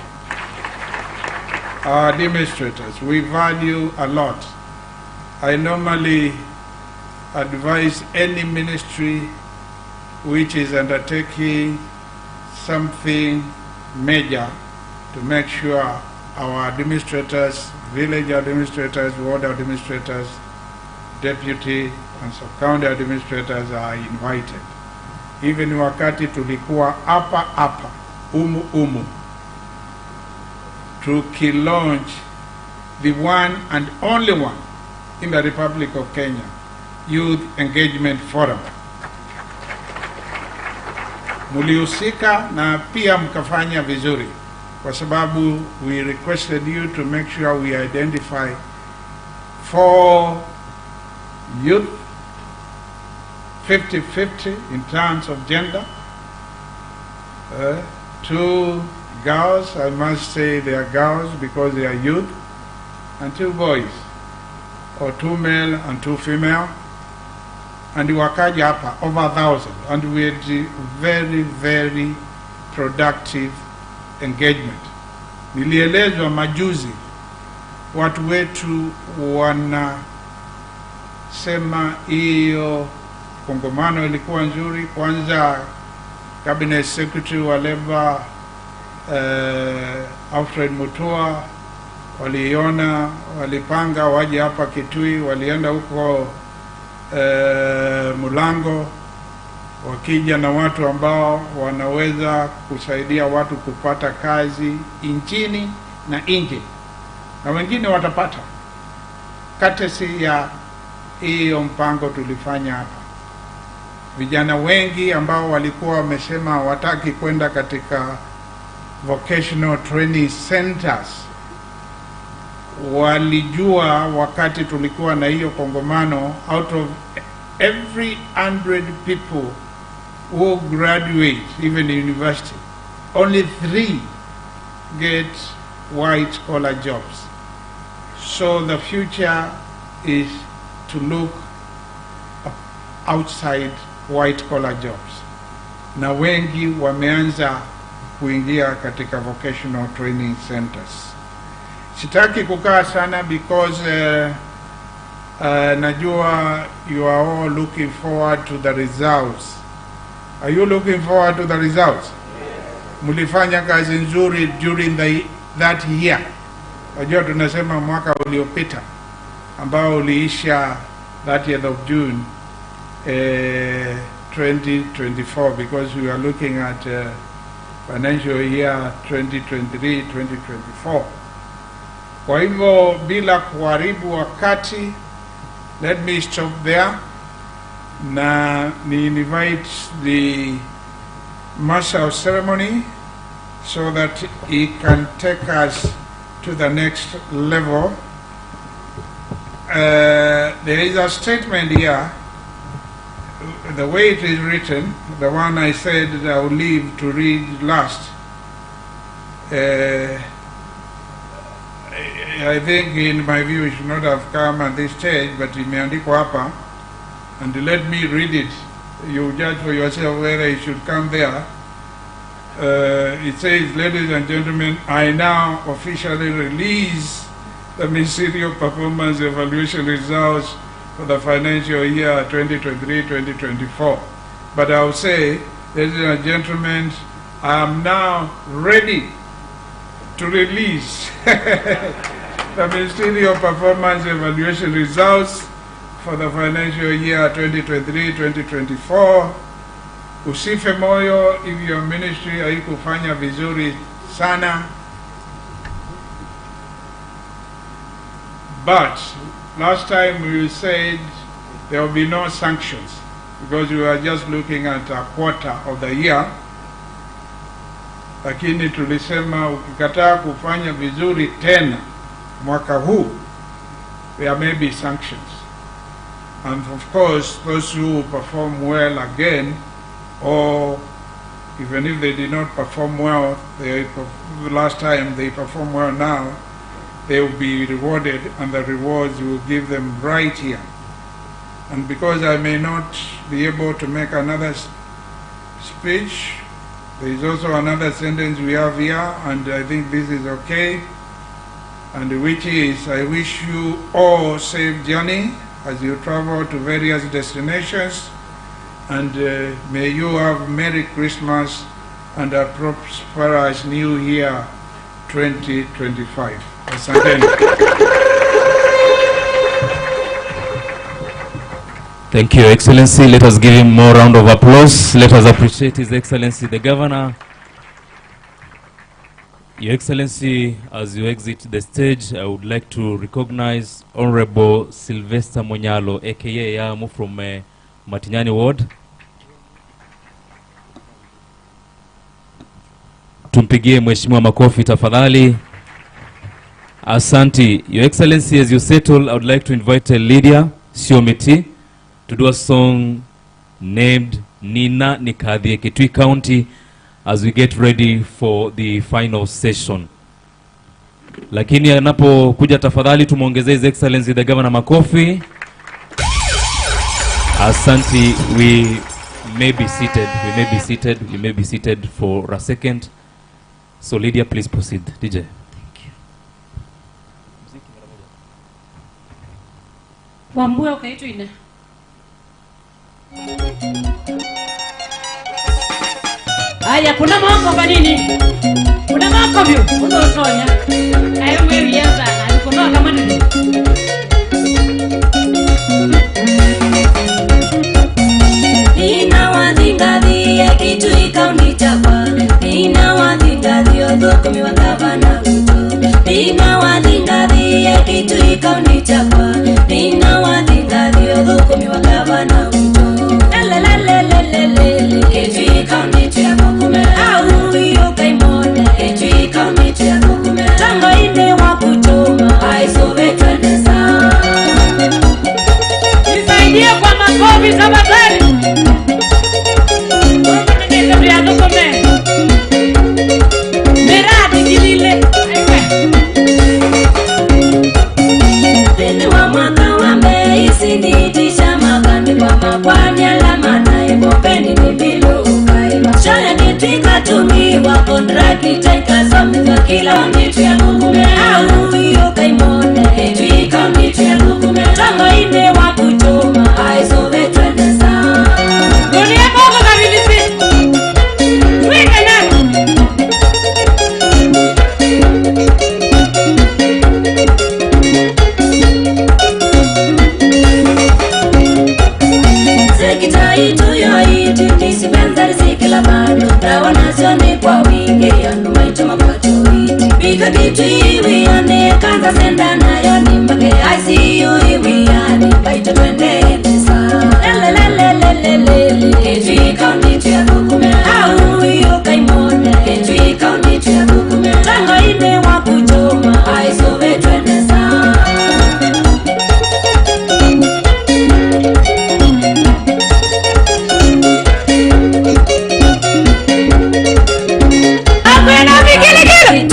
Our administrators, we value a lot. I normally advise any ministry which is undertaking something major to make sure our administrators, village administrators, ward administrators, deputy and sub-county administrators are invited. Even wakati tulikuwa hapa umu to launch the one and only one in the Republic of Kenya, Youth Engagement Forum. Mulihusika na pia mkafanya vizuri, kwa sababu we requested you to make sure we identify 4 youth, 50-50 in terms of gender, 2 girls, I must say they are girls because they are youth, and 2 boys, or 2 male and 2 female, and wakaja hapa over 1,000, and we had very, very productive engagement. Nilielezwa majuzi watu wetu wanasema hiyo kongamano ilikuwa nzuri. Kwanza cabinet secretary wa Labour Alfred Mutua waliona, walipanga waje hapa Kitui, walienda huko Mulango, wakija na watu ambao wanaweza kusaidia watu kupata kazi nchini na nje, na wengine watapata katesi ya hiyo mpango tulifanya hapa. Vijana wengi ambao walikuwa wamesema hawataki kwenda katika vocational training centers walijua wakati tulikuwa na hiyo kongamano, out of every 100 people who graduate even in university, only 3 get white collar jobs. So the future is to look outside white collar jobs, na wengi wameanza kuingia katika vocational training centers. Sitaki kukaa sana because najua you are all looking forward to the results. Are you looking forward to the results? Mulifanya kazi nzuri during that year. Najua tunasema mwaka uliopita ambao uliisha 30th of June 2024, because we are looking at financial year 2023-2024. Kwa hivyo bila kuharibu wakati, let me stop there na ni invite the Master of Ceremony so that he can take us to the next level. There is a statement here, the way it is written, the one I said that I will leave to read last. I think in my view it should not have come at this stage, but imeandikwa hapa, and let me read it. You judge for yourself whether it should come there. It says, ladies and gentlemen, I now officially release the Ministerial Performance Evaluation results for the financial year 2023-2024. But I will say, ladies and gentlemen, I am now ready to release the Ministerial Performance Evaluation results for the financial year 2023-2024. Usife moyo if your ministry haikufanya vizuri sana. But last time we said there will be no sanctions because we were just looking at a quarter of the year. Lakini tulisema ukikataa kufanya vizuri tena mwaka huu, there may be sanctions. And of course, those who perform well again, or even if they did not perform well the last time, they perform well now, they will be rewarded, and the rewards will give them right here. And because I may not be able to make another speech, there is also another sentence we have here, and I think this is okay, and which is, I wish you all safe journey as you travel to various destinations, and may you have Merry Christmas and a prosperous New Year 2025. Asanteni. Thank you, Excellency. Let us give him more round of applause. Let us appreciate His Excellency the Governor. Your Excellency, as you exit the stage, I would like to recognize Honorable Sylvester Monyalo, aka Yamu from Matinyani Ward. Tumpigie mheshimiwa makofi tafadhali. Asante. Your Excellency, as you settle, I would like to invite Lydia Siomiti to do a song named Nina Nikadhie Kitui County as we get ready for the final session. Lakini anapokuja tafadhali tumuongezee His Excellency the Governor makofi. Asante. We may be seated. We may be seated. We may be seated for a second. So Lydia, please proceed. DJ. Wambue ukaitu ine. Aya, kuna mwako kwa nini? Kuna mwako vyu, kuna usonya. Ayo mweru yeza, alikunoa kama nini? Nina wathingathi ya Kitui kaunti chakwa. Nina wathingathi othukumi wa gavana witũ. Nina wathingathi ya Kitui kaunti chakwa. Nina wathingathi othukumi wa gavana witũ. Lelelelelelele Kitui kaunti tia thũkũme. Au iyo kaimone Kitui kaunti tia thũkũme. Tango ine wa kutuma aisobe twende saa. Nisaidie kwa makofi tafadhali. Tene wa mwaka wa Mei sinitisha magani kwa makwani alama na ebopeni ni bilo ukaiwa. Shaya nitika tumiwa kontraki taika somithwa kila unitu ya lukume. Au iyo kaimone etuika unitu ya lukume. Tango ine wa kutuma aisobe twende saa. Dunia mogo kabilisi. Wika nani? Sekita itu yo iti disipensari sikila bado. Dawa nasioni kwa wingi yanu maitu mapacho iti. Bika Kitui wiyane kanza senda na yoni mbake. ICU iwiyane baito twende nesa. Lelelelelelele Kitui kaunti tia thũkũme. Au iyo kaimone Kitui kaunti tia thũkũme. Tango ine wa kutuma aisobe twende saa. Akwena vikilikili.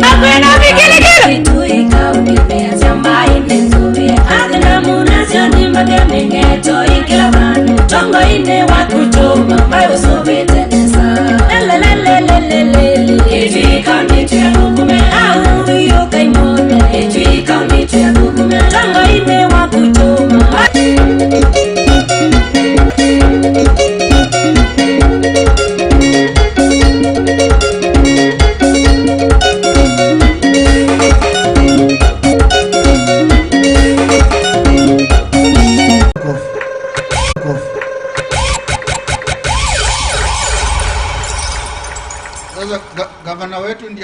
Akwena vikilikili. Kitui kaunti mea shamba ine nzuri. Athina muna sioni mbake mengeto ikila bando. Tongo ine wa kutuma mbayo sobe tenesa. Lelelelelelele Kitui kaunti tia thũkũme. Au iyo kaimone Kitui kaunti tia thũkũme. Tongo ine wa kutuma Sasa gavana wetu ndiye